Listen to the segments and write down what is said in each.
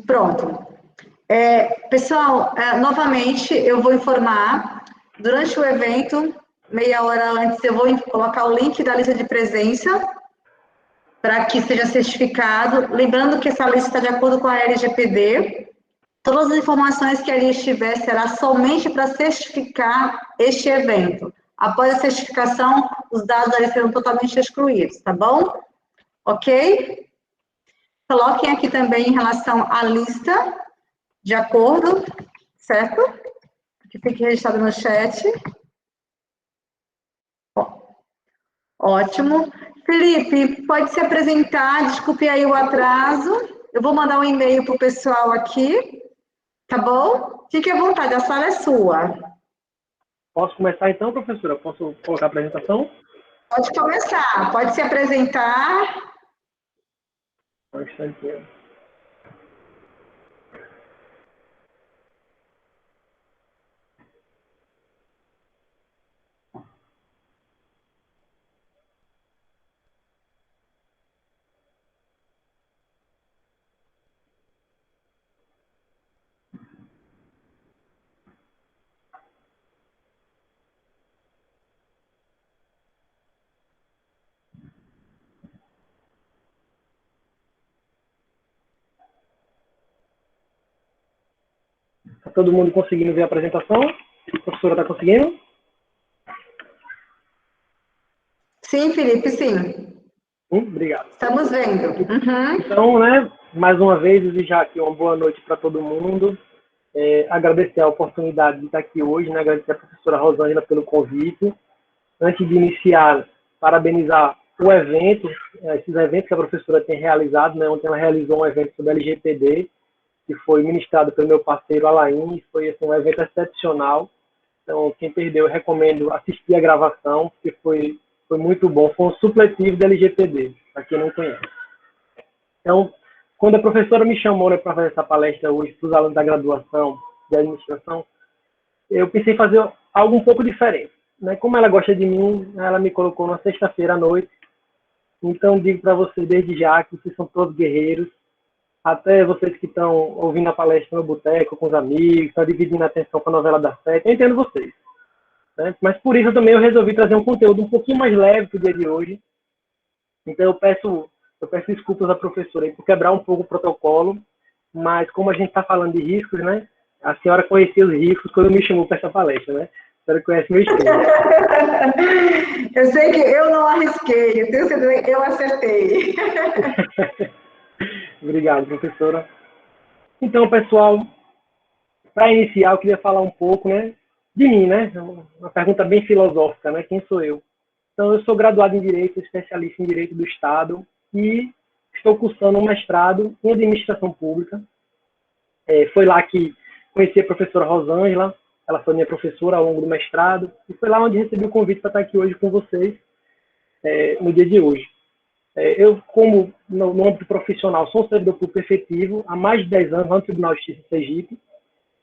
Pronto. Pessoal, novamente, eu vou informar, durante o evento, meia hora antes, eu vou colocar o link da lista de presença, para que seja certificado. Lembrando que essa lista está de acordo com a LGPD. Todas as informações que ali estiver será somente para certificar este evento. Após a certificação, os dados ali serão totalmente excluídos, tá bom? Ok? Coloquem aqui também em relação à lista, de acordo, certo? Que fique registrado no chat. Ótimo. Felipe, pode se apresentar, desculpe aí o atraso. Eu vou mandar um e-mail para o pessoal aqui, tá bom? Fique à vontade, a sala é sua. Posso começar então, professora? Posso colocar a apresentação? Pode começar, pode se apresentar. Um instantinho. Está todo mundo conseguindo ver a apresentação? A professora está conseguindo? Sim, Felipe, sim. Obrigado. Estamos vendo. Uhum. Então, né, mais uma vez, desejar aqui uma boa noite para todo mundo. Agradecer a oportunidade de estar aqui hoje, né, agradecer a professora Rosângela pelo convite. Antes de iniciar, parabenizar o evento, esses eventos que a professora tem realizado, né, ontem ela realizou um evento sobre LGPD, que foi ministrado pelo meu parceiro Alain, foi assim, um evento excepcional. Então, quem perdeu, eu recomendo assistir a gravação, porque foi muito bom. Foi um supletivo da LGPD, para quem não conhece. Então, quando a professora me chamou, né, para fazer essa palestra hoje para os alunos da graduação de administração, eu pensei em fazer algo um pouco diferente, né? Como ela gosta de mim, ela me colocou na sexta-feira à noite. Então, digo para vocês desde já que vocês são todos guerreiros. Até vocês que estão ouvindo a palestra no boteco com os amigos, estão dividindo a atenção com a novela das 7, eu entendo vocês, né? Mas por isso também eu resolvi trazer um conteúdo um pouquinho mais leve para o dia de hoje. Então eu peço desculpas à professora aí por quebrar um pouco o protocolo, mas como a gente está falando de riscos, né? A senhora conhecia os riscos quando me chamou para essa palestra, né? A senhora conhece meu estilo. Eu sei que eu não arrisquei, eu tenho certeza que eu acertei. Obrigado, professora. Então, pessoal, para iniciar, eu queria falar um pouco, né, de mim, né? Uma pergunta bem filosófica, né? Quem sou eu? Então, eu sou graduado em Direito, especialista em Direito do Estado e estou cursando um mestrado em Administração Pública. Foi lá que conheci a professora Rosângela, ela foi minha professora ao longo do mestrado, e foi lá onde recebi o convite para estar aqui hoje com vocês, no dia de hoje. Eu, como no âmbito profissional, sou um servidor público efetivo há mais de 10 anos no Tribunal de Justiça de Sergipe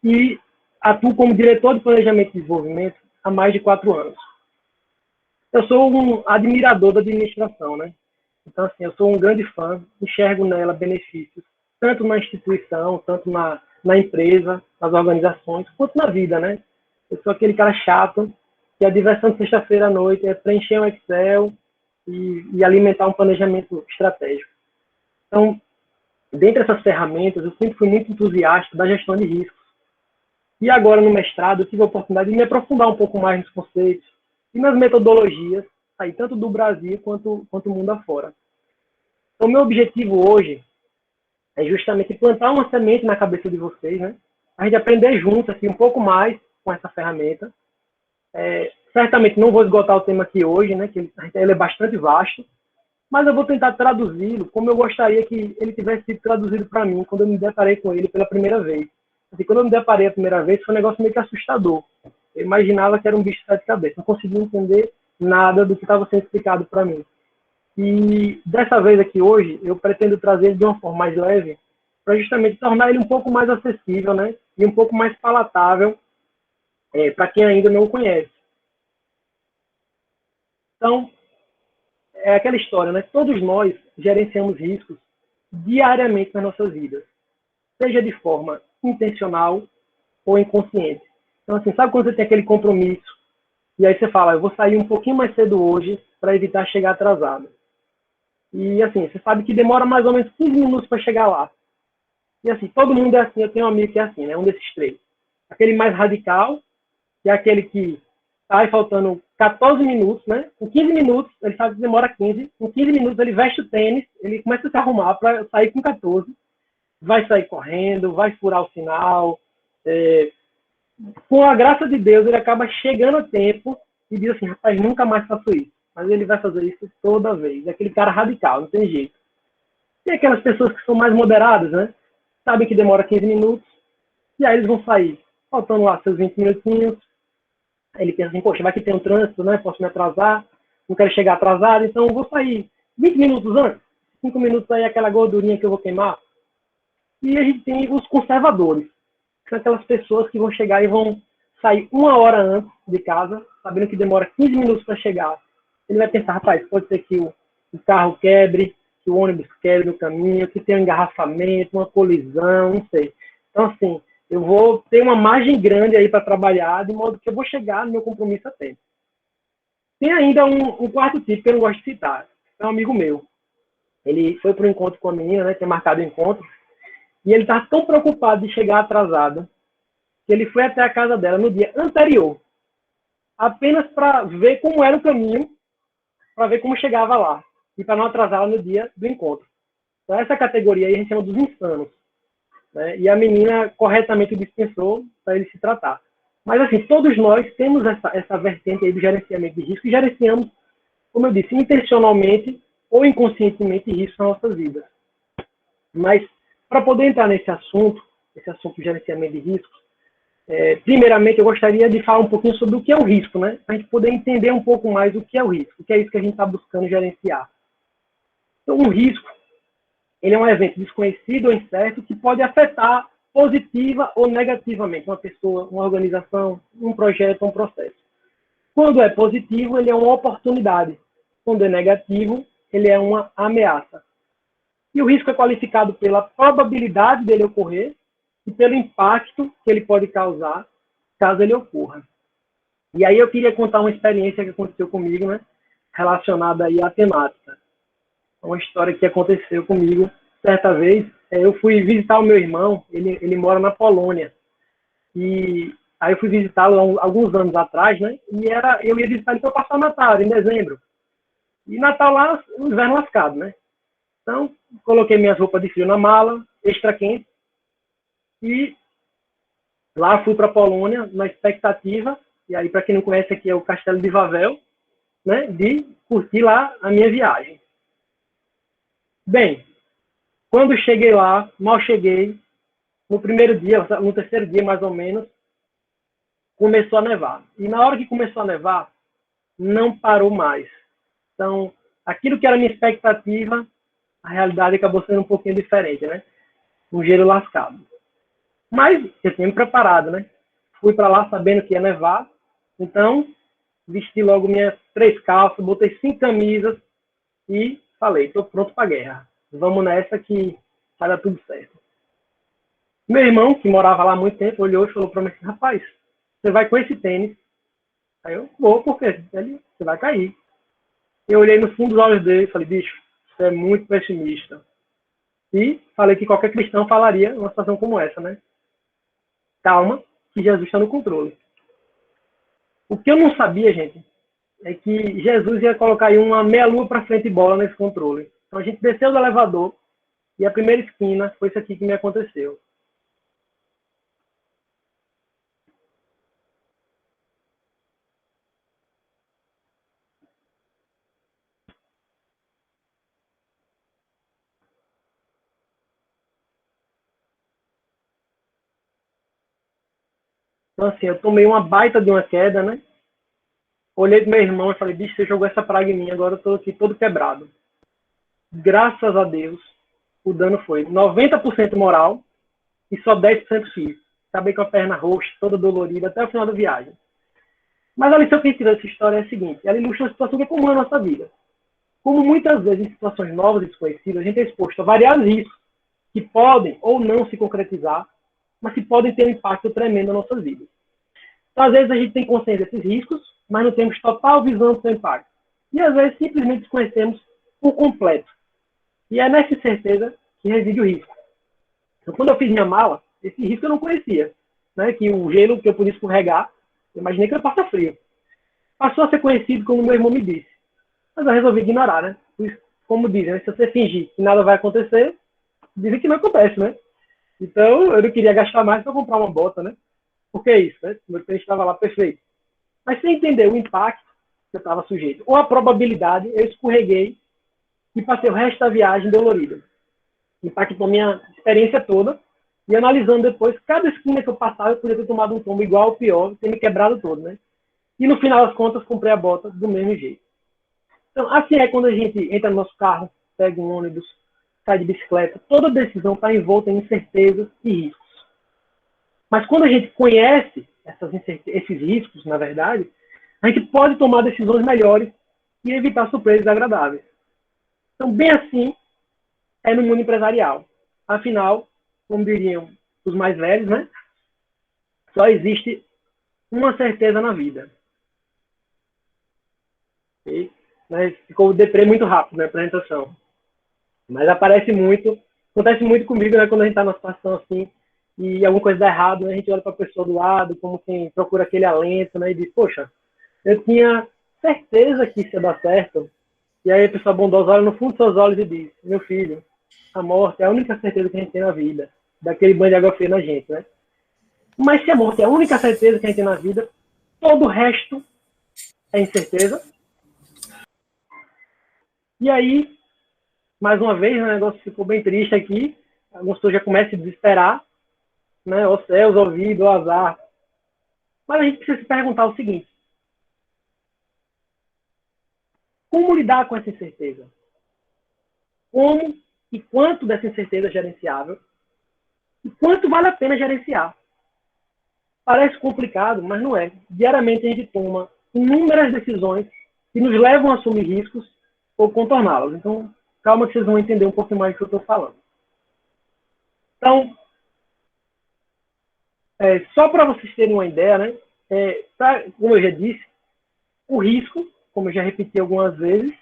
e atuo como diretor de Planejamento e Desenvolvimento há mais de 4 anos. Eu sou um admirador da administração, né? Então, assim, eu sou um grande fã, enxergo nela benefícios, tanto na instituição, tanto na empresa, nas organizações, quanto na vida, né? Eu sou aquele cara chato, que a diversão de sexta-feira à noite é preencher um Excel e alimentar um planejamento estratégico. Então, dentre essas ferramentas, eu sempre fui muito entusiasta da gestão de riscos. E agora, no mestrado, eu tive a oportunidade de me aprofundar um pouco mais nos conceitos e nas metodologias, aí, tanto do Brasil quanto do mundo afora. Então, meu objetivo hoje é justamente plantar uma semente na cabeça de vocês, né? A gente aprender junto, assim, um pouco mais com essa ferramenta. Certamente não vou esgotar o tema aqui hoje, né? Que ele é bastante vasto, mas eu vou tentar traduzi-lo como eu gostaria que ele tivesse sido traduzido para mim quando eu me deparei com ele pela primeira vez. Assim, quando eu me deparei a primeira vez, foi um negócio meio que assustador. Eu imaginava que era um bicho de sete cabeças, não conseguia entender nada do que estava sendo explicado para mim. E dessa vez aqui hoje, eu pretendo trazer ele de uma forma mais leve, para justamente tornar ele um pouco mais acessível, né? E um pouco mais palatável para quem ainda não o conhece. Então, é aquela história, né? Todos nós gerenciamos riscos diariamente nas nossas vidas, seja de forma intencional ou inconsciente. Então, assim, sabe quando você tem aquele compromisso e aí você fala, eu vou sair um pouquinho mais cedo hoje para evitar chegar atrasado. E, assim, você sabe que demora mais ou menos 15 minutos para chegar lá. E, assim, todo mundo é assim. Eu tenho um amigo que é assim, né? Um desses três. Aquele mais radical, que é aquele que tá aí faltando 14 minutos, né? Com 15 minutos, ele sabe que demora 15. Com 15 minutos, ele veste o tênis, ele começa a se arrumar para sair com 14. Vai sair correndo, vai furar o sinal. Com a graça de Deus, ele acaba chegando a tempo e diz assim, rapaz, nunca mais faço isso. Mas ele vai fazer isso toda vez. É aquele cara radical, não tem jeito. Tem aquelas pessoas que são mais moderadas, né? Sabem que demora 15 minutos, e aí eles vão sair, faltando lá seus 20 minutinhos. Aí ele pensa assim, poxa, vai que tem um trânsito, né? Posso me atrasar, não quero chegar atrasado, então eu vou sair 20 minutos antes. 5 minutos aí, aquela gordurinha que eu vou queimar. E a gente tem os conservadores, que são aquelas pessoas que vão chegar e vão sair 1 hora antes de casa, sabendo que demora 15 minutos para chegar. Ele vai pensar, rapaz, pode ser que o carro quebre, que o ônibus quebre no caminho, que tenha um engarrafamento, uma colisão, não sei. Então, assim, eu vou ter uma margem grande aí para trabalhar, de modo que eu vou chegar no meu compromisso a tempo. Tem ainda um quarto tipo que eu não gosto de citar. É um amigo meu. Ele foi para um encontro com a menina, né, tinha marcado o encontro, e ele estava tão preocupado de chegar atrasado, que ele foi até a casa dela no dia anterior, apenas para ver como era o caminho, para ver como chegava lá, e para não atrasá-la no dia do encontro. Então, essa categoria aí a gente chama dos insanos. Né? E a menina corretamente dispensou para ele se tratar. Mas, assim, todos nós temos essa vertente aí do gerenciamento de risco e gerenciamos, como eu disse, intencionalmente ou inconscientemente risco nas nossas vidas. Mas, para poder entrar nesse assunto de gerenciamento de riscos, primeiramente eu gostaria de falar um pouquinho sobre o que é o risco, né? Para a gente poder entender um pouco mais o que é o risco, o que é isso que a gente está buscando gerenciar. Então, um risco, ele é um evento desconhecido ou incerto que pode afetar positiva ou negativamente uma pessoa, uma organização, um projeto, um processo. Quando é positivo, ele é uma oportunidade. Quando é negativo, ele é uma ameaça. E o risco é qualificado pela probabilidade dele ocorrer e pelo impacto que ele pode causar caso ele ocorra. E aí eu queria contar uma experiência que aconteceu comigo, né, relacionada aí à temática. Uma história que aconteceu comigo certa vez. Eu fui visitar o meu irmão, ele mora na Polônia. E aí eu fui visitá-lo alguns anos atrás, né? E eu ia visitar ele para passar o Natal, em dezembro. E Natal lá, o inverno lascado, né? Então, coloquei minhas roupas de frio na mala, extra quente, e lá fui para a Polônia na expectativa, e aí para quem não conhece aqui é o Castelo de Wawel, né? De curtir lá a minha viagem. Bem, quando cheguei lá, mal cheguei, no primeiro dia, no terceiro dia mais ou menos, começou a nevar. E na hora que começou a nevar, não parou mais. Então, aquilo que era minha expectativa, a realidade acabou sendo um pouquinho diferente, né? Um gelo lascado. Mas eu tinha me preparado, né? Fui para lá sabendo que ia nevar, então vesti logo minhas 3 calças, botei 5 camisas e falei, estou pronto para a guerra. Vamos nessa que vai dar tudo certo. Meu irmão, que morava lá há muito tempo, olhou e falou para mim assim, rapaz, você vai com esse tênis? Aí eu, vou, por quê? Ele, você vai cair. Eu olhei no fundo dos olhos dele e falei, bicho, você é muito pessimista. E falei que qualquer cristão falaria numa situação como essa, né? Calma, que Jesus está no controle. O que eu não sabia, gente, é que Jesus ia colocar aí uma meia-lua para frente de bola nesse controle. Então a gente desceu do elevador e a primeira esquina foi isso aqui que me aconteceu. Então assim, eu tomei uma baita de uma queda, né? Olhei pro meu irmão e falei, bicho, você jogou essa praga em mim, agora eu tô aqui todo quebrado. Graças a Deus, o dano foi 90% moral e só 10% físico. Acabei com a perna roxa, toda dolorida, até o final da viagem. Mas a lição que a gente tira dessa história é a seguinte, ela ilustra uma situação que é comum na nossa vida. como muitas vezes em situações novas e desconhecidas, a gente é exposto a variados riscos que podem ou não se concretizar, mas que podem ter um impacto tremendo nas nossas vidas. Então, às vezes, a gente tem consciência desses riscos, mas não temos total visão do seu impacto. E, às vezes, simplesmente desconhecemos por completo. E é nessa incerteza que reside o risco. Então, quando eu fiz minha mala, esse risco eu não conhecia. Né? Que o gelo que eu podia escorregar, eu imaginei que eu ia passar frio. Passou a ser conhecido como meu irmão me disse. Mas eu resolvi ignorar, né? Como dizem, né? Se você fingir que nada vai acontecer, dizem que não acontece, né? Então, eu não queria gastar mais para comprar uma bota, né? Porque é isso, né? O meu tênis estava lá perfeito. Mas sem entender o impacto que eu estava sujeito, ou a probabilidade, eu escorreguei e passei o resto da viagem dolorido. Impactou minha experiência toda. E analisando depois, cada esquina que eu passava, eu podia ter tomado um tombo igual ou pior, ter me quebrado todo, né? E no final das contas, comprei a bota do mesmo jeito. Então, assim é quando a gente entra no nosso carro, pega um ônibus, sai de bicicleta. Toda decisão está envolta em incertezas e riscos. Mas quando a gente conhece esses riscos, na verdade, a gente pode tomar decisões melhores e evitar surpresas agradáveis. Então, bem assim é no mundo empresarial. Afinal, como diriam os mais velhos, né? Só existe uma certeza na vida. E, né, ficou o deprê muito rápido na apresentação. Mas acontece muito comigo, né, quando a gente está numa situação assim e alguma coisa dá errado, né, a gente olha para a pessoa do lado, como quem procura aquele alento, né, e diz, poxa, eu tinha certeza que isso ia dar certo. E aí a pessoa bondosa olha no fundo dos seus olhos e diz, meu filho, a morte é a única certeza que a gente tem na vida. Daquele banho de água fria na gente, né? Mas se a morte é a única certeza que a gente tem na vida, todo o resto é incerteza. E aí, mais uma vez, o negócio ficou bem triste aqui. Algumas pessoas já começam a se desesperar, né? Os céus, o ouvido, o azar. Mas a gente precisa se perguntar o seguinte: como lidar com essa incerteza? Como e quanto dessa incerteza é gerenciável? E quanto vale a pena gerenciar? Parece complicado, mas não é. Diariamente a gente toma inúmeras decisões que nos levam a assumir riscos ou contorná-los. Então, calma que vocês vão entender um pouquinho mais do que eu estou falando. Então, só para vocês terem uma ideia, né? Como eu já disse, o risco, como eu já repeti algumas vezes,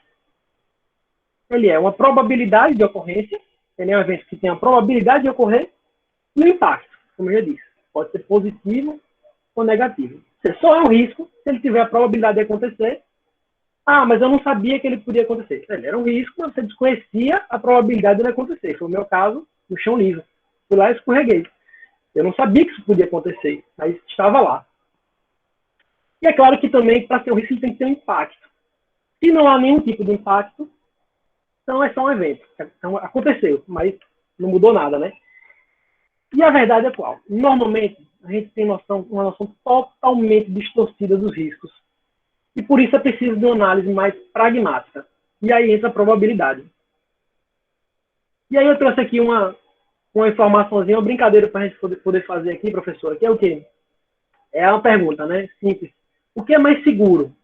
ele é uma probabilidade de ocorrência, ele é um evento que tem a probabilidade de ocorrer, e o impacto, como eu já disse, pode ser positivo ou negativo. Você só é um risco se ele tiver a probabilidade de acontecer. Ah, mas eu não sabia que ele podia acontecer. Ele era um risco, mas você desconhecia a probabilidade de ele acontecer. Foi o meu caso no chão liso. Fui lá e escorreguei. Eu não sabia que isso podia acontecer, mas estava lá. E é claro que também, para ter um risco, tem que ter um impacto. Se não há nenhum tipo de impacto, então é só um evento. Então, aconteceu, mas não mudou nada, né? E a verdade é qual? Normalmente, a gente tem uma noção totalmente distorcida dos riscos. E por isso é preciso de uma análise mais pragmática. E aí entra a probabilidade. E aí eu trouxe aqui uma informaçãozinha, uma brincadeira para a gente poder fazer aqui, professora, que é o quê? É uma pergunta, né? Simples. O que é mais seguro?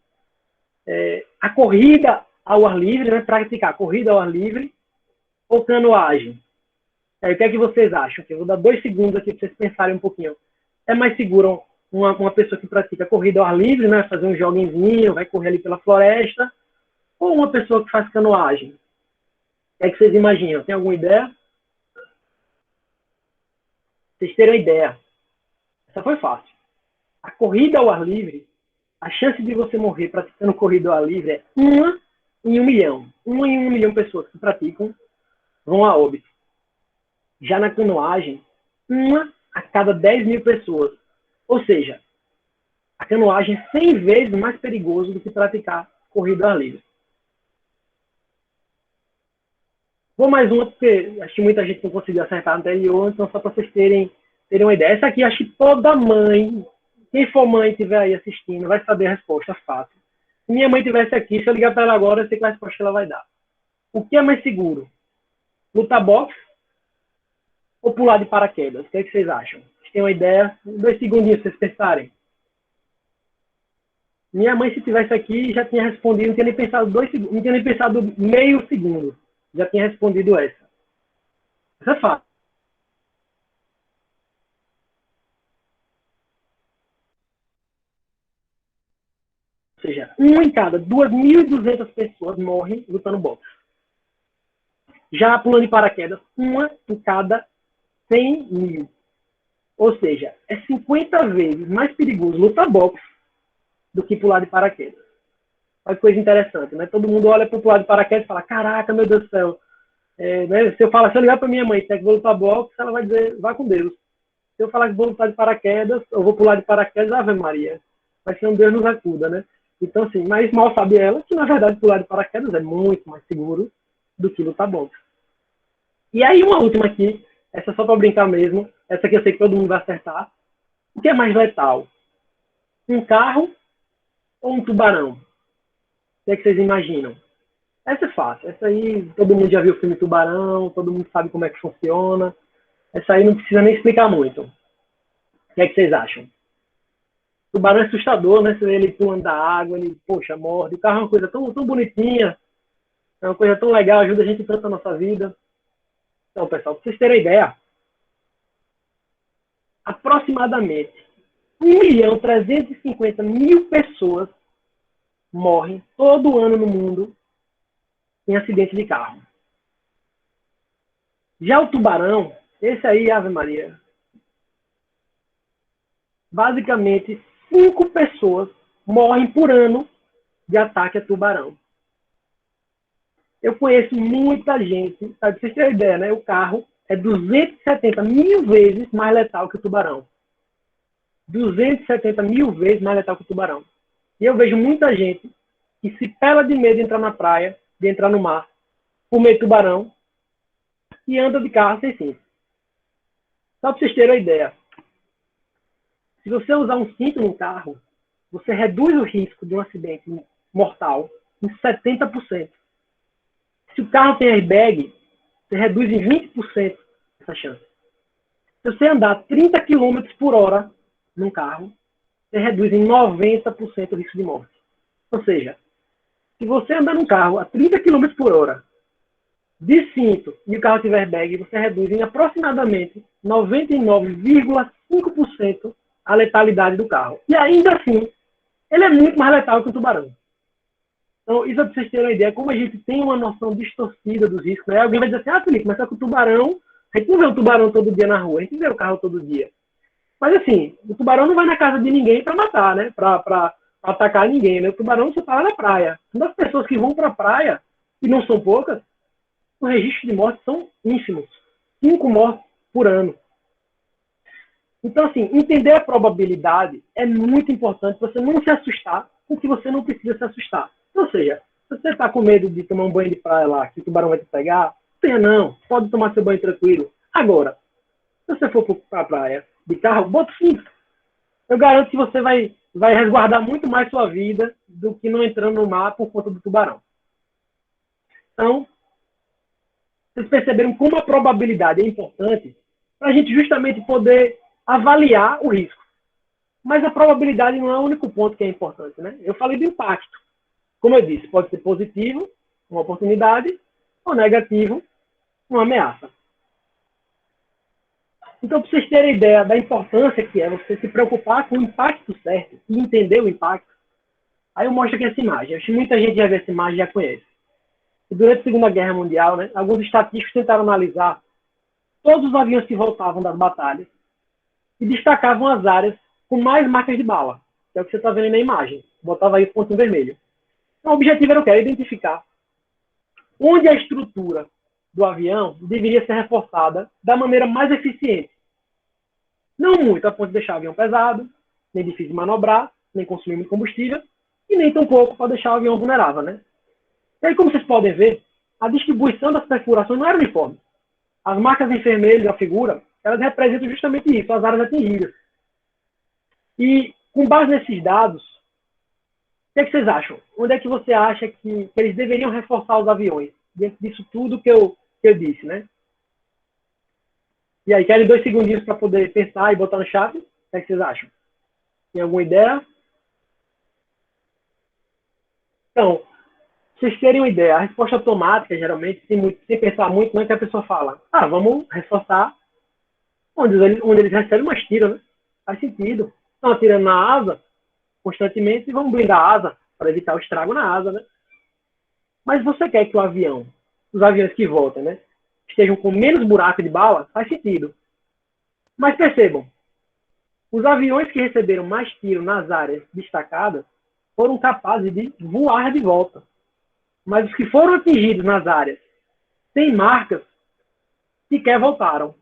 A corrida ao ar livre, né? Praticar corrida ao ar livre ou canoagem? O que é que vocês acham? Eu vou dar 2 segundos aqui para vocês pensarem um pouquinho. É mais seguro uma pessoa que pratica corrida ao ar livre, né? Fazer um joguinho, vai correr ali pela floresta, ou uma pessoa que faz canoagem? O que vocês imaginam? Tem alguma ideia? Vocês terem uma ideia. Essa foi fácil. A corrida ao ar livre, a chance de você morrer praticando corrida ao ar livre é 1 em 1 milhão. 1 em 1 milhão de pessoas que praticam vão a óbito. Já na canoagem, 1 a cada 10 mil pessoas. Ou seja, a canoagem é 100 vezes mais perigoso do que praticar corrida ao ar livre. Vou mais uma, porque acho que muita gente não conseguiu acertar a anterior, então só para vocês terem uma ideia. Essa aqui, acho que toda mãe, quem for mãe e estiver aí assistindo, vai saber a resposta fácil. Se minha mãe estivesse aqui, se eu ligar para ela agora, eu sei qual a resposta que ela vai dar. O que é mais seguro? Lutar boxe ou pular de paraquedas? O que é que vocês acham? Vocês têm uma ideia? 2 segundinhos para vocês pensarem. Minha mãe, se tivesse aqui, já tinha respondido, não tinha nem pensado 2 segundos, não tinha nem pensado meio segundo. Já tinha respondido essa. Essa é fácil. Ou seja, um em cada 2.200 pessoas morrem lutando boxe. Já pulando de paraquedas, uma em cada 100 mil. Ou seja, é 50 vezes mais perigoso lutar boxe do que pular de paraquedas. Olha que coisa interessante, né? Todo mundo olha para o pular de paraquedas e fala, caraca, meu Deus do céu. Né? Se eu ligar para minha mãe e que vou lutar boxe, ela vai dizer, vá com Deus. Se eu falar que vou lutar de paraquedas, ou vou pular de paraquedas, Ave Maria. Vai ser um Deus nos acuda, né? Então, assim, mas mal sabe ela que, na verdade, pular de paraquedas é muito mais seguro do que lutar boxe. E aí, uma última aqui, essa é só para brincar mesmo, essa aqui eu sei que todo mundo vai acertar. O que é mais letal? Um carro ou um tubarão? O que é que vocês imaginam? Essa é fácil. Essa aí, todo mundo já viu o filme Tubarão, todo mundo sabe como é que funciona. Essa aí não precisa nem explicar muito. O que é que vocês acham? O tubarão é assustador, né? Você vê ele pulando da água, ele, poxa, morde. O carro é uma coisa tão bonitinha, é uma coisa tão legal, ajuda a gente tanto na nossa vida. Então, pessoal, para vocês terem ideia, aproximadamente 1.350.000 pessoas morrem todo ano no mundo em acidente de carro. Já o tubarão, esse aí, Ave Maria, basicamente 5 pessoas morrem por ano de ataque a tubarão. Eu conheço muita gente, para vocês terem ideia, né? O carro é 270.000 vezes mais letal que o tubarão. 270.000 vezes mais letal que o tubarão. E eu vejo muita gente que se pela de medo de entrar na praia, de entrar no mar, por medo de tubarão, e anda de carro sem cinto. Só para vocês terem uma ideia. Se você usar um cinto no carro, você reduz o risco de um acidente mortal em 70%. Se o carro tem airbag, você reduz em 20% essa chance. Se você andar 30 km por hora num carro, você reduz em 90% o risco de morte. Ou seja, se você andar num carro a 30 km por hora, de cinto, e o carro tiver airbag, você reduz em aproximadamente 99,5% a letalidade do carro. E ainda assim, ele é muito mais letal que o tubarão. Então, isso é para vocês terem uma ideia, como a gente tem uma noção distorcida dos riscos. Né? Alguém vai dizer assim, Felipe, mas só que o tubarão, a gente não vê o tubarão todo dia na rua, a gente vê o carro todo dia. Mas assim, o tubarão não vai na casa de ninguém para matar, né? Para atacar ninguém, né? O tubarão só está lá na praia. Uma das pessoas que vão para a praia, e não são poucas, os registros de morte são ínfimos. 5 mortes por ano. Então, assim, entender a probabilidade é muito importante para você não se assustar com o que você não precisa se assustar. Ou seja, se você está com medo de tomar um banho de praia lá, que o tubarão vai te pegar, tenha não, pode tomar seu banho tranquilo. Agora, se você for para a praia de carro, bota cinto. Eu garanto que você vai resguardar muito mais sua vida do que não entrando no mar por conta do tubarão. Então, vocês perceberam como a probabilidade é importante para a gente justamente poder avaliar o risco. Mas a probabilidade não é o único ponto que é importante, né? Eu falei do impacto. Como eu disse, pode ser positivo, uma oportunidade, ou negativo, uma ameaça. Então, para vocês terem ideia da importância que é você se preocupar com o impacto certo e entender o impacto, aí eu mostro aqui essa imagem. Acho que muita gente já viu essa imagem e já conhece. E durante a Segunda Guerra Mundial, né, alguns estatísticos tentaram analisar todos os aviões que voltavam das batalhas e destacavam as áreas com mais marcas de bala, que é o que você está vendo na imagem. Botava aí o ponto vermelho. Então, o objetivo era o quê? Identificar onde a estrutura do avião deveria ser reforçada da maneira mais eficiente. Não muito a ponto de deixar o avião pesado, nem difícil de manobrar, nem consumir muito combustível, e nem tão pouco para deixar o avião vulnerável, né? E aí, como vocês podem ver, a distribuição das perfurações não era uniforme. As marcas em vermelho da figura, elas representam justamente isso, as áreas atingidas. E, com base nesses dados, o que é que vocês acham? Onde é que você acha que eles deveriam reforçar os aviões? Dentro disso tudo que eu disse, né? E aí, querem 2 segundinhos para poder pensar e botar no chat? O que é que vocês acham? Tem alguma ideia? Então, vocês terem uma ideia, a resposta automática, geralmente, sem pensar muito, não é que a pessoa fala, vamos reforçar onde eles recebem mais tiros, né? Faz sentido. Estão atirando na asa constantemente e vamos blindar a asa para evitar o estrago na asa, né? Mas você quer que os aviões que voltem, né, estejam com menos buraco de bala? Faz sentido. Mas percebam, os aviões que receberam mais tiro nas áreas destacadas foram capazes de voar de volta. Mas os que foram atingidos nas áreas sem marcas sequer voltaram.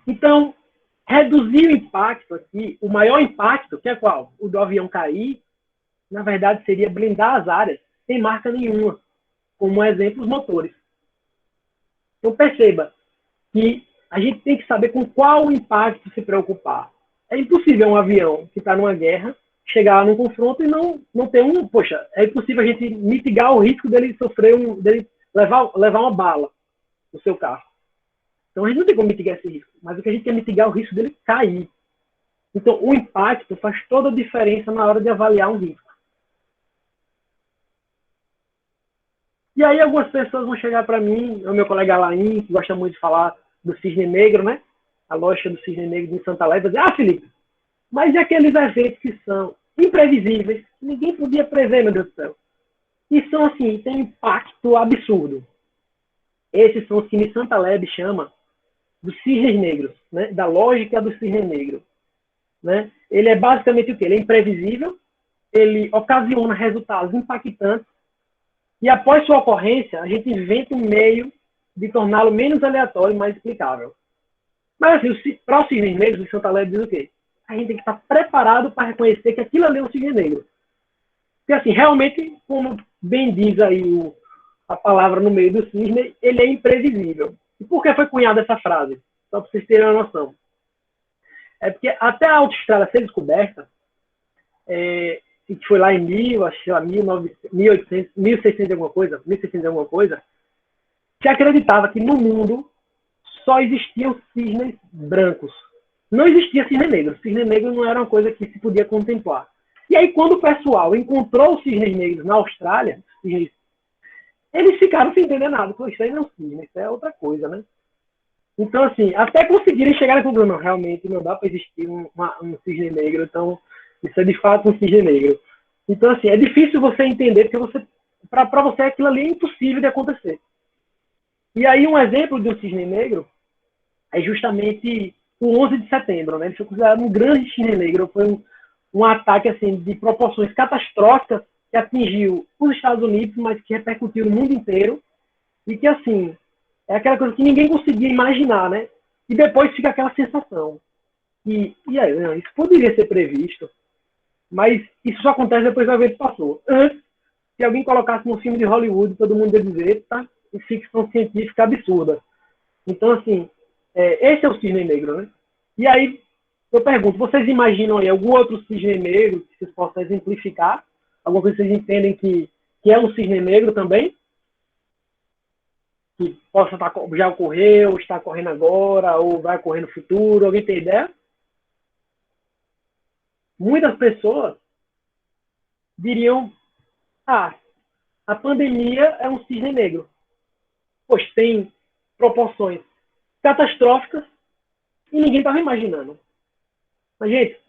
Então, reduzir o impacto aqui, o maior impacto, que é qual? O do avião cair, na verdade, seria blindar as áreas sem marca nenhuma, como exemplo, os motores. Então, perceba que a gente tem que saber com qual impacto se preocupar. É impossível um avião que está numa guerra chegar num confronto e não ter Poxa, é impossível a gente mitigar o risco dele sofrer dele levar uma bala no seu carro. Então, a gente não tem como mitigar esse risco, mas o que a gente quer mitigar é o risco dele cair. Então, o impacto faz toda a diferença na hora de avaliar um risco. E aí, algumas pessoas vão chegar para mim, o meu colega Alain, que gosta muito de falar do cisne negro, né? A lógica do cisne negro de Santa Lé, vai dizer, Felipe, mas e aqueles eventos que são imprevisíveis, que ninguém podia prever, meu Deus do céu? E são assim, tem um impacto absurdo. Esses são os que Santa Lé chama dos cisnes negros, né? Da lógica do cisne negro. Né? Ele é basicamente o quê? Ele é imprevisível, ele ocasiona resultados impactantes, e após sua ocorrência, a gente inventa um meio de torná-lo menos aleatório e mais explicável. Mas assim, para os cisnes negros, o Santa Lé diz o quê? A gente tem que estar preparado para reconhecer que aquilo ali é um cisne negro. Porque assim, realmente, como bem diz aí a palavra no meio do cisne, ele é imprevisível. E por que foi cunhada essa frase? Só para vocês terem uma noção. É porque até a autoestrada ser descoberta, que foi lá em 1600 alguma coisa, se acreditava que no mundo só existiam cisnes brancos. Não existia cisne negro. Cisne negro não era uma coisa que se podia contemplar. E aí, quando o pessoal encontrou os cisnes negros na Austrália, eles ficaram sem entender nada. Pô, isso aí não é um cisne, isso é outra coisa, né? Então, assim, até conseguirem chegar na conclusão, realmente não dá para existir um cisne negro, então isso é de fato um cisne negro. Então, assim, é difícil você entender, porque para você aquilo ali é impossível de acontecer. E aí um exemplo de um cisne negro é justamente o 11 de setembro, né? Ele foi considerado um grande cisne negro, foi um ataque assim, de proporções catastróficas que atingiu os Estados Unidos, mas que repercutiu no mundo inteiro, e que, assim, é aquela coisa que ninguém conseguia imaginar, né? E depois fica aquela sensação. E aí, não, isso poderia ser previsto, mas isso só acontece depois que o evento passou. Antes, se alguém colocasse num filme de Hollywood, todo mundo ia dizer, tá? Ficção científica absurda. Então, assim, esse é o cisne negro, né? E aí, eu pergunto, vocês imaginam aí algum outro cisne negro que vocês possam exemplificar? Alguma coisa que vocês entendem que é um cisne negro também? Que possa estar, já ocorreu, está ocorrendo agora, ou vai ocorrer no futuro? Alguém tem ideia? Muitas pessoas diriam, a pandemia é um cisne negro. Pois tem proporções catastróficas e ninguém estava imaginando. Mas, gente,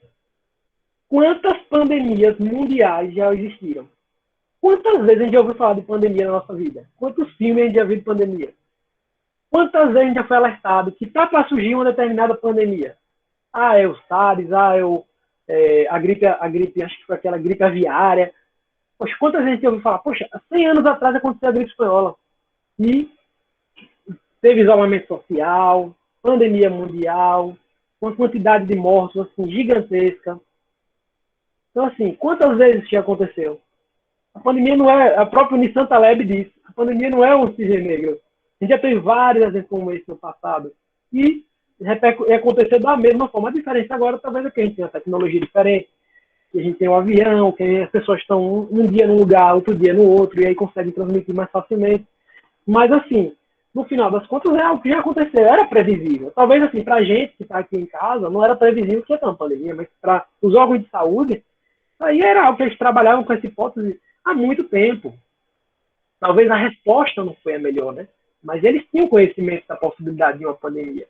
quantas pandemias mundiais já existiram? Quantas vezes a gente já ouviu falar de pandemia na nossa vida? Quantos filmes a gente já viu de pandemia? Quantas vezes a gente já foi alertado que está para surgir uma determinada pandemia? É o SARS, a gripe, acho que foi aquela gripe aviária. Poxa, quantas vezes a gente ouviu falar? Poxa, há 100 anos atrás aconteceu a gripe espanhola. E teve isolamento social, pandemia mundial, uma quantidade de mortos assim, gigantesca. Então, assim, quantas vezes isso já aconteceu? A pandemia não é, a própria Nissan Taleb diz, a pandemia não é um cisne negro. A gente já teve vários exemplos como esse no passado. E aconteceu da mesma forma. A diferença agora talvez é que a gente tem uma tecnologia diferente, que a gente tem um avião, que as pessoas estão um dia num lugar, outro dia no outro, e aí conseguem transmitir mais facilmente. Mas, assim, no final das contas, é algo que já aconteceu, era previsível. Talvez, assim, para a gente que está aqui em casa, não era previsível que ia ter uma pandemia, mas para os órgãos de saúde, Aí era algo que eles trabalhavam com essa hipótese há muito tempo. Talvez a resposta não foi a melhor, né? Mas eles tinham conhecimento da possibilidade de uma pandemia.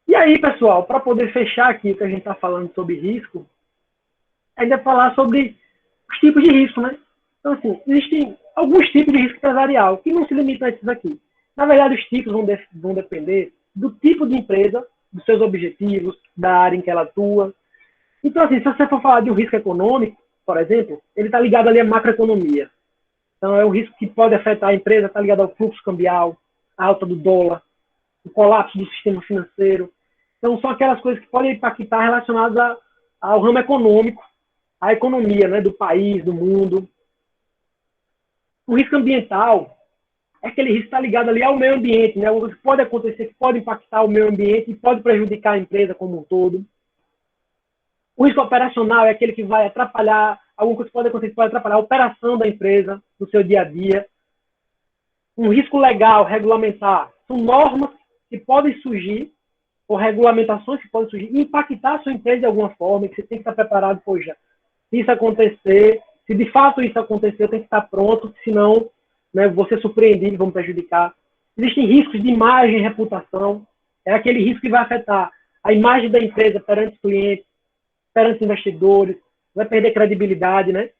E aí, pessoal, para poder fechar aqui o que a gente está falando sobre risco, ainda falar sobre os tipos de risco, né? Então, assim, existem alguns tipos de risco empresarial que não se limitam a esses aqui. Na verdade, os tipos vão depender do tipo de empresa, dos seus objetivos, da área em que ela atua. Então, assim, se você for falar de um risco econômico, por exemplo, ele está ligado ali à macroeconomia. Então, é um risco que pode afetar a empresa, está ligado ao fluxo cambial, à alta do dólar, o colapso do sistema financeiro. Então, são aquelas coisas que podem impactar relacionadas ao ramo econômico, à economia, né, do país, do mundo. O risco ambiental é aquele risco que está ligado ali ao meio ambiente, né, o que pode acontecer, que pode impactar o meio ambiente e pode prejudicar a empresa como um todo. O risco operacional é aquele que vai atrapalhar, alguma coisa que pode acontecer que pode atrapalhar a operação da empresa no seu dia a dia. Um risco legal, regulamentar, são normas que podem surgir, ou regulamentações que podem surgir, e impactar a sua empresa de alguma forma, que você tem que estar preparado, poxa, se isso acontecer, se de fato isso acontecer, tem que estar pronto, senão, né, você surpreendido, vão prejudicar. Existem riscos de imagem e reputação, é aquele risco que vai afetar a imagem da empresa perante os clientes, perante os investidores, vai perder credibilidade, né?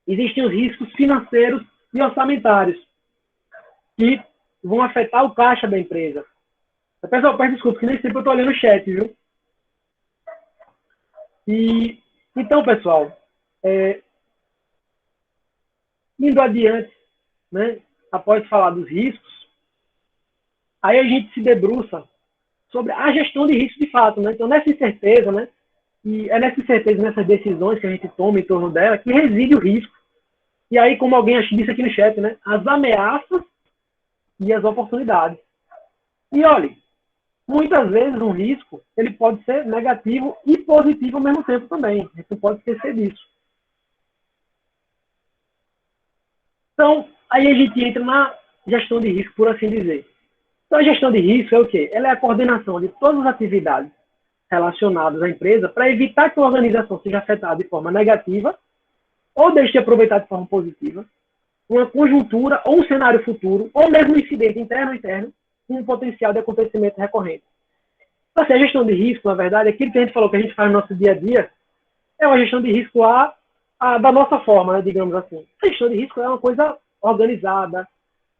Existem os riscos financeiros e orçamentários, que vão afetar o caixa da empresa. Pessoal, peço desculpa, que nem sempre eu estou olhando o chat, viu? E, então, pessoal, indo adiante, né, após falar dos riscos, aí a gente se debruça sobre a gestão de risco de fato, né? Então, nessa incerteza, né, e é nessa incerteza, nessas decisões que a gente toma em torno dela, que reside o risco. E aí, como alguém disse aqui no chat, né, as ameaças e as oportunidades. E olha, muitas vezes um risco ele pode ser negativo e positivo ao mesmo tempo também. A gente não pode esquecer disso. Então, aí a gente entra na gestão de risco, por assim dizer. Então, a gestão de risco é o quê? Ela é a coordenação de todas as atividades relacionadas à empresa para evitar que a organização seja afetada de forma negativa ou deixe de aproveitar de forma positiva uma conjuntura ou um cenário futuro, ou mesmo um incidente interno ou interno, com um potencial de acontecimento recorrente. Então, assim, a gestão de risco, na verdade, aquilo que a gente falou que a gente faz no nosso dia a dia, é uma gestão de risco da nossa forma, né, digamos assim. A gestão de risco é uma coisa organizada,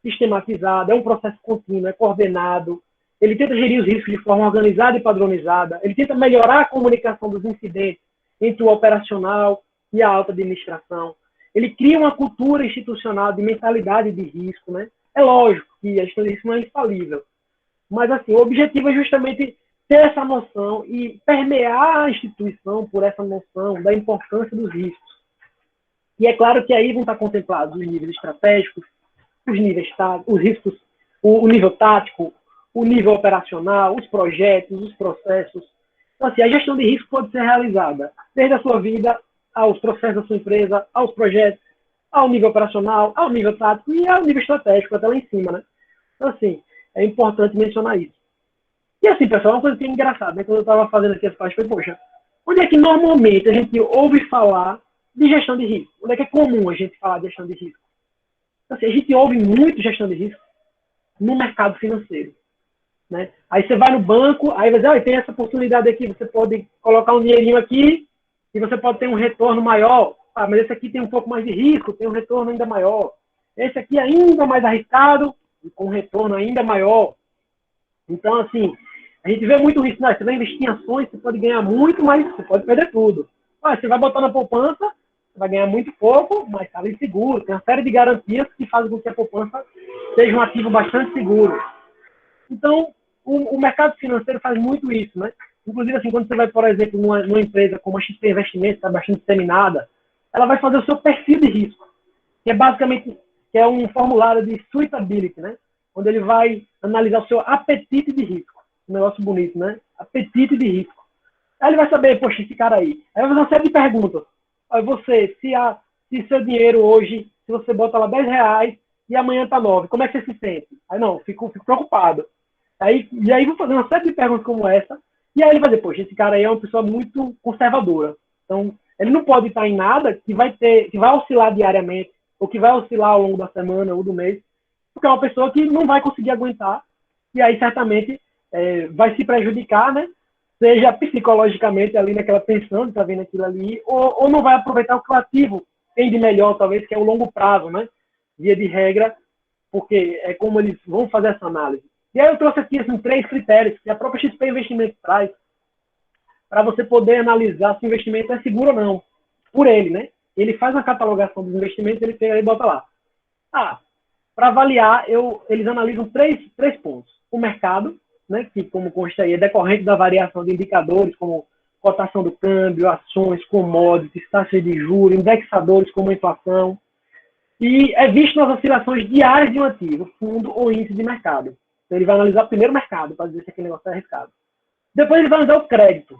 sistematizada, é um processo contínuo, é coordenado, ele tenta gerir os riscos de forma organizada e padronizada, ele tenta melhorar a comunicação dos incidentes entre o operacional e a alta administração, ele cria uma cultura institucional de mentalidade de risco, né? É lógico que a gestão de risco não é infalível, mas assim, o objetivo é justamente ter essa noção e permear a instituição por essa noção da importância dos riscos. E é claro que aí vão estar contemplados os níveis estratégicos, os níveis táticos, os riscos, o nível tático, o nível operacional, os projetos, os processos. Então, assim, a gestão de risco pode ser realizada desde a sua vida, aos processos da sua empresa, aos projetos, ao nível operacional, ao nível tático e ao nível estratégico, até lá em cima, né? Então, assim, é importante mencionar isso. E assim, pessoal, uma coisa que é engraçada, né? Quando eu estava fazendo aqui as partes, foi, poxa, onde é que normalmente a gente ouve falar de gestão de risco? Onde é que é comum a gente falar de gestão de risco? Então, assim, a gente ouve muito gestão de risco no mercado financeiro, né? Aí você vai no banco, aí você diz, tem essa oportunidade aqui, você pode colocar um dinheirinho aqui e você pode ter um retorno maior. Ah, mas esse aqui tem um pouco mais de risco, tem um retorno ainda maior. Esse aqui é ainda mais arriscado, e com um retorno ainda maior. Então, assim, a gente vê muito risco. Você vai investir em ações, você pode ganhar muito, mas você pode perder tudo. Ah, você vai botar na poupança, você vai ganhar muito pouco, mas está ali seguro. Tem uma série de garantias que fazem com que a poupança seja um ativo bastante seguro. Então, o mercado financeiro faz muito isso, né? Inclusive, assim, quando você vai, por exemplo, numa empresa como a XP Investimentos, está bastante disseminada, ela vai fazer o seu perfil de risco, que é basicamente um formulário de suitability, né? Onde ele vai analisar o seu apetite de risco. Um negócio bonito, né? Apetite de risco. Aí ele vai saber, poxa, esse cara aí. Aí vai fazer uma série de perguntas. Aí você, se seu dinheiro hoje, se você bota lá R$10 e amanhã tá 9, como é que você se sente? Aí não, fico preocupado. E aí vou fazer uma série de perguntas como essa, e aí ele vai dizer, poxa, esse cara aí é uma pessoa muito conservadora. Então, ele não pode estar em nada que vai oscilar diariamente, ou que vai oscilar ao longo da semana ou do mês, porque é uma pessoa que não vai conseguir aguentar, e aí certamente vai se prejudicar, né? Seja psicologicamente ali naquela tensão de estar vendo aquilo ali, ou não vai aproveitar o que o ativo tem de melhor, talvez, que é o longo prazo, né? Via de regra, porque é como eles vão fazer essa análise. E aí eu trouxe aqui assim, 3 critérios que a própria XP Investimento traz para você poder analisar se o investimento é seguro ou não, por ele, né? Ele faz uma catalogação dos investimentos, ele pega e bota lá. Para avaliar, eles analisam três pontos. O mercado, né, que como consta aí, é decorrente da variação de indicadores, como cotação do câmbio, ações, commodities, taxas de juros, indexadores como a inflação, e é visto nas oscilações diárias de um ativo, fundo ou índice de mercado. Então, ele vai analisar primeiro o mercado, para dizer se aquele negócio é arriscado. Depois ele vai analisar o crédito,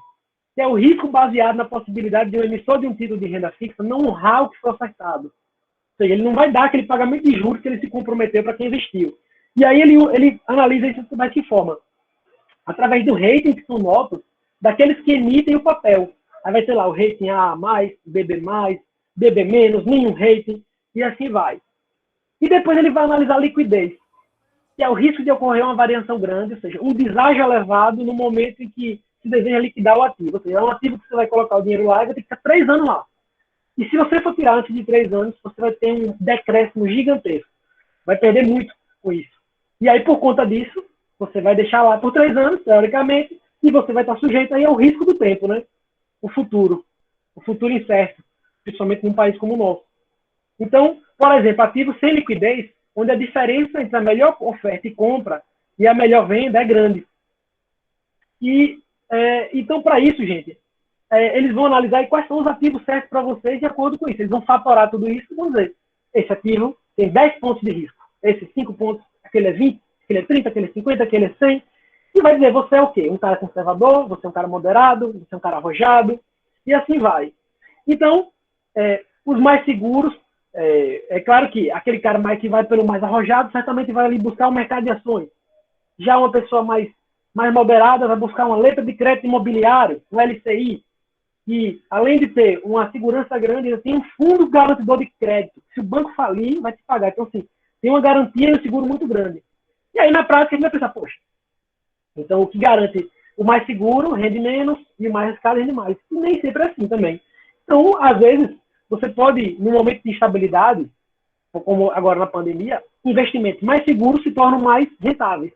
que é o risco baseado na possibilidade de um emissor de um título de renda fixa não honrar o que foi ofertado. Ou seja, ele não vai dar aquele pagamento de juros que ele se comprometeu para quem investiu. E aí ele analisa isso da que forma? Através do rating, que são notas, daqueles que emitem o papel. Aí vai ter lá o rating A+, BB+, BB-, nenhum rating, e assim vai. E depois ele vai analisar a liquidez, que é o risco de ocorrer uma variação grande, ou seja, um deságio elevado no momento em que se deseja liquidar o ativo. Ou seja, é um ativo que você vai colocar o dinheiro lá e vai ter que ficar 3 anos lá. E se você for tirar antes de 3 anos, você vai ter um decréscimo gigantesco. Vai perder muito com isso. E aí, por conta disso, você vai deixar lá por 3 anos, teoricamente, e você vai estar sujeito aí ao risco do tempo, né? O futuro incerto, principalmente num país como o nosso. Então, por exemplo, ativos sem liquidez, onde a diferença entre a melhor oferta e compra e a melhor venda é grande. E, então, para isso, gente, eles vão analisar quais são os ativos certos para vocês de acordo com isso. Eles vão fatorar tudo isso e vão dizer, esse ativo tem 10 pontos de risco, esse 5 pontos, aquele é 20, aquele é 30, aquele é 50, aquele é 100. E vai dizer, você é o quê? Um cara conservador, você é um cara moderado, você é um cara arrojado, e assim vai. Então, os mais seguros, é claro que aquele cara que vai pelo mais arrojado, certamente vai ali buscar o mercado de ações. Já uma pessoa mais moderada vai buscar uma letra de crédito imobiliário, um LCI, que, além de ter uma segurança grande, ainda tem um fundo garantidor de crédito. Se o banco falir, vai te pagar. Então, assim, tem uma garantia e um seguro muito grande. E aí, na prática, a gente vai pensar, poxa, então o que garante o mais seguro rende menos e o mais arriscado rende mais. E nem sempre é assim também. Então, às vezes, você pode, no momento de instabilidade, como agora na pandemia, investimentos mais seguros se tornam mais rentáveis.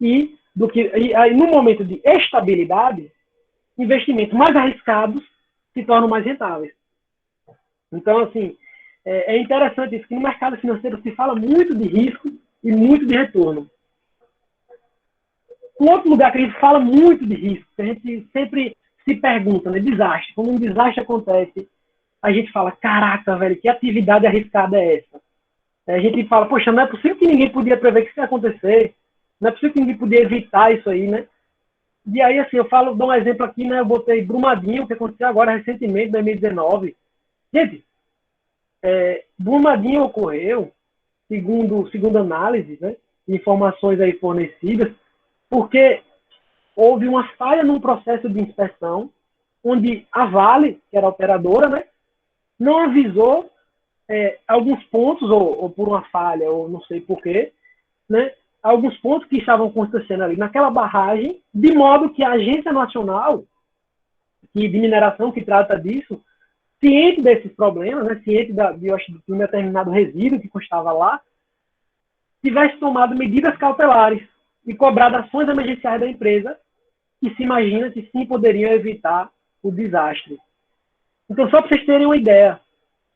E aí, no momento de estabilidade, investimentos mais arriscados se tornam mais rentáveis. Então, assim, é interessante isso, que no mercado financeiro se fala muito de risco e muito de retorno. Um outro lugar que a gente fala muito de risco, que a gente sempre se pergunta, né, desastre. Quando um desastre acontece, a gente fala, caraca, velho, que atividade arriscada é essa? A gente fala, poxa, não é possível que ninguém podia prever que isso ia acontecer, não é possível que ninguém podia evitar isso aí, né? E aí, assim, dou um exemplo aqui, né? Eu botei Brumadinho, que aconteceu agora recentemente, em 2019. Gente, Brumadinho ocorreu, segundo análise, né? Informações aí fornecidas, porque houve uma falha num processo de inspeção, onde a Vale, que era a operadora, né? Não avisou alguns pontos, ou por uma falha, ou não sei porquê, né? Alguns pontos que estavam acontecendo ali naquela barragem, de modo que a Agência Nacional de Mineração, que trata disso, ciente desses problemas, né, ciente de um determinado resíduo que constava lá, tivesse tomado medidas cautelares e cobrado ações emergenciais da empresa, que se imagina que sim poderiam evitar o desastre. Então, só para vocês terem uma ideia,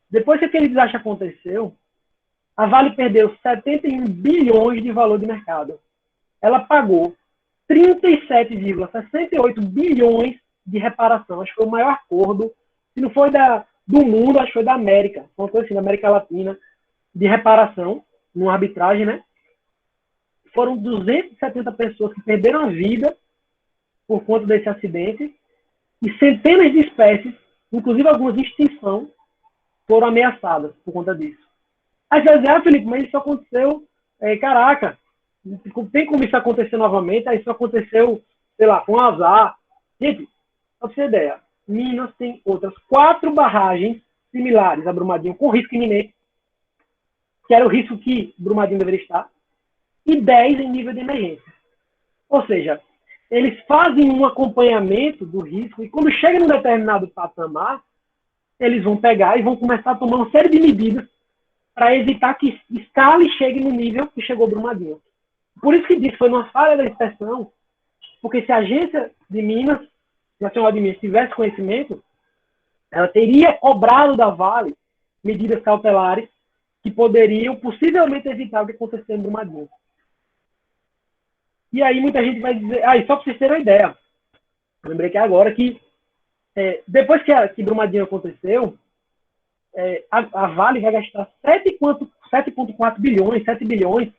depois que aquele desastre aconteceu, a Vale perdeu 71 bilhões de valor de mercado. Ela pagou 37,68 bilhões de reparação. Acho que foi o maior acordo, se não foi do mundo, acho que foi da América, uma coisa assim, da América Latina, de reparação, numa arbitragem, né? Foram 270 pessoas que perderam a vida por conta desse acidente e centenas de espécies, inclusive algumas em extinção, foram ameaçadas por conta disso. Às vezes, Felipe, mas isso aconteceu, caraca, tem como isso acontecer novamente? Aí isso aconteceu, sei lá, com azar. Gente, pra você ter ideia, Minas tem outras 4 barragens similares a Brumadinho, com risco iminente, que era o risco que Brumadinho deveria estar, e 10 em nível de emergência. Ou seja, eles fazem um acompanhamento do risco e quando chega num determinado patamar, eles vão pegar e vão começar a tomar uma série de medidas para evitar que escale e chegue no nível que chegou Brumadinho. Por isso que disse, foi uma falha da inspeção, porque se a Agência de Minas, Nacional de Minas, tivesse conhecimento, ela teria cobrado da Vale medidas cautelares que poderiam possivelmente evitar o que aconteceu em Brumadinho. E aí muita gente vai dizer, e só para vocês terem uma ideia, eu lembrei que agora que depois que Brumadinho aconteceu, a Vale vai gastar 7,4 bilhões, 7 bilhões,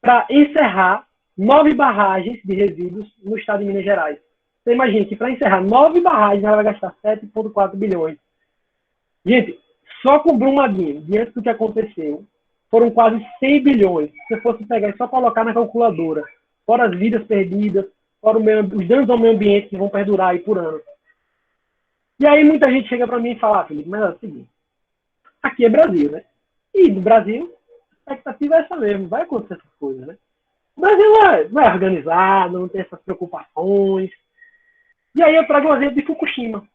para encerrar 9 barragens de resíduos no estado de Minas Gerais. Você imagina que para encerrar 9 barragens ela vai gastar 7,4 bilhões. Gente, só com Brumadinho, diante do que aconteceu, foram quase 100 bilhões. Se você fosse pegar e só colocar na calculadora, fora as vidas perdidas, fora os danos ao meio ambiente que vão perdurar aí por ano. E aí muita gente chega para mim e fala, Felipe, mas é o seguinte, aqui é Brasil, né? E no Brasil, a expectativa é essa mesmo, vai acontecer essas coisas, né? O Brasil não é organizado, não tem essas preocupações. E aí eu trago o exemplo de Fukushima.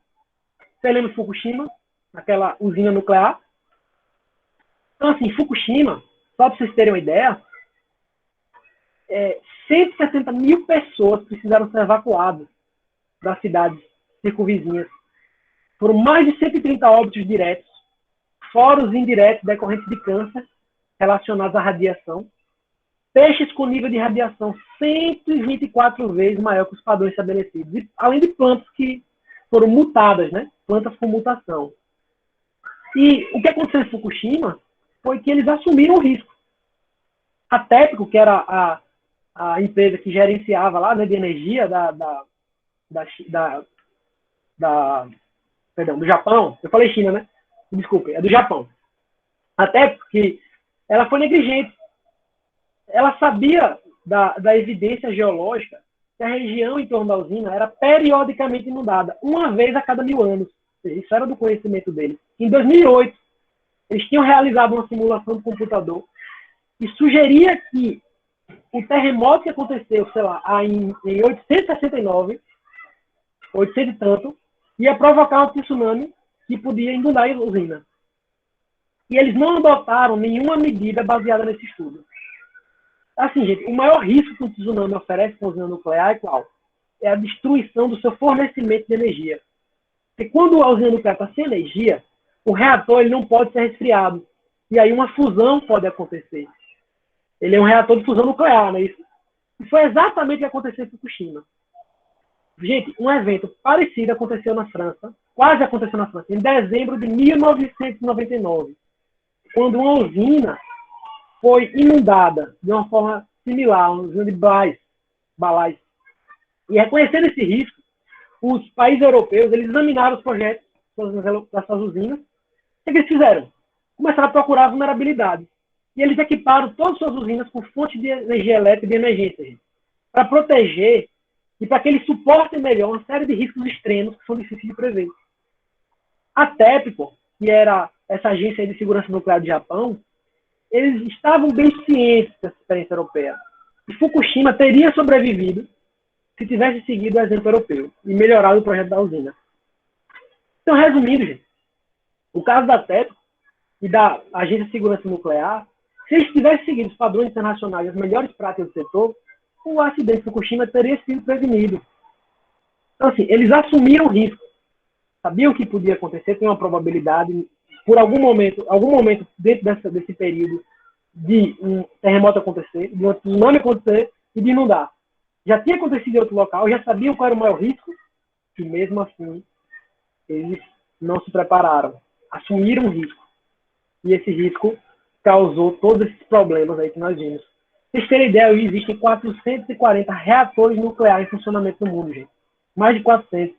Você lembra de Fukushima? Aquela usina nuclear? Então, assim, Fukushima, só para vocês terem uma ideia, 160 mil pessoas precisaram ser evacuadas das cidades circunvizinhas. Foram mais de 130 óbitos diretos, fora os indiretos decorrentes de câncer relacionados à radiação. Peixes com nível de radiação 124 vezes maior que os padrões estabelecidos. E, além de plantas que foram mutadas, né? Plantas com mutação. E o que aconteceu em Fukushima foi que eles assumiram o risco. A TEPCO, que era a empresa que gerenciava lá, né, de energia do Japão, eu falei China, né? Desculpe, é do Japão. A TEPCO, que ela foi negligente. Ela sabia da evidência geológica que a região em torno da usina era periodicamente inundada, uma vez a cada 1000 anos. Isso era do conhecimento deles. Em 2008, eles tinham realizado uma simulação do computador e sugeria que o terremoto que aconteceu, sei lá, em 869, 800 e tanto, ia provocar um tsunami que podia inundar a usina. E eles não adotaram nenhuma medida baseada nesse estudo. Assim, gente, o maior risco que um tsunami oferece com a usina nuclear é qual? É a destruição do seu fornecimento de energia. Porque quando a usina nuclear está sem energia, o reator ele não pode ser resfriado. E aí uma fusão pode acontecer. Ele é um reator de fusão nuclear, não é isso? E foi exatamente o que aconteceu em Fukushima. Gente, um evento parecido aconteceu na França, quase aconteceu na França, em dezembro de 1999, quando uma usina foi inundada de uma forma similar, uma usina de Balais. E reconhecendo esse risco, os países europeus eles examinaram os projetos dessas usinas. O que eles fizeram? Começaram a procurar vulnerabilidades. E eles equiparam todas as suas usinas com fontes de energia elétrica de emergência, para proteger e para que eles suportem melhor uma série de riscos extremos que são difíceis de prever. A TEPCO, que era essa agência de segurança nuclear do Japão, eles estavam bem cientes dessa experiência europeia. E Fukushima teria sobrevivido se tivesse seguido o exemplo europeu e melhorado o projeto da usina. Então, resumindo, gente, o caso da TEPCO e da Agência de Segurança Nuclear, se eles tivessem seguido os padrões internacionais e as melhores práticas do setor, o acidente de Fukushima teria sido prevenido. Então, assim, eles assumiram o risco. Sabiam que podia acontecer, tem uma probabilidade, por algum momento dentro desse período, de um terremoto acontecer, de um tsunami acontecer e de inundar. Já tinha acontecido em outro local, já sabiam qual era o maior risco, e mesmo assim, eles não se prepararam. Assumiram o risco. E esse risco causou todos esses problemas aí que nós vimos. Pra vocês terem ideia, existem 440 reatores nucleares em funcionamento no mundo, gente. Mais de 400.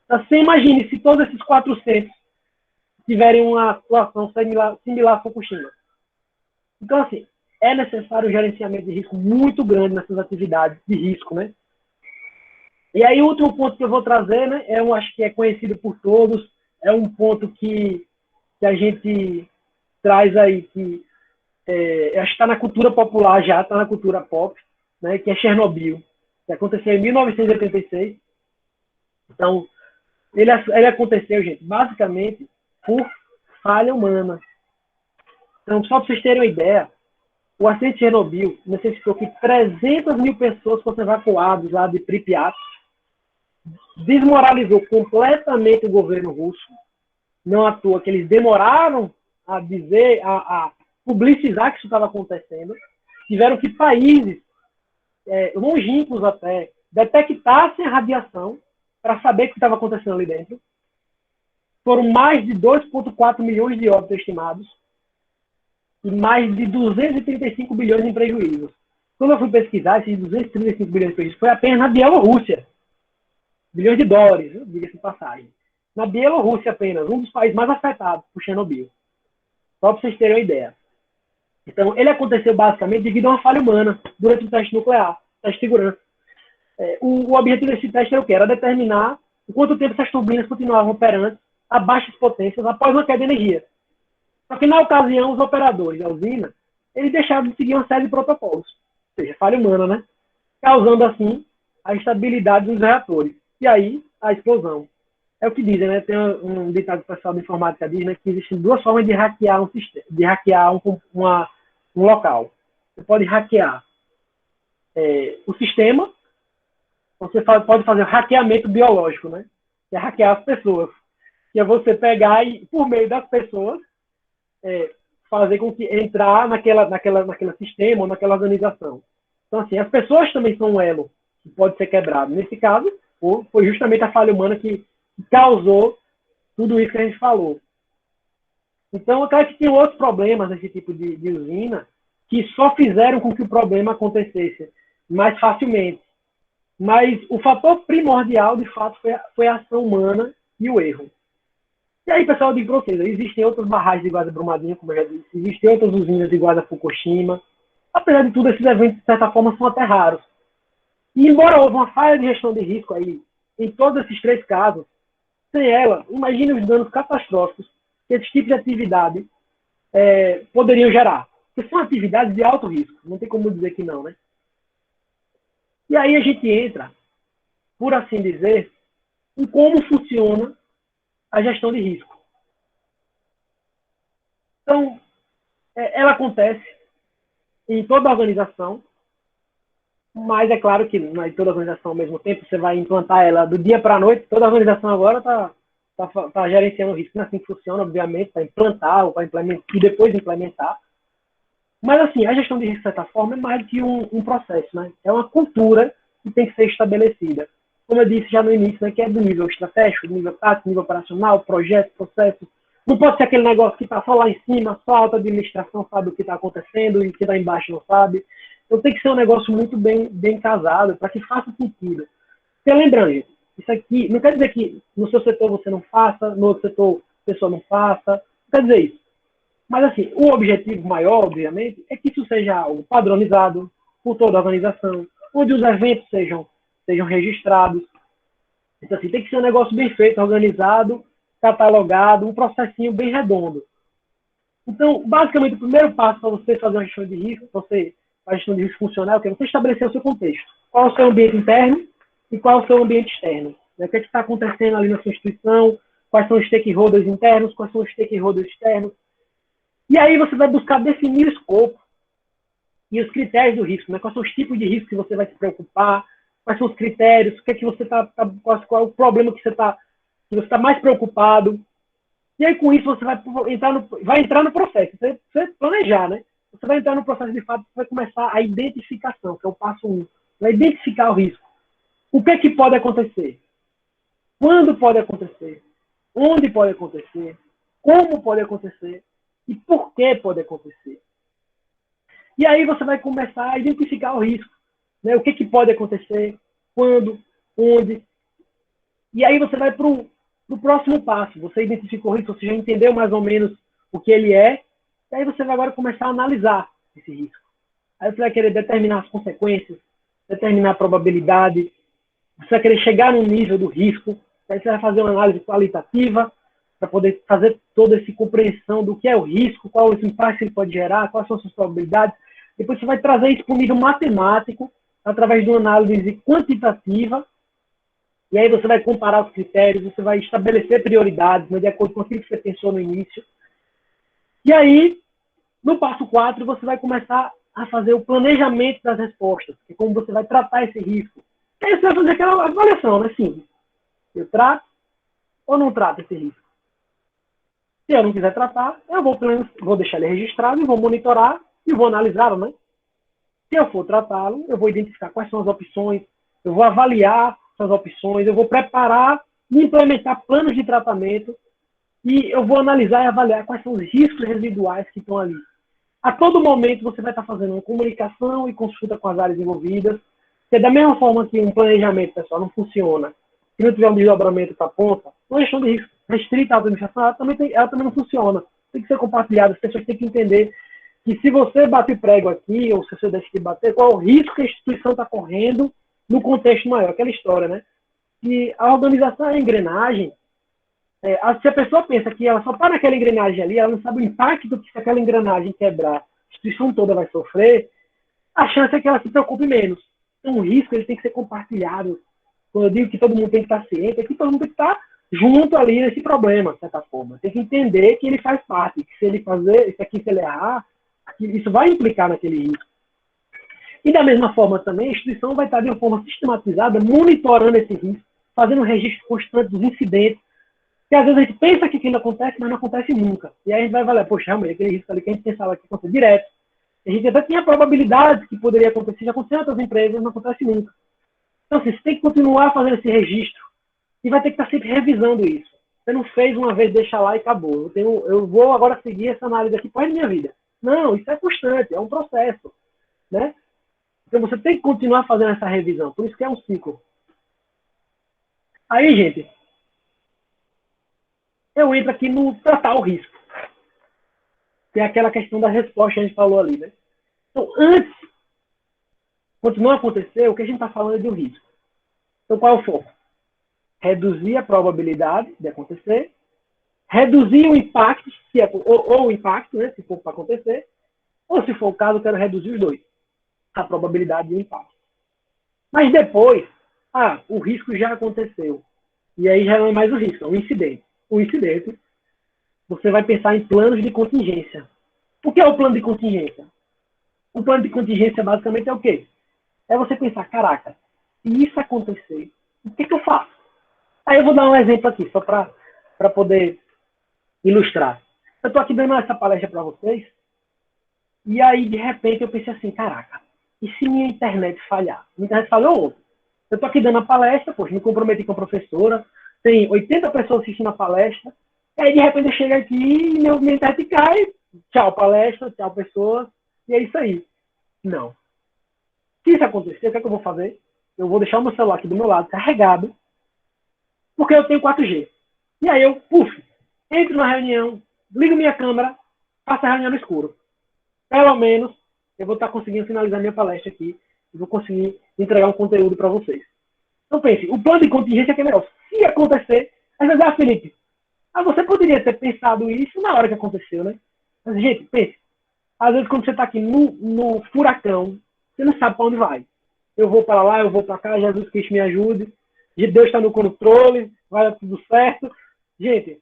Então, você imagine se todos esses 400 tiverem uma situação similar a Fukushima. Então, assim, é necessário um gerenciamento de risco muito grande nessas atividades de risco, né? E aí, o último ponto que eu vou trazer, né, acho que é conhecido por todos, é um ponto que a gente traz aí, que acho que está na cultura popular já, está na cultura pop, né, que é Chernobyl, que aconteceu em 1986. Então, ele aconteceu, gente, basicamente por falha humana. Então, só para vocês terem uma ideia, o acidente de Chernobyl necessitou que 300 mil pessoas fossem evacuadas lá de Pripyat, desmoralizou completamente o governo russo, não à toa que eles demoraram a dizer, a publicizar que isso estava acontecendo, tiveram que países longínquos até detectassem a radiação para saber o que estava acontecendo ali dentro. Foram mais de 2,4 milhões de óbitos estimados e mais de 235 bilhões em prejuízos. Quando eu fui pesquisar, esses 235 bilhões de prejuízos foi apenas na Bielorrússia. Bilhões de dólares, diga-se de passagem. Na Bielorrússia apenas, um dos países mais afetados por Chernobyl. Só para vocês terem uma ideia. Então, ele aconteceu basicamente devido a uma falha humana durante o teste nuclear, teste de segurança. O objetivo desse teste era o quê? Era determinar o quanto tempo essas turbinas continuavam operantes a baixas potências após uma queda de energia. Só que, na ocasião, os operadores da usina, eles deixaram de seguir uma série de protocolos, ou seja, falha humana, né? Causando, assim, a instabilidade dos reatores. E aí, a explosão. É o que dizem, né? Tem um ditado pessoal de informática diz, né, que existem duas formas de hackear um sistema, de hackear um local. Você pode hackear o sistema, você pode fazer o hackeamento biológico, né? Que é hackear as pessoas. Que é você pegar e, por meio das pessoas, fazer com que entrar naquele sistema ou naquela organização. Então, assim, as pessoas também são um elo que pode ser quebrado. Nesse caso, foi justamente a falha humana que causou tudo isso que a gente falou. Então, eu creio que tinha outros problemas nesse tipo de usina que só fizeram com que o problema acontecesse mais facilmente. Mas o fator primordial, de fato, foi a ação humana e o erro. E aí, pessoal, eu digo para vocês, existem outras barragens iguais a Brumadinho, como eu já disse, existem outras usinas iguais a Fukushima. Apesar de tudo, esses eventos, de certa forma, são até raros. E embora houve uma falha de gestão de risco aí, em todos esses três casos, sem ela, imagine os danos catastróficos que esses tipos de atividade poderiam gerar. Porque são atividades de alto risco, não tem como dizer que não, né? E aí a gente entra, por assim dizer, em como funciona a gestão de risco. Então, ela acontece em toda a organização, mas é claro que não é toda a organização ao mesmo tempo, você vai implantar ela do dia para a noite, toda a organização agora está gerenciando o risco, não é assim que funciona, obviamente, para implantar ou para implementar, e depois implementar. Mas, assim, a gestão de risco, de certa forma, é mais do que um processo, né? É uma cultura que tem que ser estabelecida. Como eu disse já no início, né, que é do nível estratégico, do nível tático, do nível operacional, projeto, processo. Não pode ser aquele negócio que está só lá em cima, só a alta administração sabe o que está acontecendo e o que está embaixo não sabe. Então tem que ser um negócio muito bem casado para que faça sentido. Porque lembrando, gente, isso aqui não quer dizer que no seu setor você não faça, no outro setor a pessoa não faça, não quer dizer isso. Mas, assim, o objetivo maior, obviamente, é que isso seja algo padronizado por toda a organização, onde os eventos sejam registrados. Então, assim, tem que ser um negócio bem feito, organizado, catalogado, um processinho bem redondo. Então, basicamente, o primeiro passo para você fazer uma gestão de risco, a gestão de risco funcional, é você estabelecer o seu contexto. Qual é o seu ambiente interno e qual é o seu ambiente externo. O que está acontecendo ali na sua instituição, quais são os stakeholders internos, quais são os stakeholders externos. E aí você vai buscar definir o escopo e os critérios do risco, né? Quais são os tipos de risco que você vai se preocupar, quais são os critérios, o que é que você qual é o problema que você está mais preocupado. E aí com isso você vai entrar no processo, você planejar, né? Você vai entrar no processo de fato, você vai começar a identificação, que é o passo 1. Vai identificar o risco. O que é que pode acontecer? Quando pode acontecer? Onde pode acontecer? Como pode acontecer? E por que pode acontecer? E aí você vai começar a identificar o risco. Né? O que pode acontecer, quando, onde. E aí você vai para o próximo passo. Você identificou o risco, você já entendeu mais ou menos o que ele é. E aí você vai agora começar a analisar esse risco. Aí você vai querer determinar as consequências, determinar a probabilidade. você vai querer chegar no nível do risco, aí você vai fazer uma análise qualitativa para poder fazer toda essa compreensão do que é o risco, qual o impacto que ele pode gerar, quais são as suas probabilidades. Depois você vai trazer isso para o nível matemático, através de uma análise quantitativa, e aí você vai comparar os critérios, você vai estabelecer prioridades, né, de acordo com aquilo que você pensou no início. E aí, no passo 4, você vai começar a fazer o planejamento das respostas, que é como você vai tratar esse risco. E aí você vai fazer aquela avaliação, né? Simples. Eu trato ou não trato esse risco? Se eu não quiser tratar, eu vou deixar ele registrado e vou monitorar e vou analisá-lo, né? Se eu for tratá-lo, eu vou identificar quais são as opções, eu vou avaliar essas opções, eu vou preparar e implementar planos de tratamento e eu vou analisar e avaliar quais são os riscos residuais que estão ali. A todo momento você vai estar fazendo uma comunicação e consulta com as áreas envolvidas, porque da mesma forma que um planejamento, pessoal, não funciona, se não tiver um desdobramento para a ponta, uma gestão de risco restrita à administração, ela também não funciona. Tem que ser compartilhada, as pessoas têm que entender que se você bate o prego aqui, ou se você deixa de bater, qual é o risco que a instituição está correndo no contexto maior, aquela história, né? E a organização é a engrenagem, se a pessoa pensa que ela só está naquela engrenagem ali, ela não sabe o impacto que se aquela engrenagem quebrar, a instituição toda vai sofrer, a chance é que ela se preocupe menos. Então o risco ele tem que ser compartilhado. Quando eu digo que todo mundo tem que estar ciente, é que todo mundo tem que estar junto ali nesse problema, de certa forma. Tem que entender que ele faz parte, que se ele fazer isso aqui, se ele errar, isso vai implicar naquele risco. E da mesma forma também, a instituição vai estar de uma forma sistematizada, monitorando esse risco, fazendo um registro constante dos incidentes, que às vezes a gente pensa que aquilo acontece, mas não acontece nunca. E aí a gente vai valer, poxa, realmente, aquele risco ali que a gente pensava que acontecia direto. A gente até tinha probabilidades que poderia acontecer, já aconteceu em outras empresas, não acontece nunca. Então, assim, você tem que continuar fazendo esse registro e vai ter que estar sempre revisando isso. Você não fez uma vez, deixa lá e acabou. Eu vou agora seguir essa análise aqui para a minha vida. Não, isso é constante, é um processo, né? Então você tem que continuar fazendo essa revisão, por isso que é um ciclo. Aí, gente, eu entro aqui no tratar o risco. Que é aquela questão da resposta que a gente falou ali, né? Então, antes de continuar a acontecer, o que a gente está falando é de um risco. Então, qual é o foco? Reduzir a probabilidade de acontecer, reduzir o impacto, se é, ou o impacto, né, se for para acontecer, ou se for o caso, eu quero reduzir os dois, a probabilidade e o impacto. Mas depois, o risco já aconteceu. E aí já não é mais o risco, é um incidente. O incidente, você vai pensar em planos de contingência. O que é o plano de contingência? O plano de contingência basicamente é o quê? É você pensar, caraca, se isso acontecer, o que eu faço? Aí eu vou dar um exemplo aqui, só para poder ilustrar. Eu estou aqui dando essa palestra para vocês, e aí de repente eu pensei assim, caraca, e se minha internet falhar? Minha internet falhou ontem. Eu estou aqui dando a palestra, poxa, me comprometi com a professora, tem 80 pessoas assistindo a palestra, e aí de repente eu chego aqui e minha internet cai, tchau palestra, tchau pessoas, e é isso aí. Não. Se isso acontecer, o que é que eu vou fazer? Eu vou deixar o meu celular aqui do meu lado, carregado, porque eu tenho 4G. E aí eu, entro na reunião, ligo minha câmera, faço a reunião no escuro. Pelo menos, eu vou estar conseguindo finalizar minha palestra aqui e vou conseguir entregar um conteúdo para vocês. Então pense, o plano de contingência é que é melhor. Se acontecer, às vezes, Felipe, você poderia ter pensado isso na hora que aconteceu, né? Mas, gente, pense. Às vezes, quando você está aqui no furacão, você não sabe para onde vai. Eu vou para lá, eu vou para cá, Jesus Cristo me ajude. Deus está no controle, vai dar tudo certo. Gente,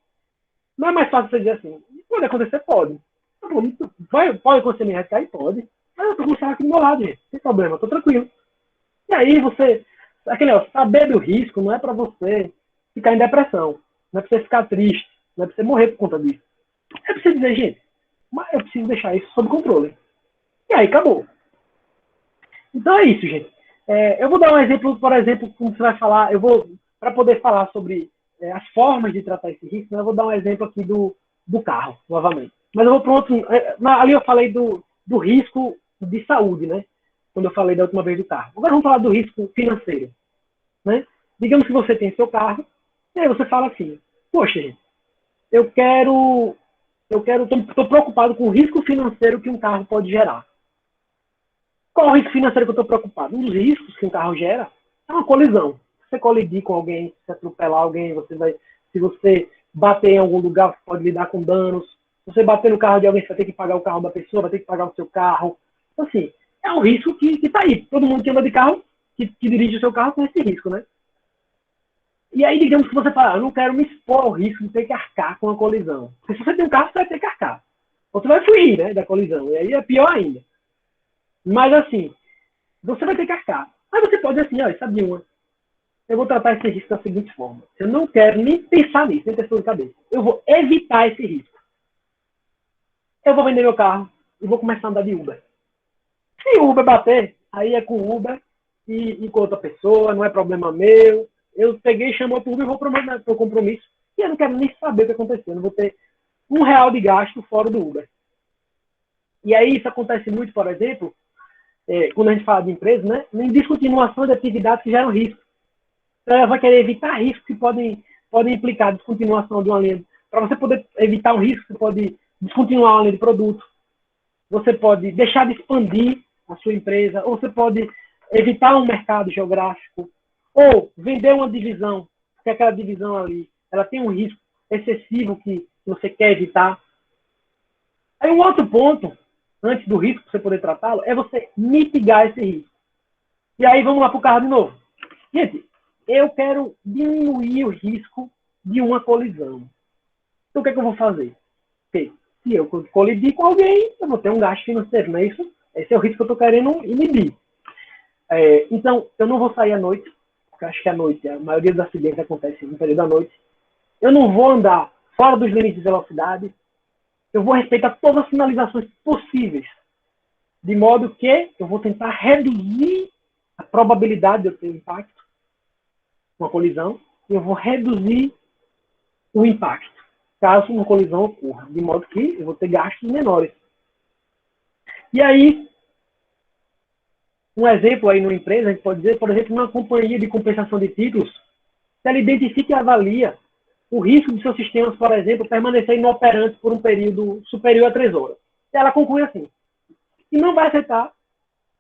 não é mais fácil você dizer assim, pode acontecer? Pode. Pode acontecer minha recair? Pode. Mas eu estou com o celular aqui do meu lado, gente. Não tem problema, estou tranquilo. E aí você, saber do risco não é para você ficar em depressão, não é para você ficar triste, não é para você morrer por conta disso. É para você dizer, gente, mas eu preciso deixar isso sob controle. E aí acabou. Então é isso, gente. Eu vou dar um exemplo, por exemplo, como você vai falar, para poder falar sobre as formas de tratar esse risco, né, eu vou dar um exemplo aqui do carro, novamente. Mas eu vou para outro. Ali eu falei do risco de saúde, né? Quando eu falei da última vez do carro. Agora vamos falar do risco financeiro. Né? Digamos que você tem seu carro, e aí você fala assim, poxa, gente, estou preocupado com o risco financeiro que um carro pode gerar. Qual é o risco financeiro que eu estou preocupado? Um dos riscos que um carro gera é uma colisão. você colidir com alguém, se atropelar alguém, se você bater em algum lugar, você pode lidar com danos. Se você bater no carro de alguém, você vai ter que pagar o carro da pessoa, vai ter que pagar o seu carro. Então, assim, é um risco que está aí. Todo mundo que anda de carro, que dirige o seu carro, tem esse risco, né? E aí, digamos que você fala, eu não quero me expor ao risco de ter que arcar com a colisão. Porque se você tem um carro, você vai ter que arcar. Ou você vai fugir, né, da colisão. E aí é pior ainda. Mas, assim, você vai ter que arcar. Mas você pode, assim, ó, sabe uma? Eu vou tratar esse risco da seguinte forma. Eu não quero nem pensar nisso, nem ter isso na cabeça. Eu vou evitar esse risco. Eu vou vender meu carro e vou começar a andar de Uber. Se o Uber bater, aí é com o Uber e com outra pessoa, não é problema meu. Eu peguei, chamou o Uber e vou para o compromisso. E eu não quero nem saber o que aconteceu. Eu não vou ter R$1 de gasto fora do Uber. E aí isso acontece muito, por exemplo, quando a gente fala de empresa, né? Em descontinuação de atividades que geram risco. Então, ela vai querer evitar riscos que podem implicar descontinuação de uma linha. Para você poder evitar um risco, você pode descontinuar uma linha de produto. Você pode deixar de expandir a sua empresa, ou você pode evitar um mercado geográfico, ou vender uma divisão, porque aquela divisão ali, ela tem um risco excessivo que você quer evitar. Aí um outro ponto, antes do risco, para você poder tratá-lo, é você mitigar esse risco. E aí vamos lá para o carro de novo. Gente, eu quero diminuir o risco de uma colisão. Então o que é que eu vou fazer? Porque se eu colidir com alguém, eu vou ter um gasto financeiro, não é isso? Esse é o risco que eu estou querendo inibir. Então, eu não vou sair à noite, porque acho que à noite, a maioria dos acidentes acontece no período da noite. Eu não vou andar fora dos limites de velocidade. Eu vou respeitar todas as sinalizações possíveis, de modo que eu vou tentar reduzir a probabilidade de eu ter impacto, uma colisão, e eu vou reduzir o impacto, caso uma colisão ocorra, de modo que eu vou ter gastos menores. E aí, um exemplo aí numa empresa, a gente pode dizer, por exemplo, uma companhia de compensação de títulos, se ela identifica e avalia o risco de seus sistemas, por exemplo, permanecer inoperantes por um período superior a 3 horas. E ela conclui assim, e não vai aceitar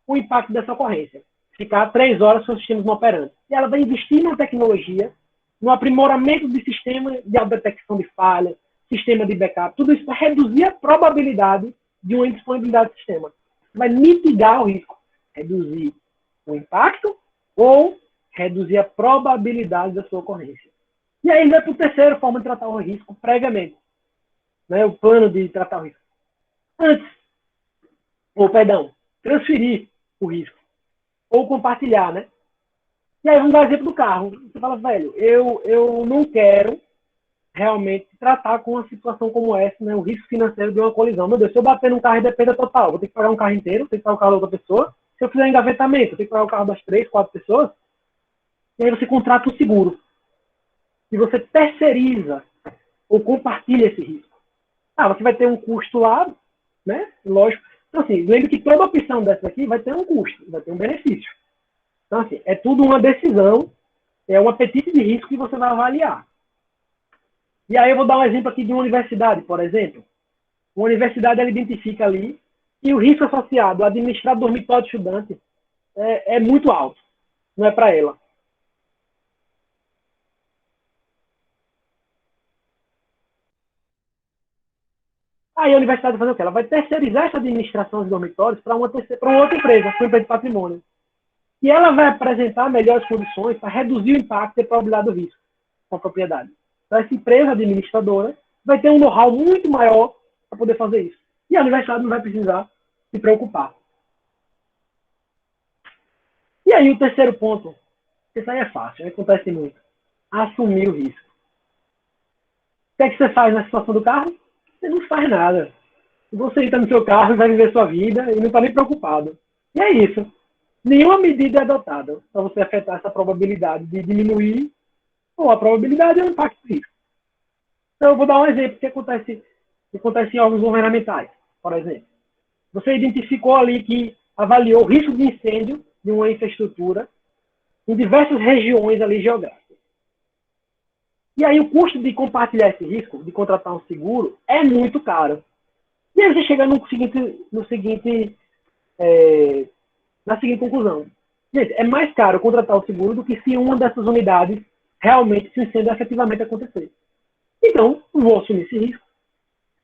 o impacto dessa ocorrência, ficar 3 horas seus sistemas inoperantes. E ela vai investir na tecnologia, no aprimoramento de sistema de detecção de falha, sistema de backup, tudo isso para reduzir a probabilidade de uma indisponibilidade do sistema. Vai mitigar o risco, reduzir o impacto ou reduzir a probabilidade da sua ocorrência. E aí vai para a terceira forma de tratar o risco previamente, né? O plano de tratar o risco. Antes, transferir o risco ou compartilhar, né? E aí vamos dar o exemplo do carro. Você fala, velho, eu não quero realmente tratar com uma situação como essa, né? O risco financeiro de uma colisão. Meu Deus, se eu bater num carro e dependa total, vou ter que pagar um carro inteiro, vou ter que pagar o carro da outra pessoa. Se eu fizer engavetamento, eu tenho que pagar o carro das 3, 4 pessoas. E aí você contrata um seguro. E você terceiriza ou compartilha esse risco. Você vai ter um custo lá, né? Lógico. Então, assim, lembre que toda opção dessa aqui vai ter um custo, vai ter um benefício. Então, assim, é tudo uma decisão, é um apetite de risco que você vai avaliar. E aí eu vou dar um exemplo aqui de uma universidade, por exemplo. Uma universidade, ela identifica ali e o risco associado a administrar dormitório de estudante é muito alto. Não é para ela. Aí a universidade vai fazer o quê? Ela vai terceirizar essa administração dos dormitórios para uma outra empresa, uma empresa de patrimônio. E ela vai apresentar melhores condições para reduzir o impacto e a probabilidade do risco com a propriedade. Então, essa empresa administradora vai ter um know-how muito maior para poder fazer isso. E a universidade não vai precisar se preocupar. E aí o terceiro ponto, isso aí é fácil, acontece muito. Assumir o risco. O que é que você faz na situação do carro? Você não faz nada. Você entra no seu carro e vai viver sua vida e não está nem preocupado. E é isso. Nenhuma medida é adotada para você afetar essa probabilidade de diminuir, ou a probabilidade é o impacto do risco. Então, eu vou dar um exemplo que acontece em órgãos governamentais, por exemplo. Você identificou ali que avaliou o risco de incêndio de uma infraestrutura em diversas regiões ali geográficas. E aí o custo de compartilhar esse risco, de contratar um seguro, é muito caro. E aí você chega na seguinte conclusão. Gente, é mais caro contratar o seguro do que se uma dessas unidades realmente, se o incêndio efetivamente acontecer. Então, vou assumir esse risco.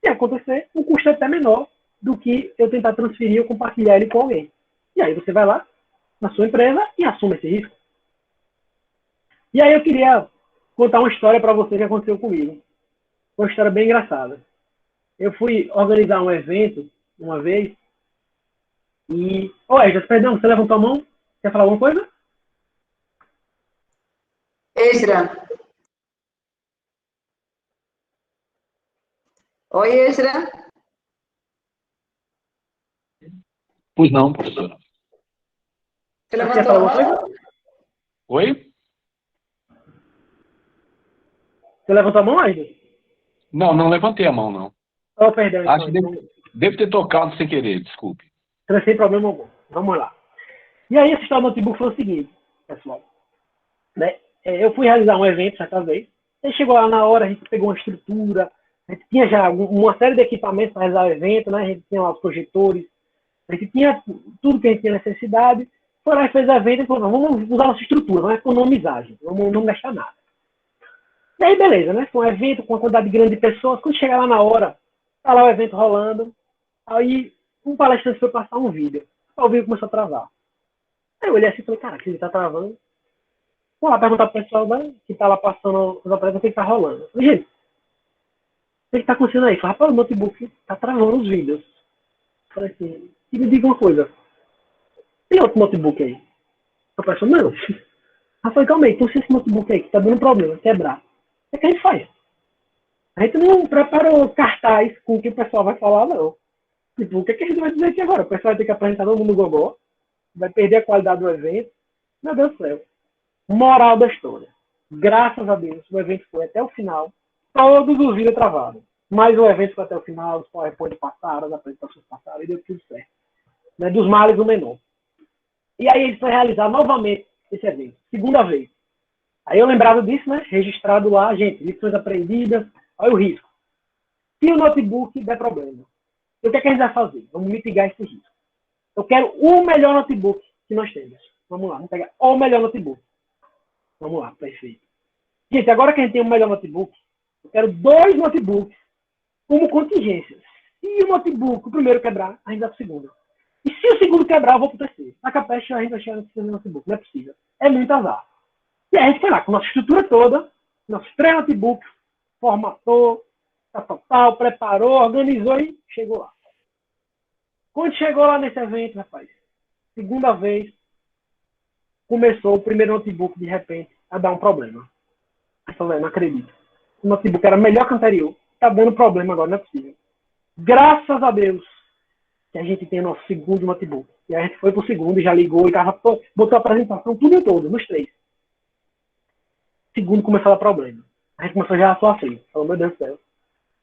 Se acontecer, o custo é até menor do que eu tentar transferir ou compartilhar ele com alguém. E aí você vai lá na sua empresa e assume esse risco. E aí eu queria contar uma história para você que aconteceu comigo. Uma história bem engraçada. Eu fui organizar um evento uma vez e... Oi, perdão, você levantou a mão? Quer falar alguma coisa? Esdra. Oi, Esdra. Pois não, professora. Você levantou a mão? Oi? Você levantou a mão, ainda? Não, não levantei a mão, não. Oh, perdão, então. Acho que devo ter tocado sem querer, desculpe. Sem problema algum. Vamos lá. E aí, essa história do notebook foi o seguinte, pessoal. Né? Eu fui realizar um evento certa vez. Aí chegou lá na hora, a gente pegou uma estrutura, a gente tinha já uma série de equipamentos para realizar o evento, né? A gente tinha lá os projetores, a gente tinha tudo que a gente tinha necessidade. Foi lá e fez o evento e falou, vamos usar nossa estrutura, vamos economizar, gente, vamos não gastar nada. E aí, beleza, né? Foi um evento com uma quantidade grande de pessoas. Quando chegar lá na hora, tá lá o evento rolando. Aí, um palestrante foi passar um vídeo. O vídeo começou a travar. Aí eu olhei assim e falei, cara, que ele tá travando. Vou lá perguntar pro pessoal, né, que tá lá passando os aparelhos, o que tá rolando. Eu falei, gente, o que tá acontecendo aí? Eu falei, rapaz, o notebook tá travando os vídeos. Eu falei assim, e me diga uma coisa. Tem outro notebook aí? A pessoa, não. Eu falei, calma aí, então se esse notebook aí que tá dando problema, quebrar, o que a gente faz? A gente não preparou cartaz com o que o pessoal vai falar, não. Tipo, o que a gente vai dizer aqui agora? O pessoal vai ter que apresentar todo mundo no gogó, vai perder a qualidade do evento. Meu Deus do céu. Moral da história. Graças a Deus, o evento foi até o final. Todos os vídeos travados. Mas o evento foi até o final, os PowerPoint passaram, as apresentações passaram e deu tudo certo. Né? Dos males, o menor. E aí ele foi realizar novamente esse evento. Segunda vez. Aí eu lembrava disso, né? Registrado lá, gente, lições aprendidas, olha o risco. Se o notebook der problema, o que é que a gente vai fazer? Vamos mitigar esse risco. Eu quero o melhor notebook que nós temos. Vamos lá, vamos pegar o melhor notebook. Vamos lá, perfeito. Gente, agora que a gente tem o melhor notebook, eu quero 2 notebooks como contingência. Se o notebook, o primeiro quebrar, a gente vai pro segundo. E se o segundo quebrar, eu vou pro terceiro. Na capecha, a gente vai chegar no segundo notebook. Não é possível. É muito azar. E aí a gente foi lá com a nossa estrutura toda, nossos 3 notebooks, formatou, tal, preparou, organizou e chegou lá. Quando chegou lá nesse evento, rapaz, segunda vez, começou o primeiro notebook, de repente, a dar um problema. Eu falei, não acredito. O notebook era melhor que o anterior. Tá dando problema agora, não é possível. Graças a Deus que a gente tem o nosso segundo notebook. E a gente foi pro segundo e já ligou e tava, botou a apresentação, tudo em todo, nos 3. Segundo começou a dar problema. A gente começou já a sofrer. Falou, meu Deus do céu.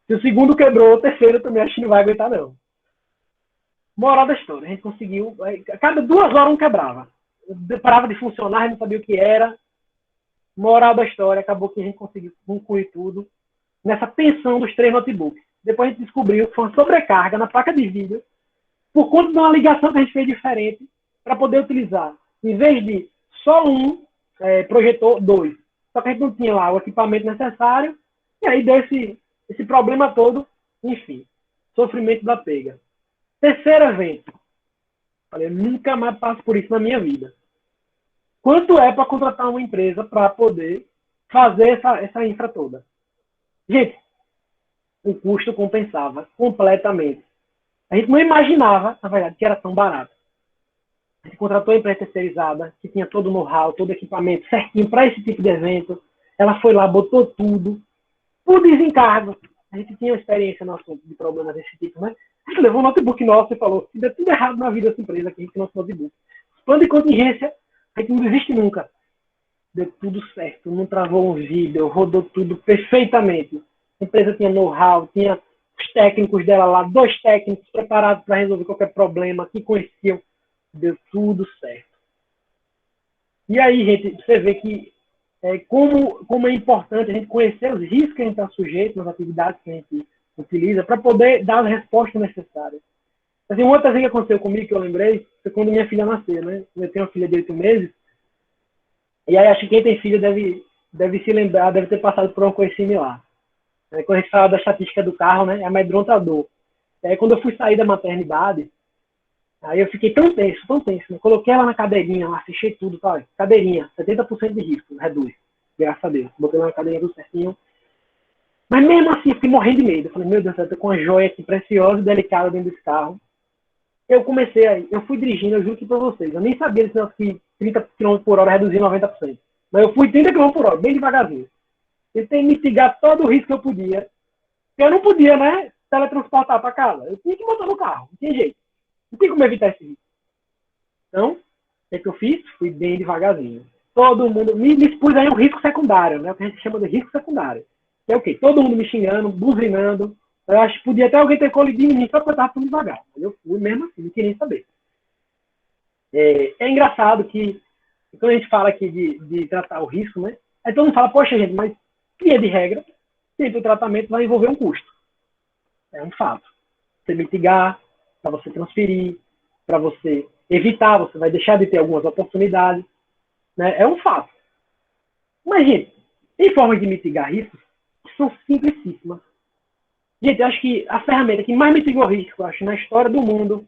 Se o segundo quebrou, o terceiro também acho que não vai aguentar, não. Moral da história, a gente conseguiu. A cada 2 horas um quebrava. Parava de funcionar, a gente não sabia o que era. Moral da história, acabou que a gente conseguiu concluir tudo nessa tensão dos 3 notebooks. Depois a gente descobriu que foi uma sobrecarga na placa de vídeo por conta de uma ligação que a gente fez diferente para poder utilizar, em vez de só um projetor, 2. Só que a gente não tinha lá o equipamento necessário e aí deu esse problema todo. Enfim, sofrimento da pega. Terceiro evento. Falei, nunca mais passo por isso na minha vida. Quanto é para contratar uma empresa para poder fazer essa infra toda? Gente, o custo compensava completamente. A gente não imaginava, na verdade, que era tão barato. A gente contratou a empresa terceirizada, que tinha todo o know-how, todo o equipamento certinho para esse tipo de evento. Ela foi lá, botou tudo, por desencargo. A gente tinha uma experiência no assunto de problemas desse tipo, né? A gente levou um notebook nosso e falou, se der tudo errado na vida dessa empresa aqui, a gente tem nosso notebook. Plano de contingência, a gente não desiste nunca. Deu tudo certo, não travou um vídeo, rodou tudo perfeitamente. A empresa tinha know-how, tinha os técnicos dela lá, 2 técnicos preparados para resolver qualquer problema, que conheciam. Deu tudo certo. E aí, gente, você vê que como é importante a gente conhecer os riscos que a gente está sujeito nas atividades que a gente utiliza para poder dar as respostas necessárias. Assim, uma outra coisa que aconteceu comigo, que eu lembrei, foi quando minha filha nasceu, né? Eu tenho uma filha de 8 meses, e aí acho que quem tem filho deve se lembrar, deve ter passado por uma coisa similar. Quando a gente fala da estatística do carro, né? É amedrontador. E aí quando eu fui sair da maternidade, aí eu fiquei tão tenso, né? Coloquei ela na cadeirinha lá, fechei tudo, tá? Cadeirinha, 70% de risco, reduz. Graças a Deus. Botei ela na cadeirinha tudo certinho. Mas mesmo assim, eu fiquei morrendo de medo. Eu falei, meu Deus do céu, eu tô com uma joia aqui preciosa e delicada dentro desse carro. Eu fui dirigindo, eu juro que pra vocês, eu nem sabia que 30 km por hora reduzia 90%. Mas eu fui 30 km por hora, bem devagarzinho. Tentei mitigar todo o risco que eu podia. Eu não podia, né, teletransportar para casa. Eu tinha que botar no carro, não tinha jeito. Não tinha como evitar esse risco. Então, o que eu fiz? Fui bem devagarzinho. Todo mundo me expus aí um risco secundário, né, o que a gente chama de risco secundário. Que é o quê? Todo mundo me xingando, buzinando. Eu acho que podia até alguém ter colidido em mim só porque eu estava tudo devagar. Mas eu fui mesmo assim, não queria saber. É engraçado que, quando a gente fala aqui de tratar o risco, né? Aí todo mundo fala, poxa, gente, mas, via de regra, sempre o tratamento vai envolver um custo. É um fato. Você mitigar, para você transferir, para você evitar, você vai deixar de ter algumas oportunidades. Né? É um fato. Mas, gente, tem formas de mitigar riscos que são simplicíssimas. Gente, eu acho que a ferramenta que mais mitigou risco, eu acho, na história do mundo,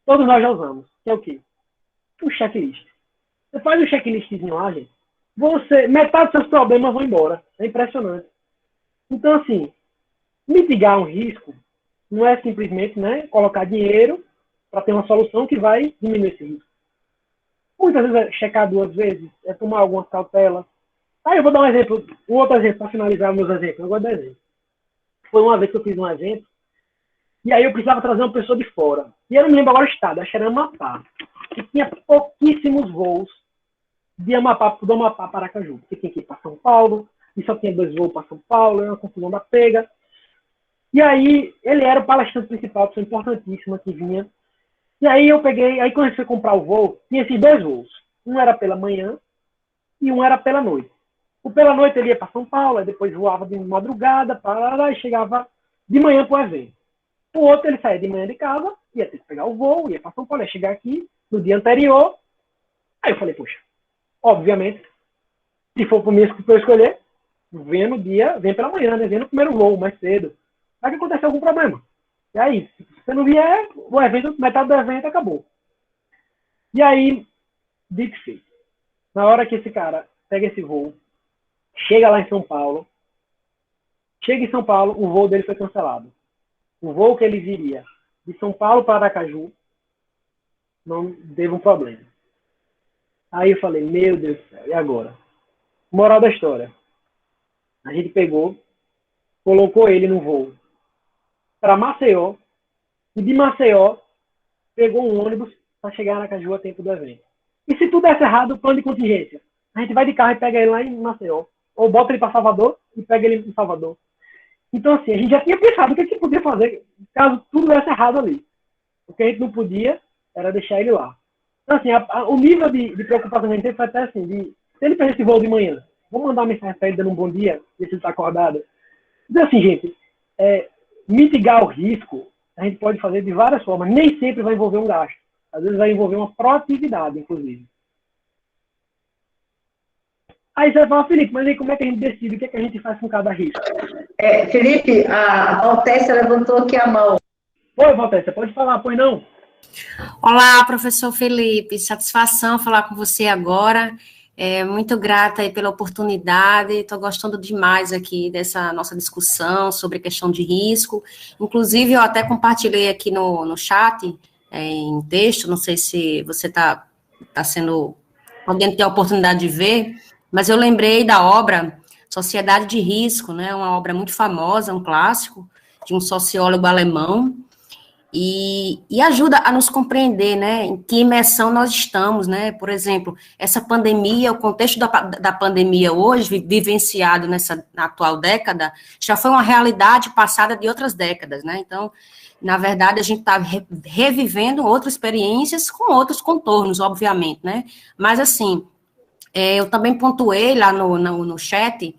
todos nós já usamos, que é o quê? Um checklist. Você faz um checklistzinho lá, gente, metade dos seus problemas vão embora. É impressionante. Então, assim, mitigar um risco não é simplesmente, né, colocar dinheiro para ter uma solução que vai diminuir esse risco. Muitas vezes é checar 2 vezes, é tomar algumas cautelas. Aí eu vou dar um outro exemplo para finalizar meus exemplos. Eu gosto de exemplo. Foi uma vez que eu fiz um evento, e aí eu precisava trazer uma pessoa de fora. E eu não me lembro agora o estado, acho que era Amapá. E tinha pouquíssimos voos do Amapá para Aracaju. Porque tinha que ir para São Paulo, e só tinha 2 voos para São Paulo, era uma confusão da pega. E aí, ele era o palestrante principal, pessoa importantíssima que vinha. E aí eu peguei, aí quando eu fui comprar o voo, tinha esses 2 voos. Um era pela manhã e um era pela noite. O pela noite ele ia para São Paulo, aí depois voava de madrugada, e chegava de manhã para o evento. O outro ele saía de manhã de casa, ia ter que pegar o voo, ia para São Paulo, ia chegar aqui no dia anterior. Aí eu falei, poxa, obviamente, se for por mim para eu escolher, vem pela manhã, né? Vem no primeiro voo, mais cedo. Vai que acontecer algum problema. E aí, se você não vier, o evento, metade do evento acabou. E aí, dito e feito. Na hora que esse cara pega esse voo, chega lá em São Paulo, o voo dele foi cancelado. O voo que ele viria de São Paulo para Aracaju não teve um problema. Aí eu falei, meu Deus do céu, e agora? Moral da história. A gente pegou, colocou ele no voo para Maceió, e de Maceió pegou um ônibus para chegar em Aracaju a tempo do evento. E se tudo der errado, plano de contingência. A gente vai de carro e pega ele lá em Maceió. Ou bota ele para Salvador e pega ele em Salvador. Então, assim, a gente já tinha pensado o que a gente podia fazer caso tudo desse errado ali. O que a gente não podia era deixar ele lá. Então, assim, o nível de preocupação que a gente teve foi até assim, se ele perder esse voo de manhã, vou mandar uma mensagem para ele dando um bom dia, ver se ele está acordado. Então, assim, gente, mitigar o risco, a gente pode fazer de várias formas. Nem sempre vai envolver um gasto. Às vezes vai envolver uma proatividade, inclusive. Aí você vai falar, Felipe, mas aí como é que a gente decide? O que é que a gente faz com cada risco? Felipe, a Valtécia levantou aqui a mão. Oi, Valtécia, pode falar, pois não? Olá, professor Felipe, satisfação falar com você agora. Muito grata aí pela oportunidade, estou gostando demais aqui dessa nossa discussão sobre a questão de risco. Inclusive, eu até compartilhei aqui no chat, em texto, não sei se você está sendo... Alguém tem a oportunidade de ver, mas eu lembrei da obra Sociedade de Risco, né, uma obra muito famosa, um clássico, de um sociólogo alemão, e ajuda a nos compreender, né, em que imersão nós estamos, né, por exemplo, essa pandemia, o contexto da pandemia hoje, vivenciado na atual década, já foi uma realidade passada de outras décadas, né, então, na verdade, a gente está revivendo outras experiências com outros contornos, obviamente, né, mas assim, eu também pontuei lá no chat,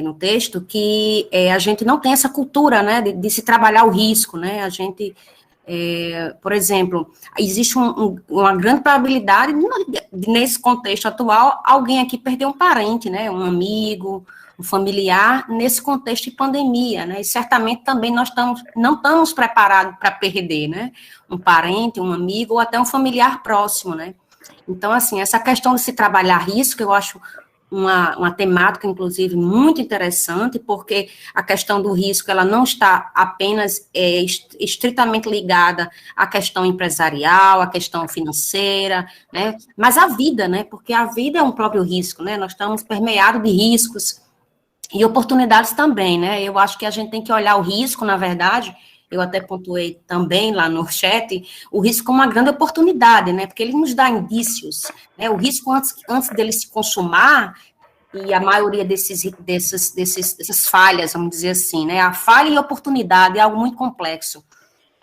no texto, que a gente não tem essa cultura, né, de se trabalhar o risco, né, a gente Por exemplo, existe uma grande probabilidade de, nesse contexto atual, alguém aqui perder um parente, né, um amigo, um familiar, nesse contexto de pandemia, né, e certamente também não estamos preparados para perder, né, um parente, um amigo, ou até um familiar próximo, né. Então, assim, essa questão de se trabalhar risco, eu acho uma temática, inclusive, muito interessante, porque a questão do risco, ela não está apenas estritamente ligada à questão empresarial, à questão financeira, né, mas à vida, né, porque a vida é um próprio risco, né, nós estamos permeados de riscos e oportunidades também, né, eu acho que a gente tem que olhar o risco, na verdade, eu até pontuei também lá no chat, o risco como uma grande oportunidade, né, porque ele nos dá indícios, né, o risco antes dele se consumar, e a maioria dessas falhas, vamos dizer assim, né, a falha e a oportunidade é algo muito complexo,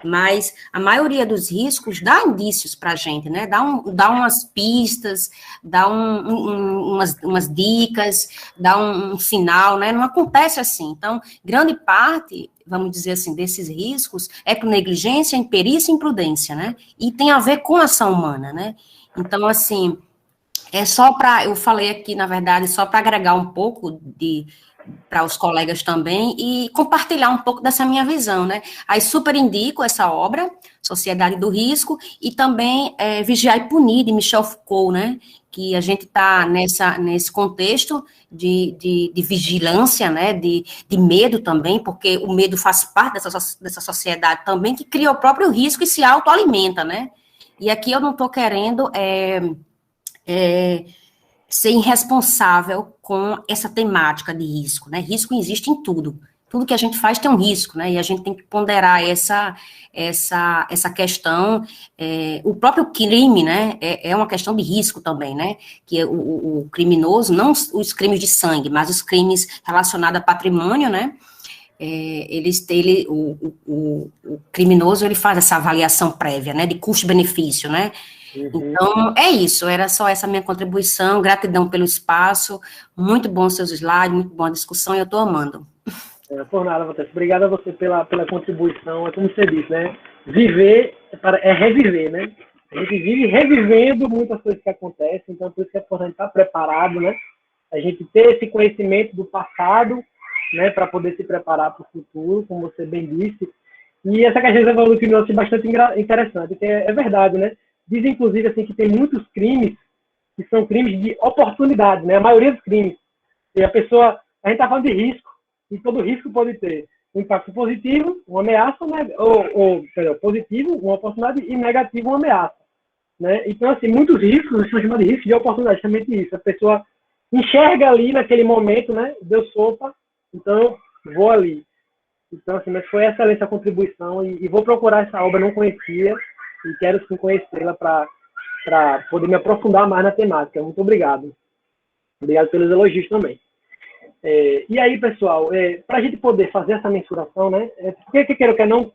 mas a maioria dos riscos dá indícios para a gente, né, dá umas pistas, dá umas dicas, dá um sinal, né, não acontece assim. Então, grande parte, vamos dizer assim, desses riscos é por negligência, imperícia e imprudência, né, e tem a ver com a ação humana, né. Então, assim, eu falei aqui, na verdade, só para agregar um pouco para os colegas também e compartilhar um pouco dessa minha visão, né? Aí super indico essa obra, Sociedade do Risco, e também Vigiar e Punir, de Michel Foucault, né? Que a gente está nesse contexto de vigilância, né? De medo também, porque o medo faz parte dessa sociedade também, que cria o próprio risco e se autoalimenta, né? E aqui eu não estou querendo ser irresponsável com essa temática de risco, né? Risco existe em tudo. Tudo que a gente faz tem um risco, né? E a gente tem que ponderar essa questão. O próprio crime, né? É uma questão de risco também, né? Que o criminoso, não os crimes de sangue, mas os crimes relacionados a patrimônio, né? O criminoso, ele faz essa avaliação prévia, né? De custo-benefício, né? Então, é isso, era só essa minha contribuição, gratidão pelo espaço, muito bom seus slides, muito boa a discussão, e eu estou amando. Por nada, Vanessa. Obrigado a você pela contribuição, é como você disse, né, viver é reviver, né, a gente vive revivendo muitas coisas que acontecem, então por isso que é importante estar preparado, né, a gente ter esse conhecimento do passado, né, para poder se preparar para o futuro, como você bem disse, e essa questão que você falou que bastante interessante, que é verdade, né. Diz, inclusive, assim, que tem muitos crimes que são crimes de oportunidade, né? A maioria dos crimes. E a gente está falando de risco, e todo risco pode ter um impacto positivo, uma ameaça, né? Positivo, uma oportunidade, e negativo, uma ameaça. Né? Então, assim, muitos riscos são chamados de riscos de oportunidade, justamente isso. A pessoa enxerga ali naquele momento, né? Deu sopa, então vou ali. Então, assim, mas foi excelente a contribuição, e vou procurar essa obra, não conhecia, e quero sim conhecê-la para poder me aprofundar mais na temática. Muito obrigado. Obrigado pelos elogios também. E aí, pessoal, para a gente poder fazer essa mensuração, né, porque que queira ou quer não,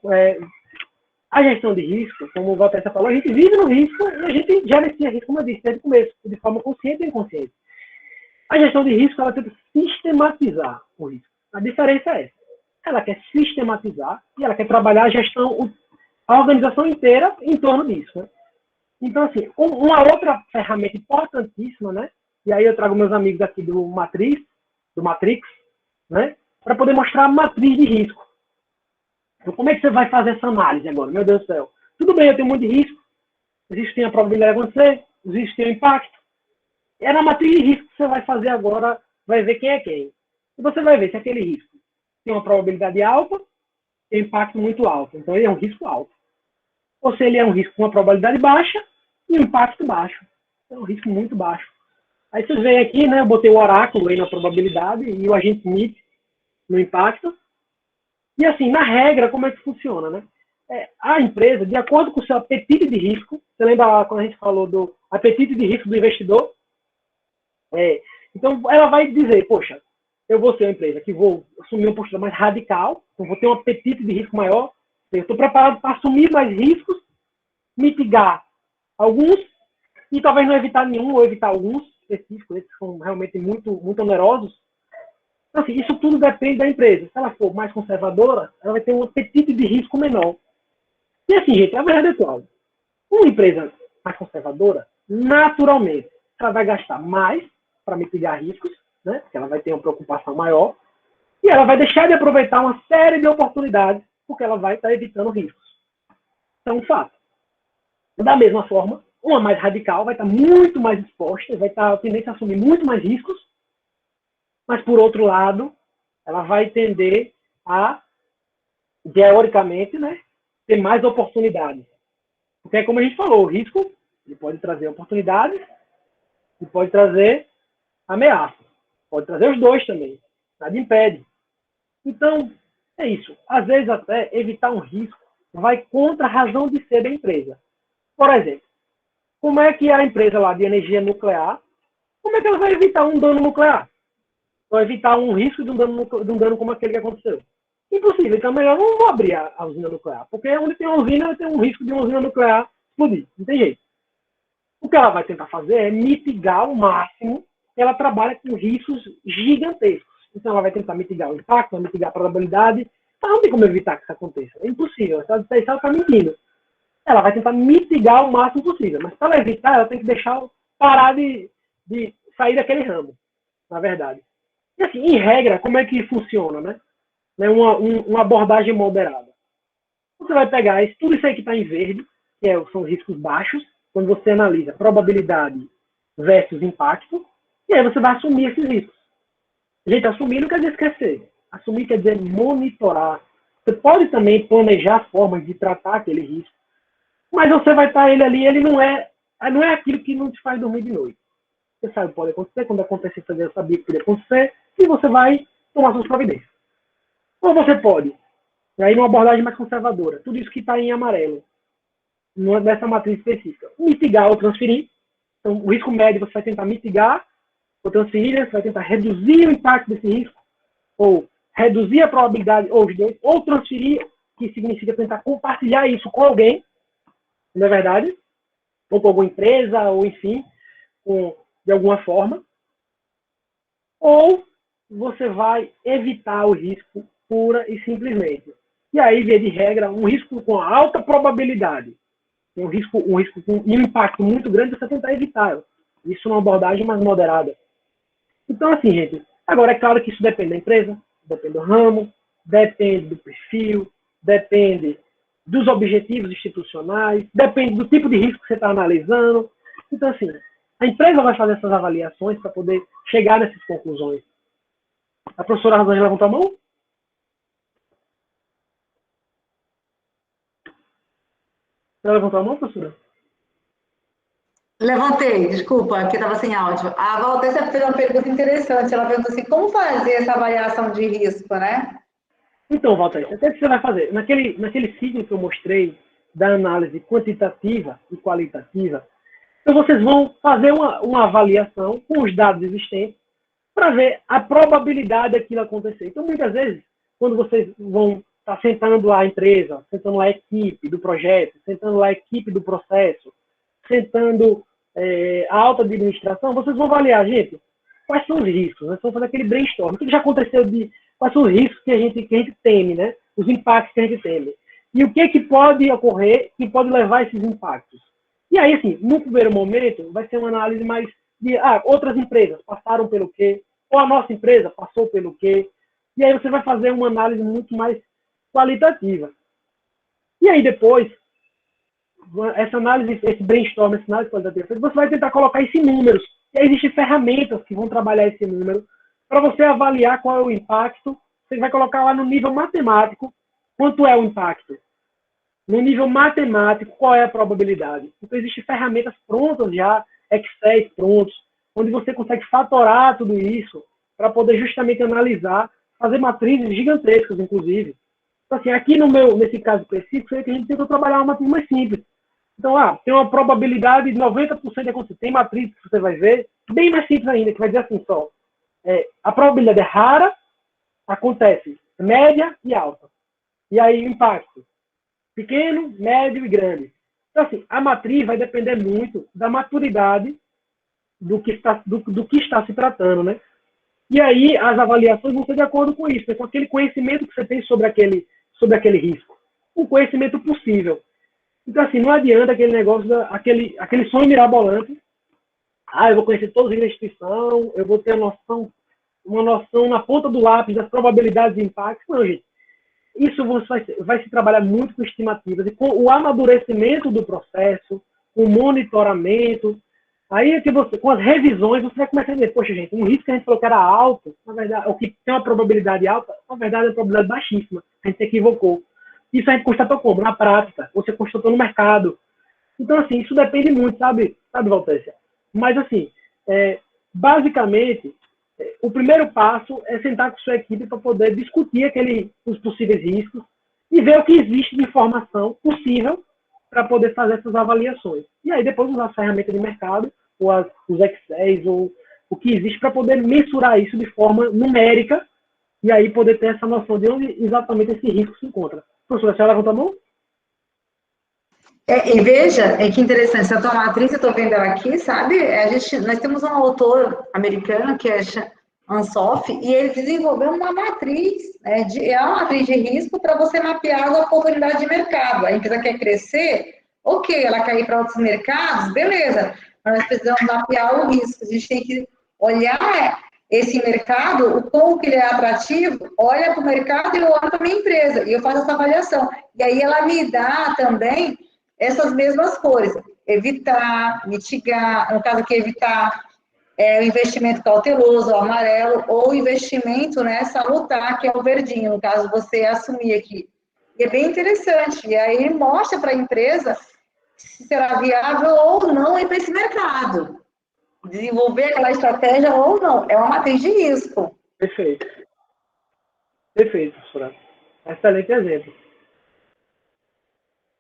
a gestão de risco, como o Valter falou, a gente vive no risco e a gente gerencia risco, como eu disse, desde o começo, de forma consciente e inconsciente. A gestão de risco, ela tenta sistematizar o risco. A diferença é essa. Ela quer sistematizar e ela quer trabalhar a organização inteira em torno disso, né? Então, assim, uma outra ferramenta importantíssima, né? E aí eu trago meus amigos aqui do Matrix, né? Para poder mostrar a matriz de risco. Então, como é que você vai fazer essa análise agora? Meu Deus do céu. Tudo bem, eu tenho um monte de risco. Existe a probabilidade de acontecer, existe o impacto. É na matriz de risco que você vai fazer agora, vai ver quem é quem. E você vai ver se aquele risco tem uma probabilidade alta, tem impacto muito alto. Então, ele é um risco alto. Ou se ele é um risco com uma probabilidade baixa e um impacto baixo. É um risco muito baixo. Aí vocês veem aqui, né, eu botei o oráculo aí na probabilidade e o agente Smith no impacto. E assim, na regra, como é que funciona, né? A empresa, de acordo com o seu apetite de risco, você lembra lá quando a gente falou do apetite de risco do investidor? Então, ela vai dizer, poxa, eu vou ser uma empresa que vou assumir uma postura mais radical, então vou ter um apetite de risco maior, eu estou preparado para assumir mais riscos, mitigar alguns, e talvez não evitar nenhum, ou evitar alguns específicos, esses que são realmente muito, muito onerosos. Então, assim, isso tudo depende da empresa. Se ela for mais conservadora, ela vai ter um apetite de risco menor. E assim, gente, a verdade é qual? Uma empresa mais conservadora, naturalmente, ela vai gastar mais para mitigar riscos, né? Porque ela vai ter uma preocupação maior, e ela vai deixar de aproveitar uma série de oportunidades, porque ela vai estar evitando riscos. Então, um fato. Da mesma forma, uma mais radical vai estar muito mais exposta, vai estar a tendência a assumir muito mais riscos, mas, por outro lado, ela vai tender a, teoricamente, né, ter mais oportunidades. Porque, como a gente falou, o risco ele pode trazer oportunidades e pode trazer ameaças. Pode trazer os dois também. Nada impede. Então, é isso. Às vezes, até evitar um risco vai contra a razão de ser da empresa. Por exemplo, como é que a empresa lá de energia nuclear, como é que ela vai evitar um dano nuclear? Ou evitar um risco de um dano como aquele que aconteceu? Impossível. Então, melhor não abrir a usina nuclear. Porque onde tem uma usina, tem um risco de uma usina nuclear explodir. Não tem jeito. O que ela vai tentar fazer é mitigar ao máximo. Ela trabalha com riscos gigantescos. Então, ela vai tentar mitigar o impacto, vai mitigar a probabilidade. Mas não tem como evitar que isso aconteça. É impossível. Ela está mentindo. Ela vai tentar mitigar o máximo possível. Mas, para ela evitar, ela tem que deixar parar de sair daquele ramo, na verdade. E, assim, em regra, como é que funciona, né? Uma abordagem moderada. Você vai pegar tudo isso aí que está em verde, que são riscos baixos, quando você analisa probabilidade versus impacto, e aí você vai assumir esses riscos. Gente, assumir não quer dizer esquecer. Assumir quer dizer monitorar. Você pode também planejar formas de tratar aquele risco, mas você vai estar ele ali, ele não é aquilo que não te faz dormir de noite. Você sabe o que pode acontecer, quando acontecer, você sabia que poderia acontecer, e você vai tomar suas providências. Ou você pode, e aí numa abordagem mais conservadora, tudo isso que está em amarelo, nessa matriz específica, mitigar ou transferir. Então, o risco médio você vai tentar mitigar ou transferir, você vai tentar reduzir o impacto desse risco, ou reduzir a probabilidade, ou os dois, ou transferir, que significa tentar compartilhar isso com alguém, não é verdade? Ou com alguma empresa, ou enfim, de alguma forma. Ou você vai evitar o risco pura e simplesmente. E aí, via de regra, um risco com alta probabilidade, um risco com um impacto muito grande, você tentar evitar. Isso numa abordagem mais moderada. Então, assim, gente, agora é claro que isso depende da empresa, depende do ramo, depende do perfil, depende dos objetivos institucionais, depende do tipo de risco que você está analisando. Então, assim, a empresa vai fazer essas avaliações para poder chegar nessas conclusões. A professora Rosângela levantou a mão? Você levantou a mão, professora? Levantei, desculpa, aqui estava sem áudio. A Valdécia fez uma pergunta interessante. Ela perguntou assim, como fazer essa avaliação de risco, né? Então, Walter, o que você vai fazer? Naquele ciclo que eu mostrei da análise quantitativa e qualitativa, então vocês vão fazer uma avaliação com os dados existentes para ver a probabilidade daquilo acontecer. Então, muitas vezes, quando vocês vão estar sentando lá a empresa, sentando lá a equipe do projeto, sentando lá a equipe do processo, sentando a alta administração, vocês vão avaliar, gente, quais são os riscos, né? Vocês vão fazer aquele brainstorm. O que já aconteceu quais são os riscos que a gente teme, né? Os impactos que a gente teme. E o que pode ocorrer que pode levar a esses impactos. E aí, assim, no primeiro momento, vai ser uma análise mais de, outras empresas passaram pelo quê? Ou a nossa empresa passou pelo quê? E aí você vai fazer uma análise muito mais qualitativa. E aí depois, essa análise, esse brainstorm, essa análise qualitativa, você vai tentar colocar isso em números. E aí existem ferramentas que vão trabalhar esse número para você avaliar qual é o impacto. Você vai colocar lá no nível matemático quanto é o impacto. No nível matemático, qual é a probabilidade. Então, existem ferramentas prontas já, Excel prontos, onde você consegue fatorar tudo isso para poder justamente analisar, fazer matrizes gigantescas, inclusive. Então, assim, aqui nesse caso específico, a gente tentou trabalhar uma matriz mais simples. Então, tem uma probabilidade de 90% de acontecer. Tem matriz que você vai ver, bem mais simples ainda, que vai dizer assim só. A probabilidade é rara, acontece média e alta. E aí, o impacto. Pequeno, médio e grande. Então, assim, a matriz vai depender muito da maturidade do que está se tratando, né? E aí, as avaliações vão ser de acordo com isso, com aquele conhecimento que você tem sobre aquele risco. Um conhecimento possível. Então, assim, não adianta aquele negócio, aquele sonho mirabolante. Eu vou conhecer todos os da instituição, eu vou ter uma noção na ponta do lápis das probabilidades de impacto. Não, gente. Isso vai se trabalhar muito com estimativas e com o amadurecimento do processo, o monitoramento. Aí é que com as revisões, você vai começar a dizer, poxa, gente, um risco que a gente falou que era alto, na verdade, ou que tem uma probabilidade alta, na verdade é uma probabilidade baixíssima. A gente se equivocou. Isso a gente constatou como? Na prática. Você constatou no mercado. Então, assim, isso depende muito, sabe, Valtécia? Mas, assim, basicamente, o primeiro passo é sentar com sua equipe para poder discutir os possíveis riscos e ver o que existe de informação possível para poder fazer essas avaliações. E aí, depois, usar a ferramenta de mercado, ou os Excel, ou o que existe para poder mensurar isso de forma numérica e aí poder ter essa noção de onde exatamente esse risco se encontra. Professora, a senhora levanta a mão? E veja, que interessante, essa tua matriz, eu estou vendo ela aqui, sabe? Nós temos um autor americano, que é Ansoff, e ele desenvolveu uma matriz, uma matriz de risco para você mapear a oportunidade de mercado. A empresa quer crescer, ok, ela quer ir para outros mercados, beleza, mas nós precisamos mapear o risco. A gente tem que olhar esse mercado, o como que ele é atrativo, olha para o mercado e eu olho para a minha empresa, e eu faço essa avaliação. E aí ela me dá também essas mesmas cores, evitar, mitigar, no caso aqui, evitar o investimento cauteloso, o amarelo, ou o investimento salutar, que é o verdinho, no caso, você assumir aqui. E é bem interessante, e aí mostra para a empresa se será viável ou não ir para esse mercado. Desenvolver aquela estratégia ou não. É uma matriz de risco. Perfeito. Perfeito, professora. Excelente exemplo.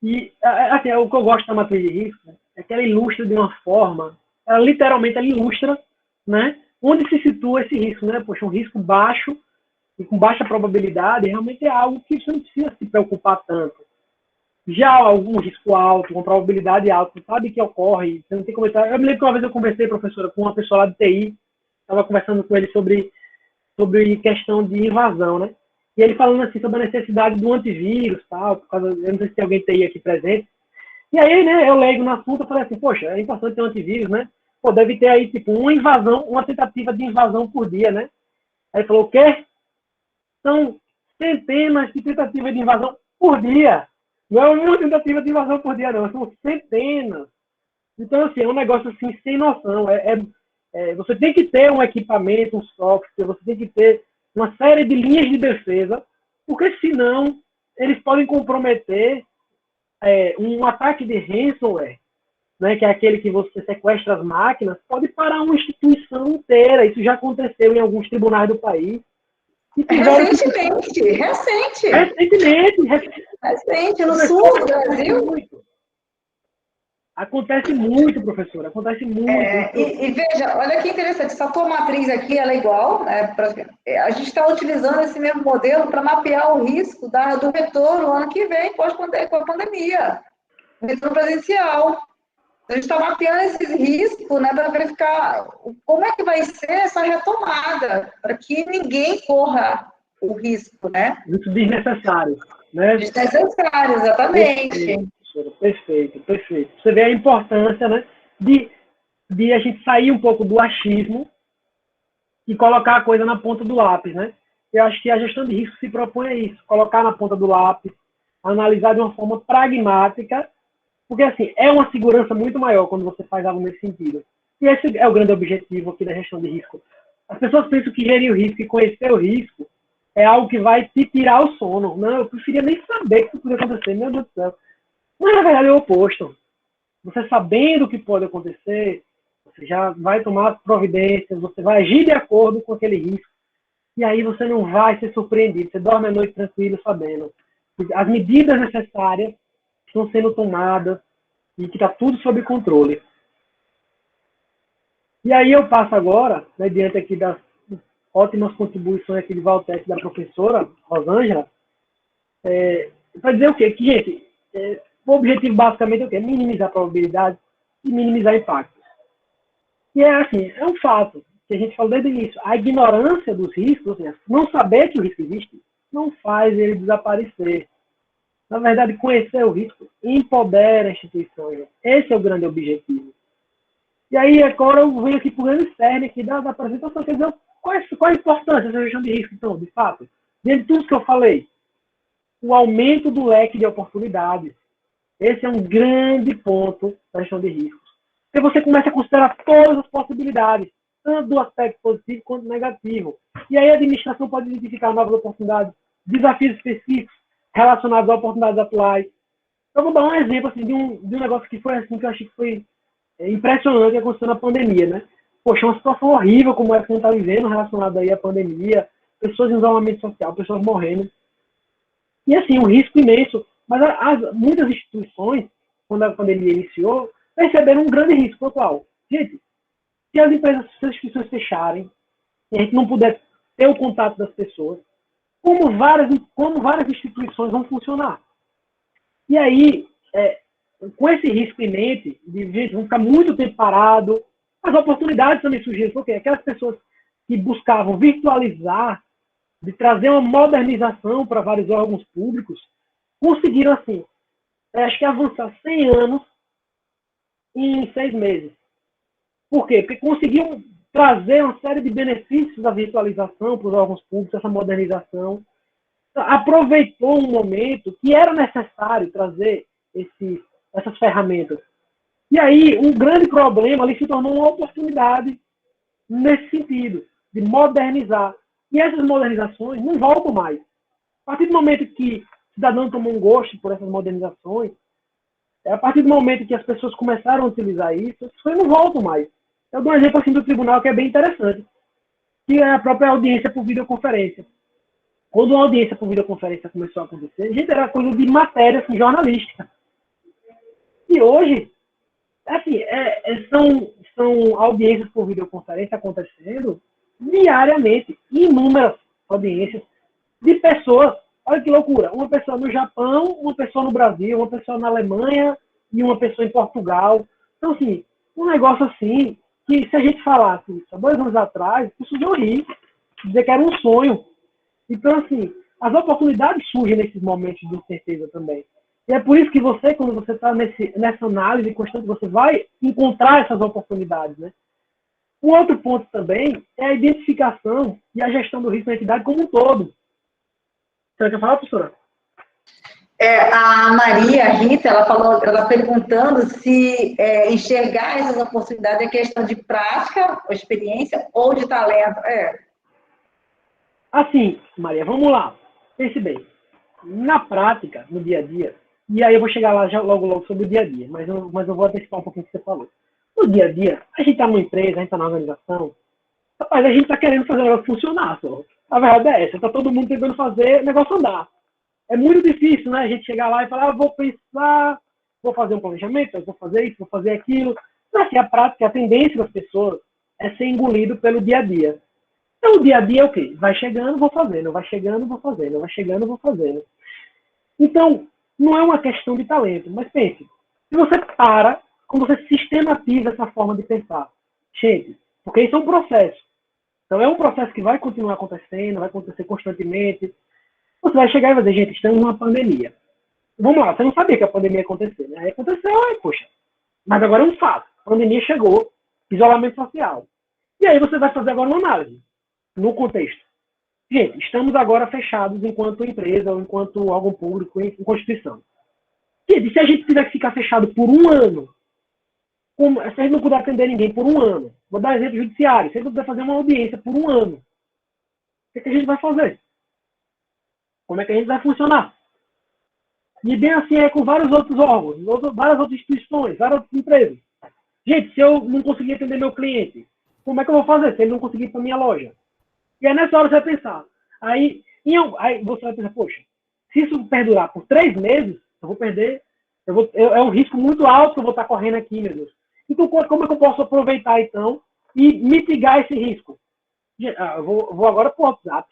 E, assim, o que eu gosto da matriz de risco é que ela ilustra de uma forma, ela literalmente ilustra, né, onde se situa esse risco, né? Poxa, um risco baixo e com baixa probabilidade realmente é algo que você não precisa se preocupar tanto. Já algum risco alto, com probabilidade alta, você sabe que ocorre, você não tem como estar. Eu me lembro que uma vez eu conversei, professora, com uma pessoa lá de TI, estava conversando com ele sobre questão de invasão, né? E ele falando assim sobre a necessidade do antivírus, tal, por causa, eu não sei se tem alguém TI aqui presente. E aí, né, eu leigo no assunto, eu falei assim, poxa, é importante ter um antivírus, né? Pô, deve ter aí, tipo, uma invasão, uma tentativa de invasão por dia, né? Aí ele falou, o quê? São centenas de tentativas de invasão por dia. Não é uma tentativa de invasão por dia, não. São centenas. Então, assim, é um negócio assim, sem noção. Você tem que ter um equipamento, um software, você tem que ter uma série de linhas de defesa, porque senão eles podem comprometer um ataque de ransomware, né, que é aquele que você sequestra as máquinas, pode parar uma instituição inteira. Isso já aconteceu em alguns tribunais do país. Recente, no sul do Brasil. Acontece muito, professora, acontece muito. E veja, olha que interessante, essa tua matriz aqui, ela é igual, né, a gente está utilizando esse mesmo modelo para mapear o risco do retorno ano que vem, com a pandemia, o retorno presencial. A gente está mapeando esses riscos, né, para verificar como é que vai ser essa retomada, para que ninguém corra o risco, né? Muito desnecessário, né? Desnecessário, exatamente. Perfeito. Você vê a importância, né, de a gente sair um pouco do achismo e colocar a coisa na ponta do lápis, né? Eu acho que a gestão de risco se propõe a isso, colocar na ponta do lápis, analisar de uma forma pragmática, porque, assim, é uma segurança muito maior quando você faz algo nesse sentido. E esse é o grande objetivo aqui da gestão de risco. As pessoas pensam que gerir o risco e conhecer o risco é algo que vai te tirar o sono. Não, eu preferia nem saber que isso podia acontecer, meu Deus do céu. Mas, na verdade, é o oposto. Você sabendo o que pode acontecer, você já vai tomar as providências, você vai agir de acordo com aquele risco. E aí você não vai ser surpreendido. Você dorme a noite tranquilo, sabendo. As medidas necessárias estão sendo tomadas e que está tudo sob controle. E aí eu passo agora, né, diante aqui das ótimas contribuições aqui de Valtécia e da professora Rosângela, para dizer o quê? Que, gente, o objetivo basicamente é o quê? Minimizar probabilidades e minimizar impactos. E é assim, é um fato, que a gente falou desde o início, a ignorância dos riscos, ou seja, não saber que o risco existe, não faz ele desaparecer. Na verdade, conhecer o risco empodera instituições. Esse é o grande objetivo. E aí, agora eu venho aqui para o grande cerne aqui da apresentação, quer dizer, qual a importância dessa gestão de risco, então, de fato? Dentro de tudo que eu falei, o aumento do leque de oportunidades. Esse é um grande ponto da gestão de riscos. Porque você começa a considerar todas as possibilidades, tanto do aspecto positivo quanto negativo. E aí a administração pode identificar novas oportunidades, desafios específicos relacionados a oportunidades atuais. Eu vou dar um exemplo assim, de um negócio que foi assim, que eu achei que foi impressionante que aconteceu na pandemia, né? Poxa, uma situação horrível como essa que a gente está vivendo relacionada aí à pandemia, pessoas em isolamento social, pessoas morrendo. E assim, um risco imenso. Mas muitas instituições, quando a pandemia iniciou, perceberam um grande risco atual. Gente, se as empresas, se as instituições fecharem, e a gente não puder ter o contato das pessoas, como várias instituições vão funcionar? E aí, com esse risco em mente, de gente vão ficar muito tempo parado, as oportunidades também surgiram, porque aquelas pessoas que buscavam virtualizar, de trazer uma modernização para vários órgãos públicos, conseguiram, assim, acho que avançar 100 anos em 6 meses. Por quê? Porque conseguiam trazer uma série de benefícios da virtualização para os órgãos públicos, essa modernização. Aproveitou um momento que era necessário trazer essas ferramentas. E aí, um grande problema ali se tornou uma oportunidade nesse sentido, de modernizar. E essas modernizações não voltam mais. A partir do momento que o cidadão tomou um gosto por essas modernizações, a partir do momento que as pessoas começaram a utilizar isso, essas coisas não voltam mais. Eu dou um exemplo assim do tribunal que é bem interessante, que é a própria audiência por videoconferência. Quando uma audiência por videoconferência começou a acontecer, gente, era coisa de matéria assim, jornalística. E hoje, assim, são audiências por videoconferência acontecendo diariamente, inúmeras audiências de pessoas. Olha que loucura, uma pessoa no Japão, uma pessoa no Brasil, uma pessoa na Alemanha e uma pessoa em Portugal. Então, assim, um negócio assim, que se a gente falasse isso há 2 anos atrás, as pessoas iam rir, dizer que era um sonho. Então, assim, as oportunidades surgem nesses momentos de incerteza também. E é por isso que você, quando você está nessa análise constante, você vai encontrar essas oportunidades, né? Um outro ponto também é a identificação e a gestão do risco na entidade como um todo. Você quer falar, professora? A Maria Rita, ela perguntando se enxergar essas oportunidades é questão de prática, ou experiência, ou de talento. Assim, Maria, vamos lá. Pense bem. Na prática, no dia a dia, e aí eu vou chegar lá já logo sobre o dia a dia, mas eu vou antecipar um pouquinho o que você falou. No dia a dia, a gente está numa empresa, a gente está na organização, rapaz, a gente está querendo fazer o negócio funcionar, só. A verdade é essa, está todo mundo tentando fazer o negócio andar. É muito difícil, né, a gente chegar lá e falar, vou pensar, vou fazer um planejamento, vou fazer isso, vou fazer aquilo. Mas assim, a prática, a tendência das pessoas é ser engolido pelo dia a dia. Então, o dia a dia é o quê? Vai chegando, vou fazendo, vai chegando, vou fazendo, vai chegando, vou fazendo. Então, não é uma questão de talento, mas pense, se você quando você sistematiza essa forma de pensar, gente, porque isso é um processo. Então, é um processo que vai continuar acontecendo, vai acontecer constantemente. Você vai chegar e vai dizer, gente, estamos numa pandemia. Vamos lá, você não sabia que a pandemia ia acontecer, né? Aí aconteceu, poxa. Mas agora é um fato. A pandemia chegou, isolamento social. E aí você vai fazer agora uma análise, no contexto. Gente, estamos agora fechados enquanto empresa, ou enquanto órgão público, em Constituição. Gente, se a gente tiver que ficar fechado por um ano, se a gente não puder atender ninguém por um ano, vou dar exemplo judiciário, se a gente não puder fazer uma audiência por um ano, o que a gente vai fazer? Como é que a gente vai funcionar? E bem assim é com vários outros órgãos, várias outras instituições, várias outras empresas. Gente, se eu não conseguir atender meu cliente, como é que eu vou fazer se ele não conseguir ir para minha loja? E é nessa hora que você vai pensar. Aí você vai pensar, poxa, se isso perdurar por 3 meses, eu vou perder, é um risco muito alto que eu vou estar correndo aqui, meu Deus. Então, como é que eu posso aproveitar, então, e mitigar esse risco? Eu vou agora para o WhatsApp.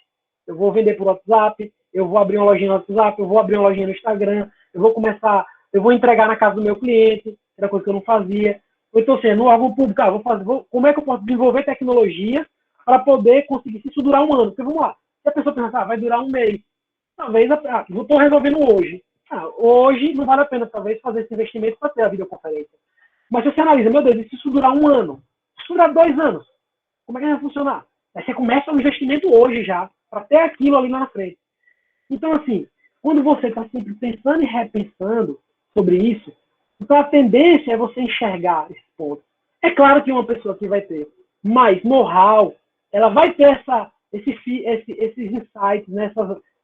Eu vou vender por WhatsApp, eu vou abrir uma lojinha no WhatsApp, eu vou abrir uma lojinha no Instagram, eu vou entregar na casa do meu cliente, que era coisa que eu não fazia. Então, assim, no órgão público, como é que eu posso desenvolver tecnologia para poder conseguir se isso durar um ano? Porque vamos lá, se a pessoa pensar, vai durar um mês, talvez, estou resolvendo hoje. Hoje não vale a pena, talvez, fazer esse investimento para ter a videoconferência. Mas se você analisa, meu Deus, e se isso durar 1 ano? Se isso durar 2 anos? Como é que vai funcionar? Aí você começa o investimento hoje já, para ter aquilo ali na frente. Então, assim, quando você está sempre pensando e repensando sobre isso, então a tendência é você enxergar esse ponto. É claro que uma pessoa que vai ter mais know-how, ela vai ter esses insights, né?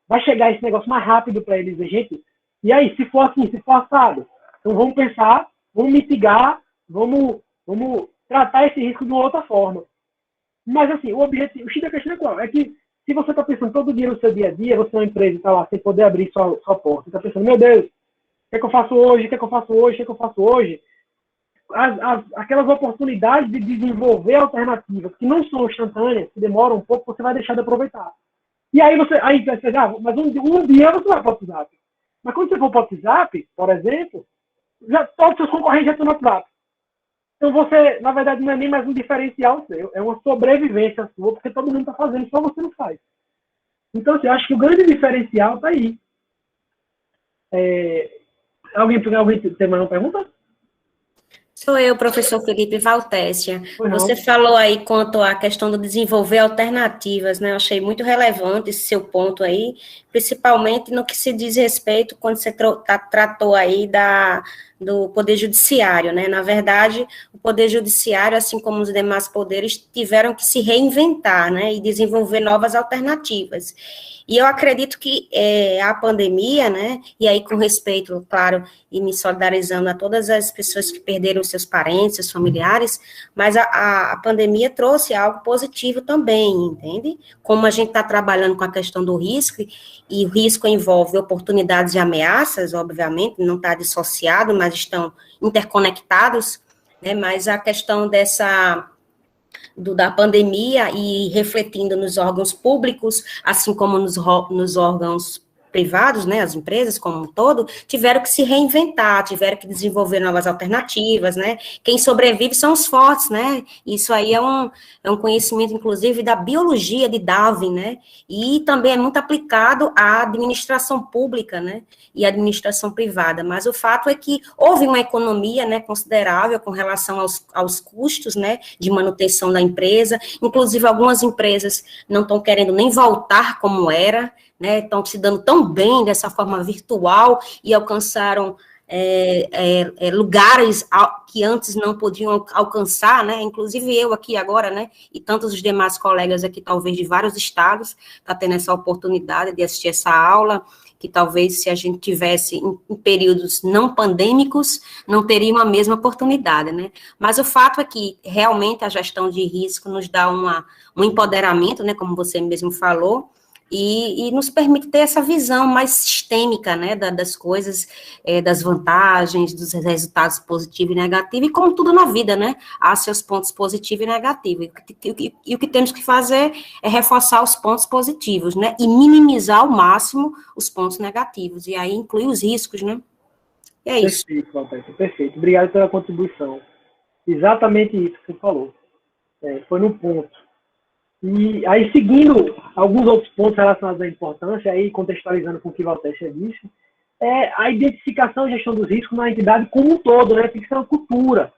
Vai chegar esse negócio mais rápido para eles, gente. E aí, se for assim, se for assado, então vamos pensar, vamos mitigar, vamos tratar esse risco de uma outra forma. Mas, assim, o objetivo, o X da questão é qual? É que se você está pensando todo dia no seu dia a dia, você é uma empresa e está lá sem poder abrir sua porta, você está pensando, meu Deus, o que é que eu faço hoje? O que é que eu faço hoje? O que é que eu faço hoje? Aquelas oportunidades de desenvolver alternativas que não são instantâneas, que demoram um pouco, você vai deixar de aproveitar. E aí você vai pegar, mas um dia você vai para o WhatsApp. Mas quando você for para o WhatsApp, por exemplo, todos os seus concorrentes já estão no WhatsApp. Então você, na verdade, não é nem mais um diferencial seu, é uma sobrevivência sua, porque todo mundo está fazendo, só você não faz. Então, assim, eu acho que o grande diferencial está aí. Alguém tem mais uma pergunta? Sou eu, professor Felipe Valtécia. Você falou aí quanto à questão do desenvolver alternativas, né? Eu achei muito relevante esse seu ponto aí, principalmente no que se diz respeito quando você tratou aí do Poder Judiciário, né? Na verdade, o Poder Judiciário, assim como os demais poderes, tiveram que se reinventar, né? E desenvolver novas alternativas. E eu acredito que a pandemia, né, e aí com respeito, claro, e me solidarizando a todas as pessoas que perderam seus parentes, seus familiares, mas a pandemia trouxe algo positivo também, entende? Como a gente está trabalhando com a questão do risco, e o risco envolve oportunidades e ameaças, obviamente, não está dissociado, mas estão interconectados, né, mas a questão da pandemia e refletindo nos órgãos públicos, assim como nos órgãos privados, né, as empresas como um todo, tiveram que se reinventar, tiveram que desenvolver novas alternativas, né, quem sobrevive são os fortes, né, isso aí é um conhecimento, inclusive, da biologia de Darwin, né, e também é muito aplicado à administração pública, né, e à administração privada, mas o fato é que houve uma economia, né, considerável com relação aos custos, né, de manutenção da empresa, inclusive algumas empresas não estão querendo nem voltar como era, né, estão se dando tão bem dessa forma virtual e alcançaram lugares que antes não podiam alcançar, né, inclusive eu aqui agora, né, e tantos os demais colegas aqui, talvez de vários estados, está tendo essa oportunidade de assistir essa aula, que talvez se a gente tivesse em períodos não pandêmicos, não teria a mesma oportunidade, né, mas o fato é que realmente a gestão de risco nos dá um empoderamento, né, como você mesmo falou, e nos permite ter essa visão mais sistêmica, né, das coisas, das vantagens, dos resultados positivos e negativos, e como tudo na vida, né, há seus pontos positivos e negativos, e o que temos que fazer é reforçar os pontos positivos, né, e minimizar ao máximo os pontos negativos, e aí inclui os riscos, né, e é isso. Perfeito, Valtécia, perfeito, obrigado pela contribuição, exatamente isso que você falou, foi no ponto. E aí, seguindo alguns outros pontos relacionados à importância, aí contextualizando com o que o Valtécia disse, a identificação e gestão dos riscos na entidade como um todo, né? Tem que ser uma cultura.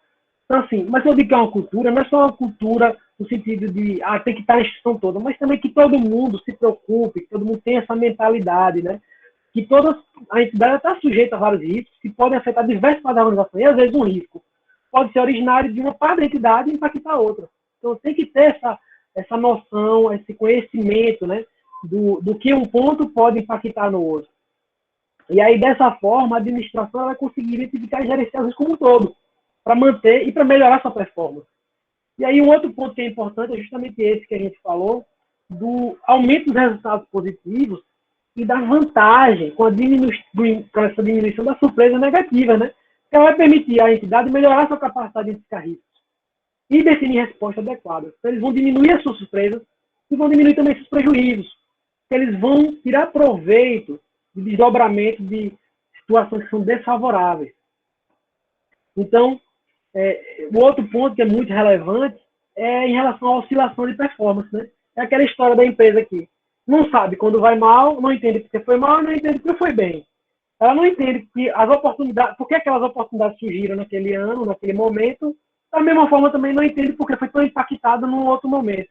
Então, assim, mas eu digo que é uma cultura, não é só uma cultura no sentido de, tem que estar na instituição toda, mas também que todo mundo se preocupe, que todo mundo tenha essa mentalidade, né? Que a entidade está sujeita a vários riscos que podem afetar diversas partes da organização, e às vezes um risco pode ser originário de uma parte da entidade e impactar a outra. Então, tem que ter essa noção, esse conhecimento, né, do que um ponto pode impactar no outro. E aí, dessa forma, a administração vai conseguir identificar e gerenciar isso como um todo, para manter e para melhorar sua performance. E aí, um outro ponto que é importante é justamente esse que a gente falou, do aumento dos resultados positivos e da vantagem com essa diminuição da surpresa negativa, né? Que ela vai permitir à entidade melhorar sua capacidade de identificar riscos e definir respostas adequadas. Então, eles vão diminuir as suas surpresas e vão diminuir também seus prejuízos. Eles vão tirar proveito de desdobramento de situações que são desfavoráveis. Então, o outro ponto que é muito relevante é em relação à oscilação de performance, né? É aquela história da empresa aqui. Não sabe quando vai mal, não entende porque foi mal, não entende porque foi bem. ela não entende que as oportunidades, por que aquelas oportunidades surgiram naquele ano, naquele momento, da mesma forma também não entende porque foi tão impactada num outro momento.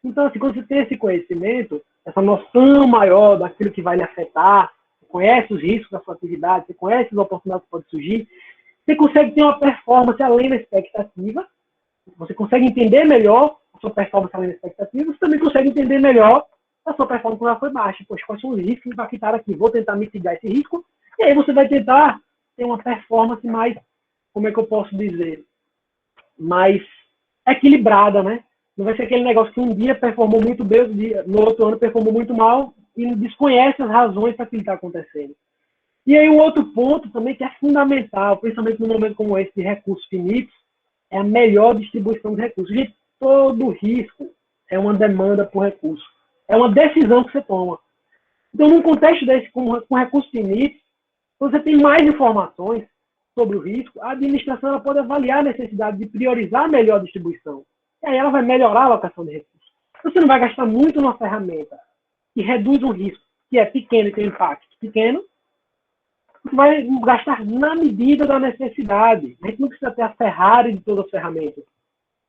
Então, assim, quando você tem esse conhecimento, essa noção maior daquilo que vai lhe afetar, você conhece os riscos da sua atividade, você conhece as oportunidades que podem surgir, você consegue ter uma performance além da expectativa, você consegue entender melhor a sua performance além da expectativa, você também consegue entender melhor a sua performance quando ela foi baixa. Poxa, quais são os riscos que impactaram aqui? Vou tentar mitigar esse risco, e aí você vai tentar ter uma performance mais, como é que eu posso dizer, mais equilibrada, né? Não vai ser aquele negócio que um dia performou muito bem, no outro ano performou muito mal e desconhece as razões para aquilo que está acontecendo. E aí um outro ponto também que é fundamental, principalmente num momento como esse de recursos finitos, é a melhor distribuição de recursos. Gente, todo risco é uma demanda por recurso. É uma decisão que você toma. Então, num contexto desse, com recursos finitos, você tem mais informações sobre o risco, a administração ela pode avaliar a necessidade de priorizar a melhor distribuição. E aí ela vai melhorar a alocação de recursos. Você não vai gastar muito numa ferramenta que reduz um risco, que é pequeno e tem um impacto pequeno, você vai gastar na medida da necessidade. A gente não precisa ter a Ferrari de todas as ferramentas.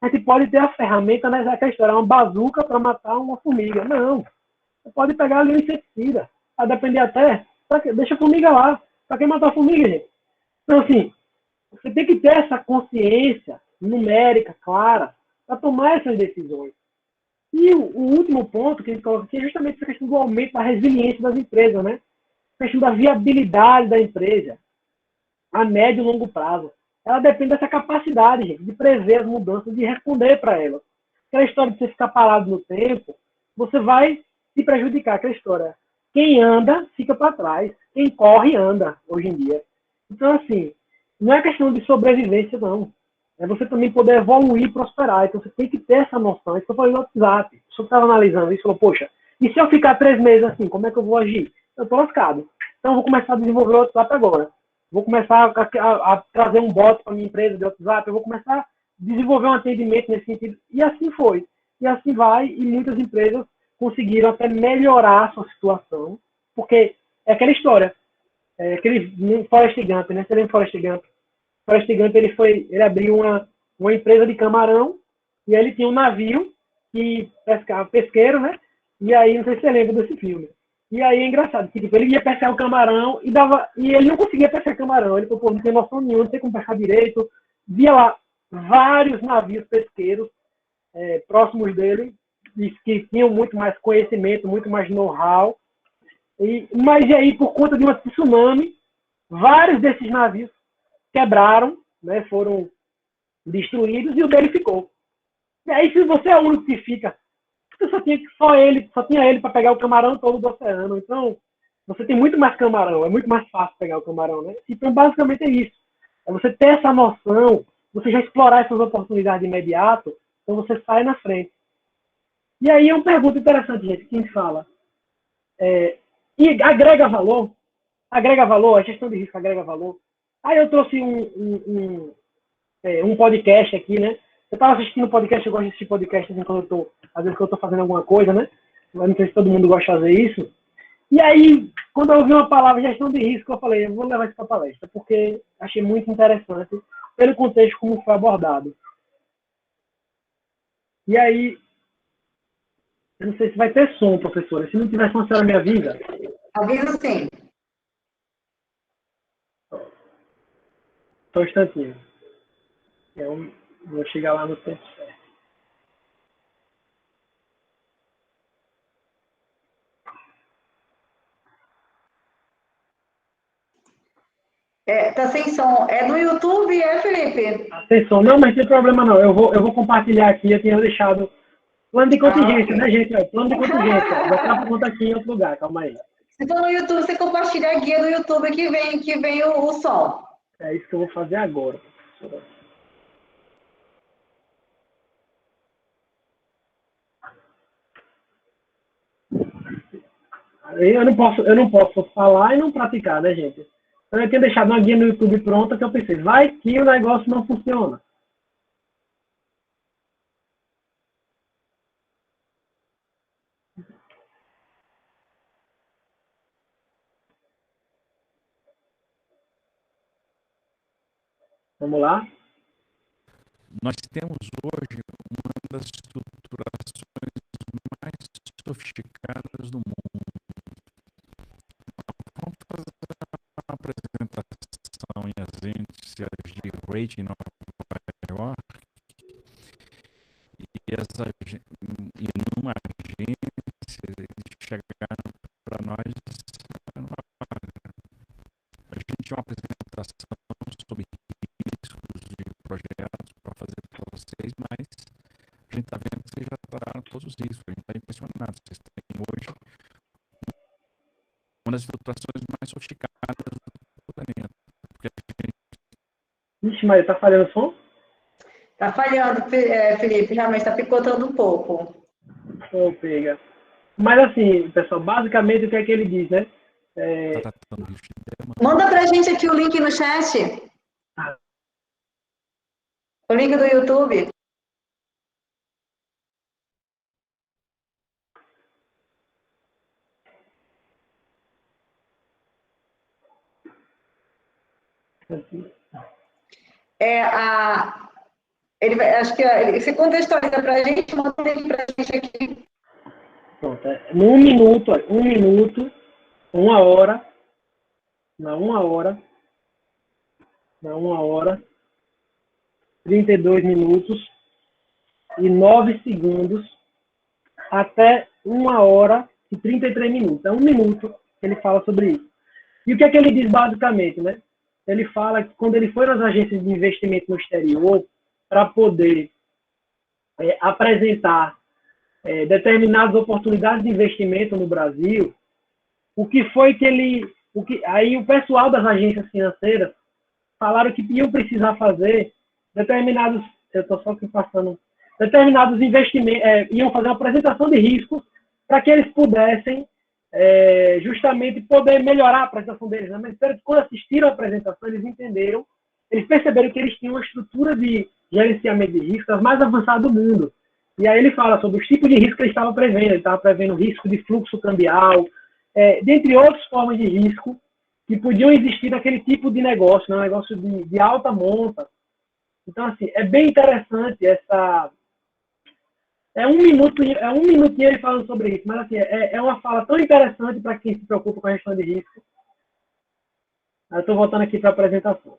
A gente pode ter a ferramenta, né, aquela história, uma bazuca para matar uma formiga. Não. Você pode pegar ali um inseticida. A depender até, deixa a formiga lá. Para que matar a formiga, gente? Então, assim, você tem que ter essa consciência numérica, clara, para tomar essas decisões. E o último ponto que a gente coloca aqui é justamente essa questão do aumento da resiliência das empresas, né? A questão da viabilidade da empresa a médio e longo prazo. Ela depende dessa capacidade, gente, de prever as mudanças, de responder para elas. Aquela história de você ficar parado no tempo, você vai se prejudicar. Aquela história. Quem anda, fica para trás. Quem corre, anda, hoje em dia. Então, assim, não é questão de sobrevivência, não. É você também poder evoluir e prosperar. Então, você tem que ter essa noção. Isso que eu falei no WhatsApp. O senhor estava analisando isso e falou, poxa, e se eu ficar 3 meses assim, como é que eu vou agir? Eu estou lascado. Então, eu vou começar a desenvolver o WhatsApp agora. Vou começar a trazer um bot para a minha empresa de WhatsApp. Eu vou começar a desenvolver um atendimento nesse sentido. E assim foi. E assim vai. E muitas empresas conseguiram até melhorar a sua situação. Porque é aquela história. É aquele Forrest Gump, né? Você lembra Forrest Gump? Forrest Gump, ele abriu uma empresa de camarão e aí ele tinha um navio que pescava, pesqueiro, né? E aí, não sei se você lembra desse filme. E aí é engraçado, que tipo, ele ia pescar o camarão e ele não conseguia pescar camarão. Ele falou, pô, não tem noção nenhuma, não sei como pescar direito. Via lá vários navios pesqueiros próximos dele, que tinham muito mais conhecimento, muito mais know-how. Mas e aí, por conta de uma tsunami, vários desses navios quebraram, né, foram destruídos e o dele ficou. E aí, se você é o único que fica, você só tinha ele para pegar o camarão todo do oceano. Então, você tem muito mais camarão, é muito mais fácil pegar o camarão, né? Então, basicamente é isso. É você ter essa noção, você já explorar essas oportunidades de imediato, então você sai na frente. E aí é uma pergunta interessante, gente, quem fala. E agrega valor? Agrega valor? A gestão de risco agrega valor? Aí eu trouxe um podcast aqui, né? Eu estava assistindo podcast, eu gosto de assistir podcast assim, às vezes que eu estou fazendo alguma coisa, né? Mas não sei se todo mundo gosta de fazer isso. E aí, quando eu ouvi uma palavra gestão de risco, eu falei, eu vou levar isso para a palestra, porque achei muito interessante pelo contexto como foi abordado. E aí, eu não sei se vai ter som, professora. Se não tiver som, a senhora me avisa. Avisa sim. Só um instantinho. Eu vou chegar lá no tempo certo. Tá sem som. É no YouTube, Felipe? Atenção, não, mas não tem problema não. Eu vou compartilhar aqui, eu tinha deixado plano de contingência, né, gente? Plano de contingência. Vou botar a conta aqui em outro lugar, calma aí. Se for no YouTube, você compartilha a guia do YouTube que vem o som. É isso que eu vou fazer agora, professora. Eu não posso falar e não praticar, né, gente? Então eu tinha deixado uma guia no YouTube pronta que eu pensei, vai que o negócio não funciona. Vamos lá. Nós temos hoje uma das estruturações mais sofisticadas do mundo. Vamos fazer uma apresentação em agências de rating em Nova York e numa agência eles chegaram para nós e disseram: a gente tinha uma apresentação sobre riscos de projetos para fazer para vocês, mas a gente está vendo que vocês já trataram todos os riscos, a gente está impressionado. Vocês têm hoje uma das estruturações mais sofisticadas do planeta. Ixi, Maria, tá falhando o som? Tá falhando, Felipe, realmente tá picotando um pouco. Pega. Mas assim, pessoal, basicamente o que é que ele diz, né? Manda pra gente aqui o link no chat. O link do YouTube. Acho que ele se contextualiza para a gente, manda ele para a gente aqui. Pronto, num minuto, 1 hora, na 1 hora, 32 minutos e 9 segundos até 1 hora e 33 minutos. É 1 minuto que ele fala sobre isso. E o que é que ele diz basicamente, né? Ele fala que quando ele foi nas agências de investimento no exterior para poder apresentar determinadas oportunidades de investimento no Brasil, o que foi que aí o pessoal das agências financeiras falaram que iam precisar fazer determinados investimentos, iam fazer uma apresentação de riscos para que eles pudessem justamente poder melhorar a apresentação deles. Né? Mas quando assistiram a apresentação, eles perceberam que eles tinham uma estrutura de gerenciamento de risco das mais avançadas do mundo. E aí ele fala sobre os tipos de risco que ele estava prevendo. Ele estava prevendo risco de fluxo cambial, dentre outras formas de risco que podiam existir naquele tipo de negócio, né? Um negócio de alta monta. Então, assim, é bem interessante essa... É um minutinho ele falando sobre isso, mas assim, é uma fala tão interessante para quem se preocupa com a gestão de risco. Eu estou voltando aqui para a apresentação.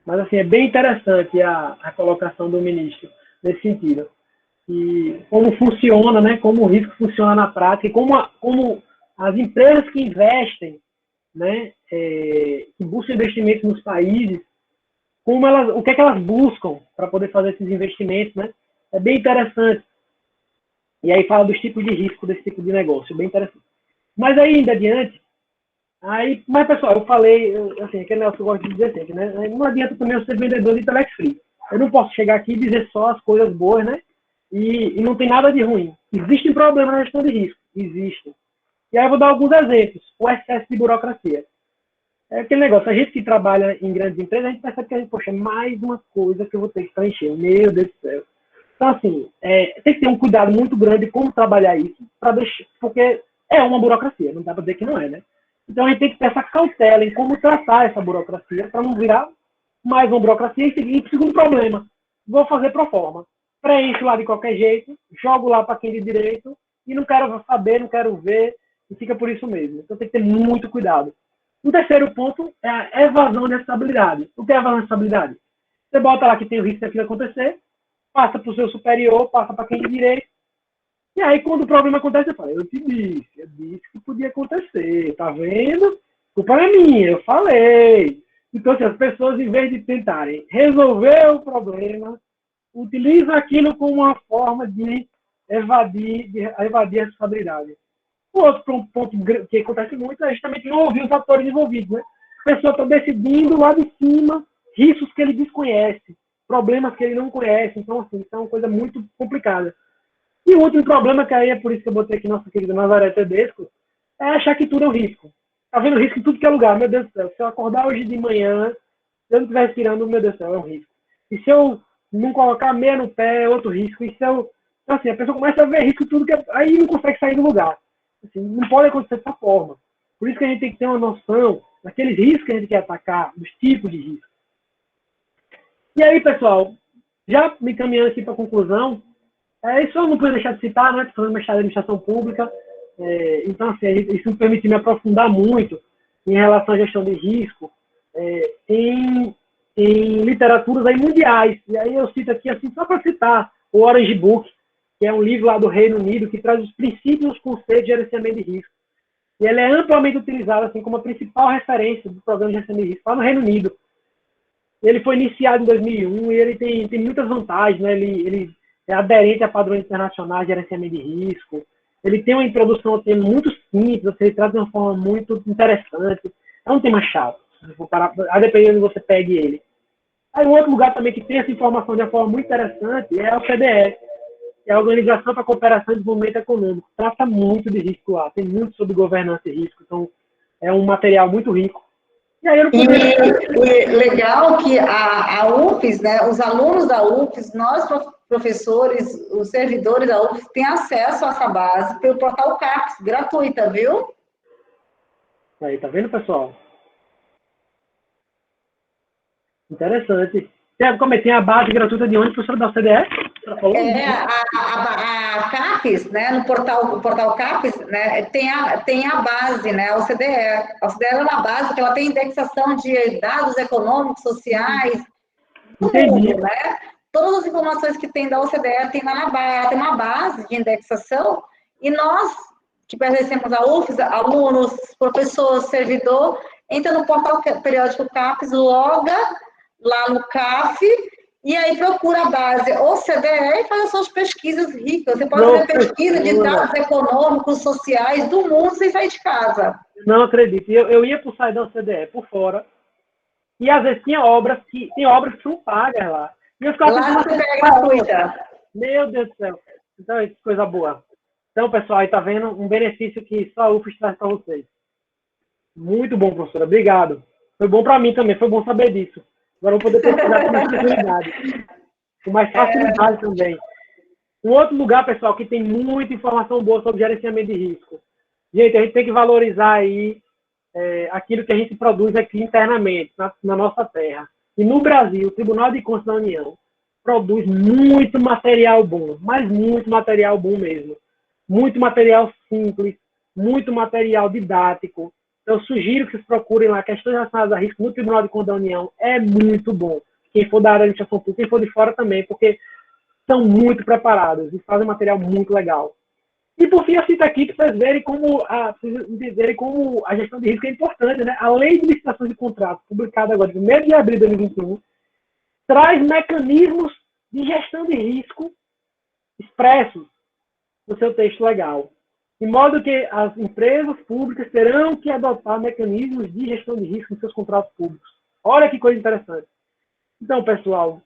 Mas assim, é bem interessante a colocação do ministro nesse sentido. E como funciona, né? Como o risco funciona na prática e como as empresas que investem, né, que buscam investimentos nos países, o que é que elas buscam para poder fazer esses investimentos, né? É bem interessante. E aí fala dos tipos de risco desse tipo de negócio, bem interessante. Mas aí, ainda adiante, mas pessoal, eu falei, assim, que Nelson gosta de dizer sempre, né? Não adianta também eu ser vendedor de Telex Free. Eu não posso chegar aqui e dizer só as coisas boas, né? E não tem nada de ruim. Existem problemas na gestão de risco. Existem. E aí eu vou dar alguns exemplos. O excesso de burocracia. É aquele negócio, a gente que trabalha em grandes empresas, a gente percebe que poxa, mais uma coisa que eu vou ter que preencher. Meu Deus do céu. Então, assim, tem que ter um cuidado muito grande de como trabalhar isso, porque é uma burocracia, não dá para dizer que não é, né? Então, a gente tem que ter essa cautela em como tratar essa burocracia, para não virar mais uma burocracia. E segundo problema, vou fazer pro forma. Preencho lá de qualquer jeito, jogo lá para quem de direito, e não quero saber, não quero ver, e fica por isso mesmo. Então, tem que ter muito cuidado. O terceiro ponto é a evasão de estabilidade. O que é evasão de estabilidade? Você bota lá que tem o risco daquilo acontecer, passa para o seu superior, passa para quem de direito, e aí quando o problema acontece, você fala, eu disse que podia acontecer, tá vendo? Culpa não é minha, eu falei. Então, assim, as pessoas, em vez de tentarem resolver o problema, utilizam aquilo como uma forma de evadir a responsabilidade. O outro ponto que acontece muito é justamente não ouvir os atores envolvidos, né? A pessoa está decidindo lá de cima riscos que ele desconhece, problemas que ele não conhece. Então, assim, isso é uma coisa muito complicada. E o último problema, que aí é por isso que eu botei aqui nossa querida Nazaré Tedesco, é achar que tudo é um risco. Tá vendo risco em tudo que é lugar. Meu Deus do céu, se eu acordar hoje de manhã, se eu não estiver respirando, meu Deus do céu, é um risco. E se eu não colocar a meia no pé, é outro risco. E se eu Então, assim, a pessoa começa a ver risco tudo, aí não consegue sair do lugar. Assim, não pode acontecer dessa forma. Por isso que a gente tem que ter uma noção daqueles riscos que a gente quer atacar, dos tipos de risco. E aí, pessoal, já me caminhando aqui para a conclusão, isso eu não posso deixar de citar, né? Estou mestrado em administração pública, então, assim, isso me permite me aprofundar muito em relação à gestão de risco em literaturas aí mundiais. E aí eu cito aqui, assim, só para citar, o Orange Book, que é um livro lá do Reino Unido, que traz os princípios e os conceitos de gerenciamento de risco. E ele é amplamente utilizado assim, como a principal referência do programa de gerenciamento de risco lá no Reino Unido. Ele foi iniciado em 2001 e ele tem muitas vantagens, né? Ele é aderente a padrões internacionais de gerenciamento de risco. Ele tem uma introdução ao tema muito simples, ele trata de uma forma muito interessante. É um tema chato, a depender de você pegue ele. Aí um outro lugar também que tem essa informação de uma forma muito interessante é a OCDE, que é a Organização para a Cooperação e Desenvolvimento Econômico. Trata muito de risco lá, tem muito sobre governança e risco, então é um material muito rico. E aí eu não E legal que a UFES, né, os alunos da UFES, nós professores, os servidores da UFES, têm acesso a essa base pelo portal CAPES, gratuita, viu? Aí, tá vendo, pessoal? Interessante. Tem a base gratuita de onde, professora da OCDE? A CAPES, né, no portal CAPES, né, tem a base, né, a OCDE. A OCDE é uma base que ela tem indexação de dados econômicos, sociais, do mundo, né? Todas as informações que tem da OCDE tem lá na base, tem uma base de indexação, e nós, que pertencemos à UFES, alunos, professor, servidor, entra no portal periódico CAPES, loga lá no CAF, e aí procura a base OCDE e faz as suas pesquisas ricas. Você pode fazer pesquisa de dados econômicos, sociais, do mundo sem sair de casa. Não acredito. Eu ia para o site da OCDE por fora, e às vezes tem obras que são pagas lá. E eu ficava lá você pega gratuita. Meu Deus do céu. Então, é coisa boa. Então, pessoal, aí tá vendo um benefício que só a UFES traz para vocês. Muito bom, professora. Obrigado. Foi bom para mim também. Foi bom saber disso. Agora eu vou poder pesquisar com mais facilidade. Com mais facilidade também. Um outro lugar, pessoal, que tem muita informação boa sobre gerenciamento de risco. Gente, a gente tem que valorizar aí aquilo que a gente produz aqui internamente, na nossa terra. E no Brasil, o Tribunal de Contas da União produz muito material bom, mas muito material bom mesmo. Muito material simples, muito material didático. Eu sugiro que vocês procurem lá questões relacionadas a risco no Tribunal de Contas da União. É muito bom. Quem for da área de administração pública, quem for de fora também, porque são muito preparados e fazem material muito legal. E, por fim, eu cito aqui para vocês verem como a gestão de risco é importante, né? A Lei de Licitações de Contratos, publicada agora, no 1º de abril de 2021, traz mecanismos de gestão de risco expressos no seu texto legal. De modo que as empresas públicas terão que adotar mecanismos de gestão de risco nos seus contratos públicos. Olha que coisa interessante. Então, pessoal,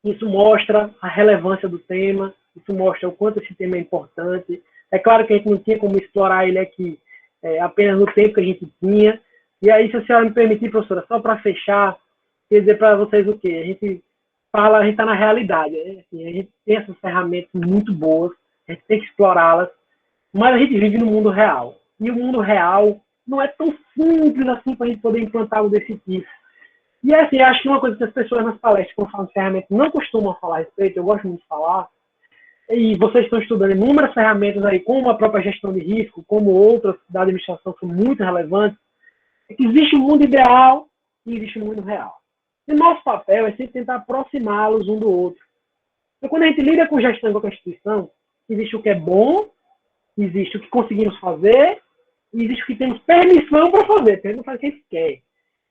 isso mostra a relevância do tema, isso mostra o quanto esse tema é importante. É claro que a gente não tinha como explorar ele aqui apenas no tempo que a gente tinha. E aí, se a senhora me permitir, professora, só para fechar, quer dizer para vocês o quê? A gente está na realidade. Né? Assim, a gente tem essas ferramentas muito boas, a gente tem que explorá-las, mas a gente vive no mundo real. E o mundo real não é tão simples assim para a gente poder implantar algo desse tipo. E assim, acho que uma coisa que as pessoas nas palestras, quando falam de ferramentas, não costumam falar a respeito, eu gosto muito de falar, e vocês estão estudando inúmeras ferramentas aí, como a própria gestão de risco, como outras da administração, que são muito relevantes, é que existe um mundo ideal e existe um mundo real. E nosso papel é sempre tentar aproximá-los um do outro. Então, quando a gente lida com gestão em qualquer instituição, existe o que é bom, existe o que conseguimos fazer, e existe o que temos permissão para fazer, porque a gente não faz o que a gente quer.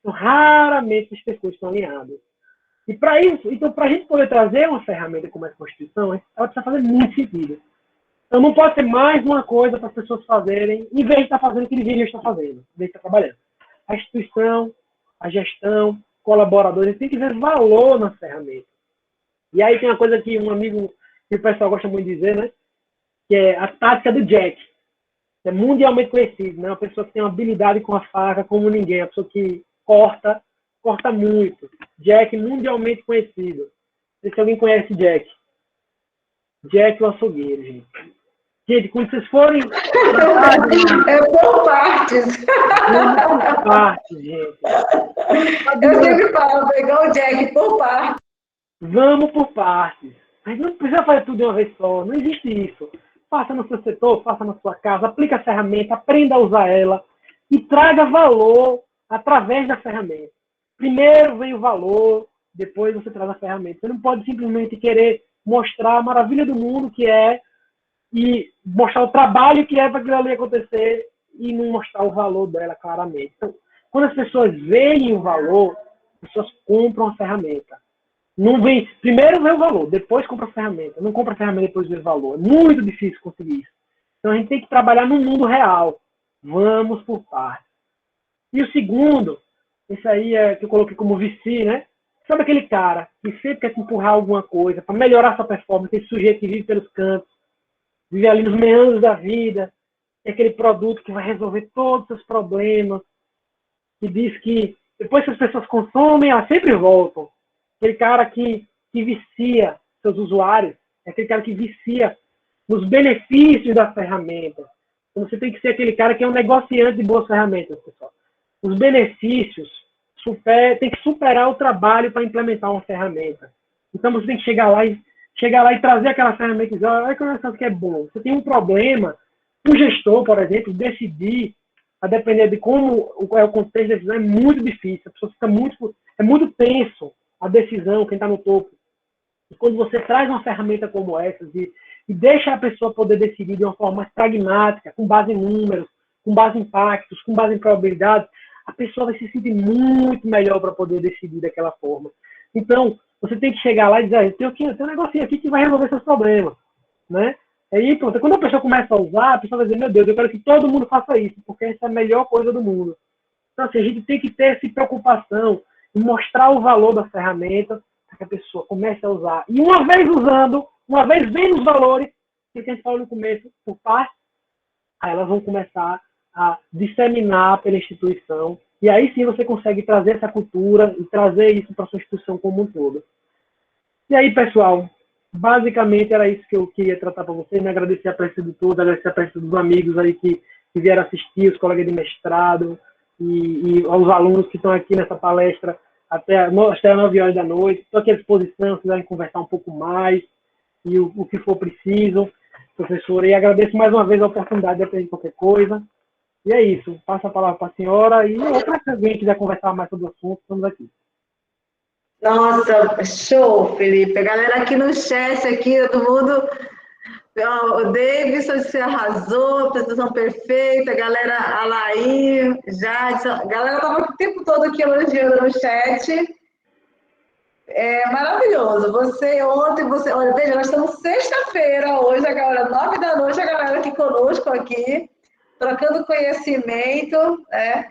Então, raramente as pessoas estão alinhadas. E para isso, então, para a gente poder trazer uma ferramenta como essa Constituição, ela precisa fazer muito sentido. Então, não pode ser mais uma coisa para as pessoas fazerem, em vez de estar fazendo o que deveria estar fazendo, em vez de estar trabalhando. A instituição, a gestão, colaboradores, tem que ver valor na ferramenta. E aí tem uma coisa que um amigo, que o pessoal gosta muito de dizer, né? Que é a tática do Jack. É mundialmente conhecido, né? Uma pessoa que tem uma habilidade com a faca como ninguém, uma pessoa que corta muito. Jack, mundialmente conhecido. Não sei se alguém conhece Jack. Jack o açougueiro, gente. Gente, quando vocês forem... É por partes. Vamos por partes, gente. Eu sempre falo, é igual o Jack, por partes. Vamos por partes. A gente não precisa fazer tudo de uma vez só. Não existe isso. Faça no seu setor, faça na sua casa, aplique a ferramenta, aprenda a usar ela e traga valor através da ferramenta. Primeiro vem o valor, depois você traz a ferramenta. Você não pode simplesmente querer mostrar a maravilha do mundo que é e mostrar o trabalho que é para aquilo ali acontecer e não mostrar o valor dela claramente. Então, quando as pessoas veem o valor, as pessoas compram a ferramenta. Não vem, primeiro vê o valor, depois compra a ferramenta. Não compra a ferramenta e depois vê o valor. É muito difícil conseguir isso. Então a gente tem que trabalhar no mundo real. Vamos por partes. E o segundo, esse aí é que eu coloquei como VC, né? Sabe aquele cara que sempre quer te empurrar alguma coisa para melhorar sua performance, esse sujeito que vive pelos cantos, vive ali nos meandros da vida, é aquele produto que vai resolver todos os seus problemas, que diz que depois que as pessoas consomem, elas sempre voltam. Aquele cara que vicia seus usuários, é aquele cara que vicia nos benefícios da ferramenta. Então, você tem que ser aquele cara que é um negociante de boas ferramentas, pessoal. Os benefícios tem que superar o trabalho para implementar uma ferramenta. Então, você tem que chegar lá e trazer aquela ferramenta e dizer, olha que é bom. Você tem um problema, um gestor, por exemplo, decidir, a depender de como é o contexto da decisão, é muito difícil. A pessoa fica muito tenso a decisão, quem está no topo. E quando você traz uma ferramenta como essa e deixa a pessoa poder decidir de uma forma mais pragmática, com base em números, com base em impactos, com base em probabilidades, a pessoa vai se sentir muito melhor para poder decidir daquela forma. Então, você tem que chegar lá e dizer, tem um negocinho aqui que vai resolver seus problemas, né? Aí, pronto, quando a pessoa começa a usar, a pessoa vai dizer, meu Deus, eu quero que todo mundo faça isso, porque essa é a melhor coisa do mundo. Então, assim, a gente tem que ter essa preocupação em mostrar o valor da ferramenta para que a pessoa comece a usar. E uma vez usando, uma vez vendo os valores, que a gente falou no começo, por parte, aí elas vão começar a disseminar pela instituição. E aí sim você consegue trazer essa cultura e trazer isso para a sua instituição como um todo. E aí, pessoal, basicamente era isso que eu queria tratar para vocês. Me agradecer a presença de todos, agradecer a presença dos amigos aí que vieram assistir, os colegas de mestrado e aos alunos que estão aqui nessa palestra até às 9 horas da noite. Estou aqui à disposição, se quiserem conversar um pouco mais e o que for preciso, professor. E agradeço mais uma vez a oportunidade de aprender qualquer coisa. E é isso. Passo a palavra para a senhora e se alguém quiser conversar mais sobre o assunto, estamos aqui. Nossa, show, Felipe. A galera aqui no chat, aqui, todo mundo... O Davidson, você arrasou, apresentação perfeita, a galera, a Laí, Jadson, a galera estava o tempo todo aqui elogiando no chat. É maravilhoso. Olha, veja, nós estamos sexta-feira hoje, agora 9 da noite, a galera aqui conosco aqui, trocando conhecimento, né?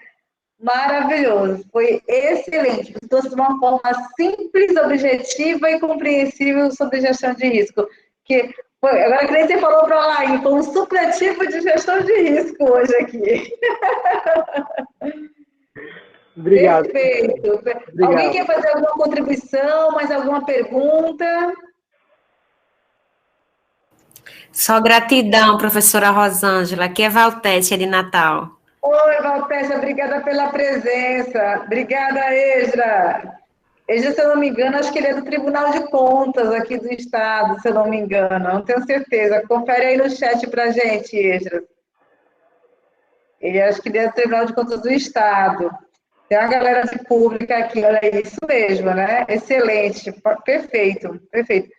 Maravilhoso, foi excelente. Trouxe de uma forma simples, objetiva e compreensível sobre gestão de risco. Agora, que nem você falou para a Laí, foi um supletivo de gestão de risco hoje aqui. Obrigado. Perfeito. Obrigado. Alguém quer fazer alguma contribuição, mais alguma pergunta? Só gratidão, professora Rosângela. Aqui é Valtécia de Natal. Oi, Valtécia, obrigada pela presença. Obrigada, Esdra. Esdra, se eu não me engano, acho que ele é do Tribunal de Contas aqui do Estado, se eu não me engano. Não tenho certeza. Confere aí no chat para a gente, Esdra. Acho que ele é do Tribunal de Contas do Estado. Tem uma galera de pública aqui, olha isso mesmo, né? Excelente, perfeito, perfeito.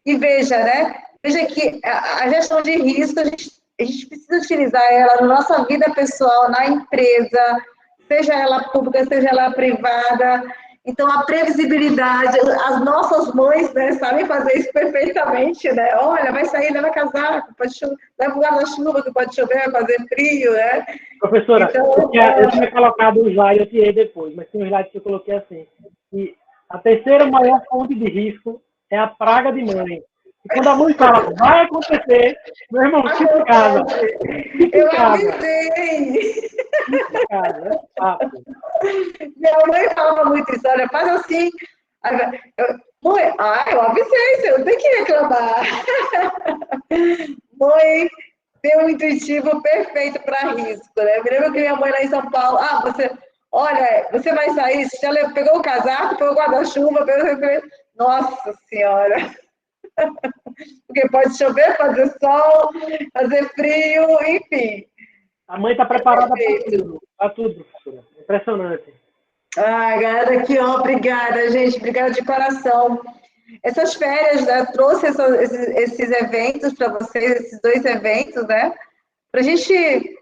E veja, né? Veja que a gestão de risco, a gente precisa utilizar ela na nossa vida pessoal, na empresa, seja ela pública, seja ela privada. Então, a previsibilidade, as nossas mães, né, sabem fazer isso perfeitamente, né? Olha, vai sair, leva casaco, leva um guarda-chuva que pode chover, vai fazer frio, né? Professora, então, eu tinha colocado um slide, eu tirei depois, mas tem um slide que eu coloquei assim. E a terceira maior fonte de risco é a praga de mãe. E quando a mãe fala, vai acontecer, meu irmão, fica em casa. Eu avisei. Fica em casa, é fácil. Minha mãe falava muito isso, olha, faz assim. Eu avisei, você não tem que reclamar. Mãe, tem um intuitivo perfeito para risco, né? Me lembro que minha mãe lá em São Paulo, você vai sair, você já pegou o casaco, pegou o guarda-chuva, Nossa Senhora! Porque pode chover, fazer sol, fazer frio, enfim. A mãe está preparada para tudo, professora. Impressionante. Galera, aqui, ó, obrigada, gente, obrigada de coração. Essas férias, né, trouxe esses eventos para vocês, esses 2 eventos, né, para a gente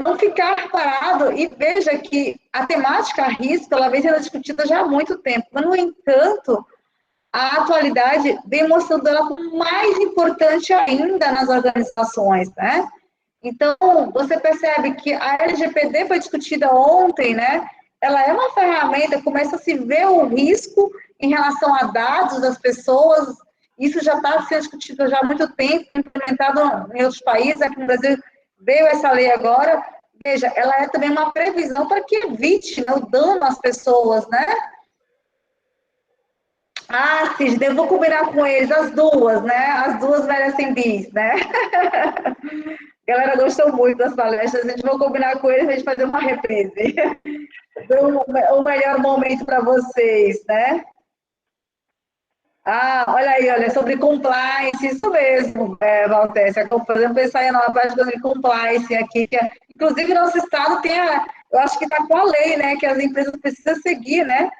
não ficar parado. E veja que a temática risco, ela vem sendo discutida já há muito tempo, mas, no entanto, a atualidade vem mostrando ela como mais importante ainda nas organizações, né? Então, você percebe que a LGPD foi discutida ontem, né? Ela é uma ferramenta, começa a se ver o risco em relação a dados das pessoas. Isso já está sendo discutido já há muito tempo, implementado em outros países. Aqui no Brasil veio essa lei agora. Veja, ela é também uma previsão para que evite, né, o dano às pessoas, né? Cisne, eu vou combinar com eles, as duas, né? As duas merecem bis, né? A galera gostou muito das palestras, a gente vai combinar com eles, a gente fazer uma reprise. O melhor momento para vocês, né? Olha aí, sobre compliance, isso mesmo, Valtécia, fazendo pensar em uma página de compliance aqui, inclusive nosso estado tem eu acho que está com a lei, né, que as empresas precisam seguir, né,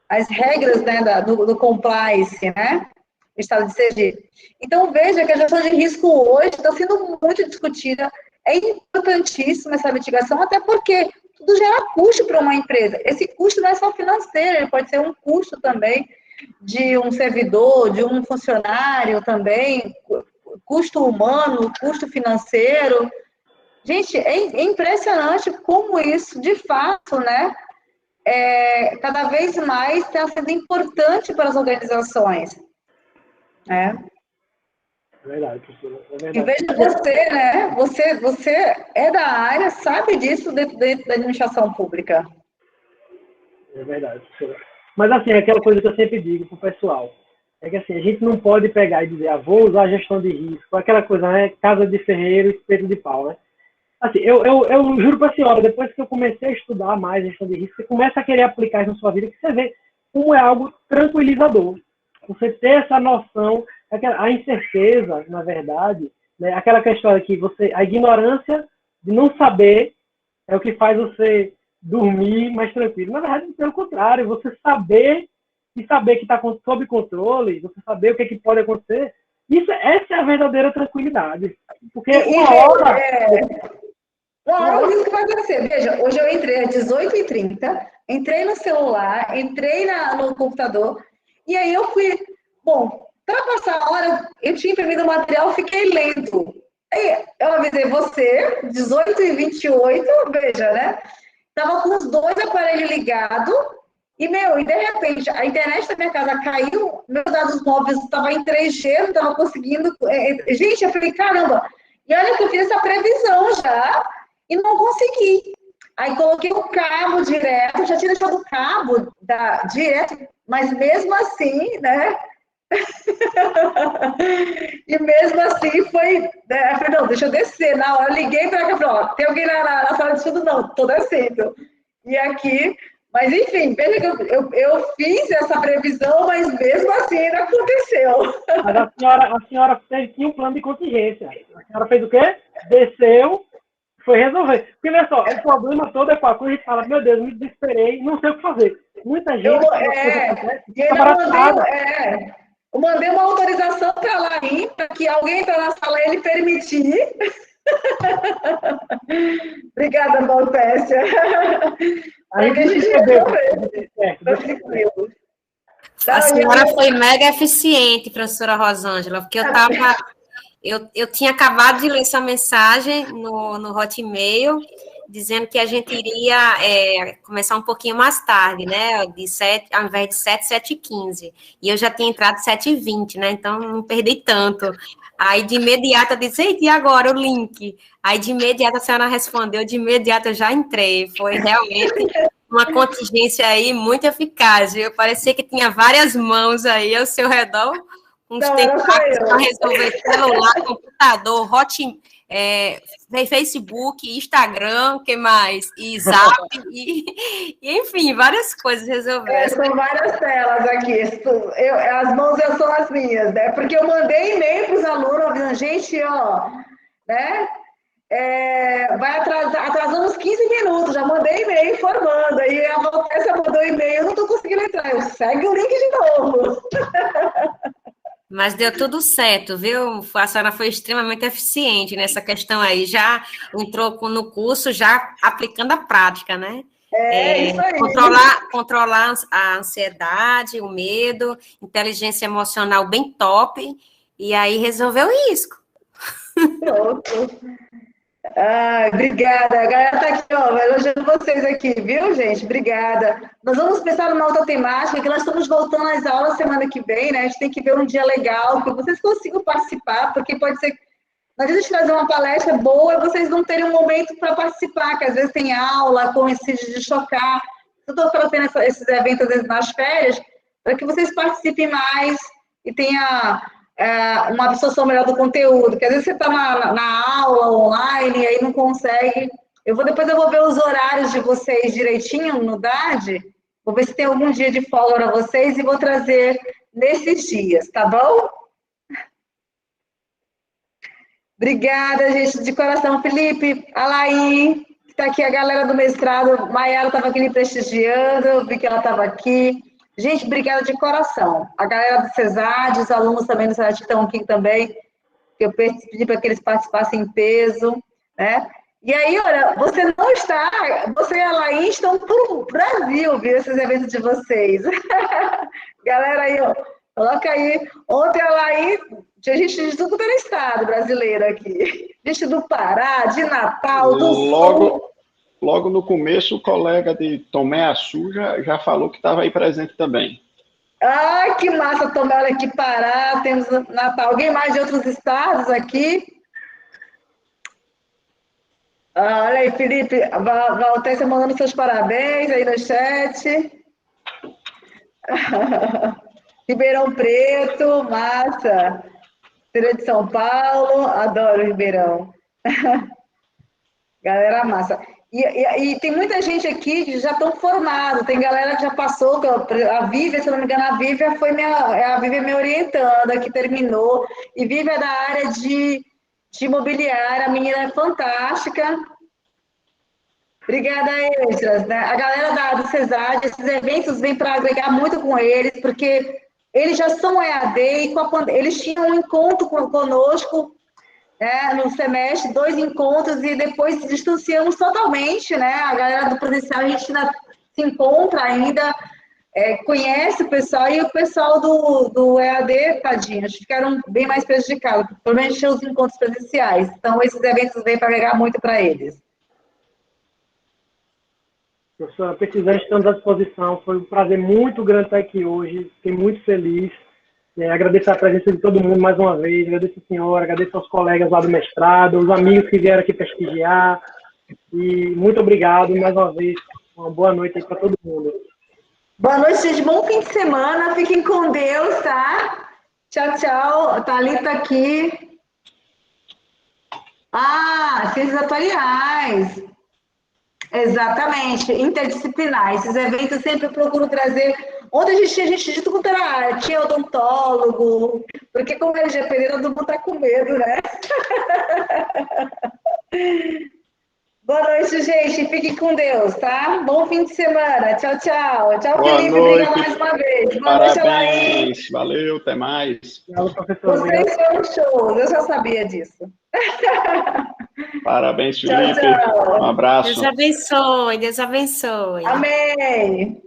as regras, né, do compliance, né, do estado de Sergipe. Então, veja que a gestão de risco hoje está sendo muito discutida, é importantíssima essa mitigação, até porque tudo gera custo para uma empresa. Esse custo não é só financeiro, ele pode ser um custo também de um servidor, de um funcionário também, custo humano, custo financeiro. Gente, é impressionante como isso, de fato, né, cada vez mais está sendo importante para as organizações. Né? É verdade, professora. É verdade. E veja você, né? Você é da área, sabe disso dentro da administração pública. É verdade, professora. Mas, assim, aquela coisa que eu sempre digo para o pessoal, é que, assim, a gente não pode pegar e dizer, vou usar a gestão de risco, aquela coisa, né? Casa de ferreiro, espeto de pau, né? Assim, eu juro para a senhora, depois que eu comecei a estudar mais gestão de risco, você começa a querer aplicar isso na sua vida, que você vê como é algo tranquilizador. Você ter essa noção, a incerteza, na verdade, né, aquela questão que a ignorância de não saber é o que faz você dormir mais tranquilo. Na verdade, pelo contrário, você saber que está sob controle, você saber o que pode acontecer, essa é a verdadeira tranquilidade. Porque uma hora o risco vai acontecer. Veja, hoje eu entrei às 18h30, entrei no celular, entrei no computador, e aí eu fui... Bom, para passar a hora, eu tinha imprimido o material, fiquei lendo. Aí eu avisei você, 18h28, veja, né? Tava com os 2 aparelhos ligados, e de repente, a internet da minha casa caiu, meus dados móveis estavam em 3G, não estava conseguindo... Gente, eu falei, caramba! E olha que eu fiz essa previsão já, e não consegui. Aí coloquei o cabo direto, já tinha deixado o cabo direto, mas mesmo assim, né? E mesmo assim foi... Né? Eu falei, não, deixa eu descer. Na hora, eu liguei para cá e falei, tem alguém na sala de estudo? Não, estou descendo. E aqui... Mas, enfim, veja que eu fiz essa previsão, mas mesmo assim ainda aconteceu. Mas a senhora tinha um plano de contingência. A senhora fez o quê? Desceu, foi resolver. Porque, olha só, o problema todo é com a coisa, a gente fala, meu Deus, me desesperei, não sei o que fazer. Muita gente... Eu mandei uma autorização para lá ir, para que alguém entrar na sala e ele permitir. Obrigada, Valtécia. A senhora foi mega eficiente, professora Rosângela, porque eu tinha acabado de ler essa mensagem no Hotmail, dizendo que a gente iria começar um pouquinho mais tarde, né? Ao invés de 7h15. E eu já tinha entrado 7h20, né? Então não perdi tanto. Aí de imediato eu disse, e agora o link? Aí de imediato a senhora respondeu, de imediato eu já entrei. Foi realmente uma contingência aí muito eficaz, viu? Parecia que tinha várias mãos aí ao seu redor, uns tentáculos para resolver celular, computador, Facebook, Instagram, que mais? E Zap, enfim, várias coisas resolver. São várias telas aqui. As mãos são as minhas, né? Porque eu mandei e-mail para os alunos, avisando, gente, ó, né? Vai atrasando uns 15 minutos, já mandei e-mail informando, aí a Valtessa mandou e-mail, eu não estou conseguindo entrar, eu segue o link de novo. Mas deu tudo certo, viu? A senhora foi extremamente eficiente nessa questão aí, já entrou no curso, já aplicando a prática, né? Isso aí. Controlar a ansiedade, o medo, inteligência emocional bem top, e aí resolveu o risco. Pronto. Ai, obrigada. A galera tá aqui, ó, elogiando vocês aqui, viu, gente? Obrigada. Nós vamos pensar numa outra temática, que nós estamos voltando às aulas semana que vem, né? A gente tem que ver um dia legal, que vocês consigam participar, porque pode ser... Às vezes a gente fazer uma palestra boa e vocês não terem um momento para participar, que às vezes tem aula, coincide de chocar. Eu estou fazendo esses eventos nas férias, para que vocês participem mais e tenha... uma absorção melhor do conteúdo, porque às vezes você está na aula online e aí não consegue. Depois eu vou ver os horários de vocês direitinho no DAD, vou ver se tem algum dia de folga para vocês e vou trazer nesses dias, tá bom? Obrigada, gente, de coração. Felipe, Alain, que está aqui a galera do mestrado, Maiara estava aqui me prestigiando, eu vi que ela estava aqui. Gente, obrigada de coração. A galera do CESAD, os alunos também do CESAD que estão aqui também, que eu pedi para que eles participassem em peso, né? E aí, olha, você e a Laís estão pro Brasil, viu, esses eventos de vocês. Galera aí, ó, coloca aí. Ontem a Laís, tinha gente de tudo pelo estado brasileiro aqui. Gente do Pará, de Natal, do Sul. Logo no começo, o colega de Tomé Açu já falou que estava aí presente também. Ai, que massa, Tomé, olha aqui, Pará, temos Natal. Alguém mais de outros estados aqui? Olha aí, Felipe, Valtessa mandando seus parabéns aí no chat. Ribeirão Preto, massa. Feira de São Paulo, adoro Ribeirão. Galera massa. E tem muita gente aqui que já estão formados, tem galera que já passou, a Vívia, se não me engano, a Vívia me orientando, que terminou, e Vívia é da área de imobiliária, a menina é fantástica. Obrigada, Extras, né? A galera do CESAD, esses eventos vêm para agregar muito com eles, porque eles já são EAD, e eles tinham um encontro conosco, no semestre, 2 encontros, e depois se distanciamos totalmente, né? A galera do presencial, a gente ainda se encontra ainda, conhece o pessoal, e o pessoal do EAD, tadinhos, ficaram bem mais prejudicados, pelo menos tinha os encontros presenciais. Então, esses eventos vêm para agregar muito para eles. Professora, precisamos, estamos à disposição. Foi um prazer muito grande estar aqui hoje. Fiquei muito feliz. Agradeço a presença de todo mundo mais uma vez. Agradeço a senhora, agradeço aos colegas lá do mestrado, os amigos que vieram aqui prestigiar. E muito obrigado mais uma vez. Uma boa noite aí para todo mundo. Boa noite, gente. Bom fim de semana. Fiquem com Deus, tá? Tchau, tchau. Thalita aqui. Ciências atuariais. Exatamente, interdisciplinar. Esses eventos sempre eu procuro trazer. Ontem a gente tinha gente de tudo quanto era área, tinha odontólogo, porque como é LGPD, todo mundo tá com medo, né? Boa noite, gente. Fiquem com Deus, tá? Bom fim de semana. Tchau, tchau. Tchau, Boa Felipe. noite. Obrigada mais uma vez. Boa Parabéns. noite, Alain. Valeu, até mais. Vocês foram shows, eu já sabia disso. Parabéns, Felipe. Tchau, tchau. Um abraço. Deus abençoe, Deus abençoe. Amém.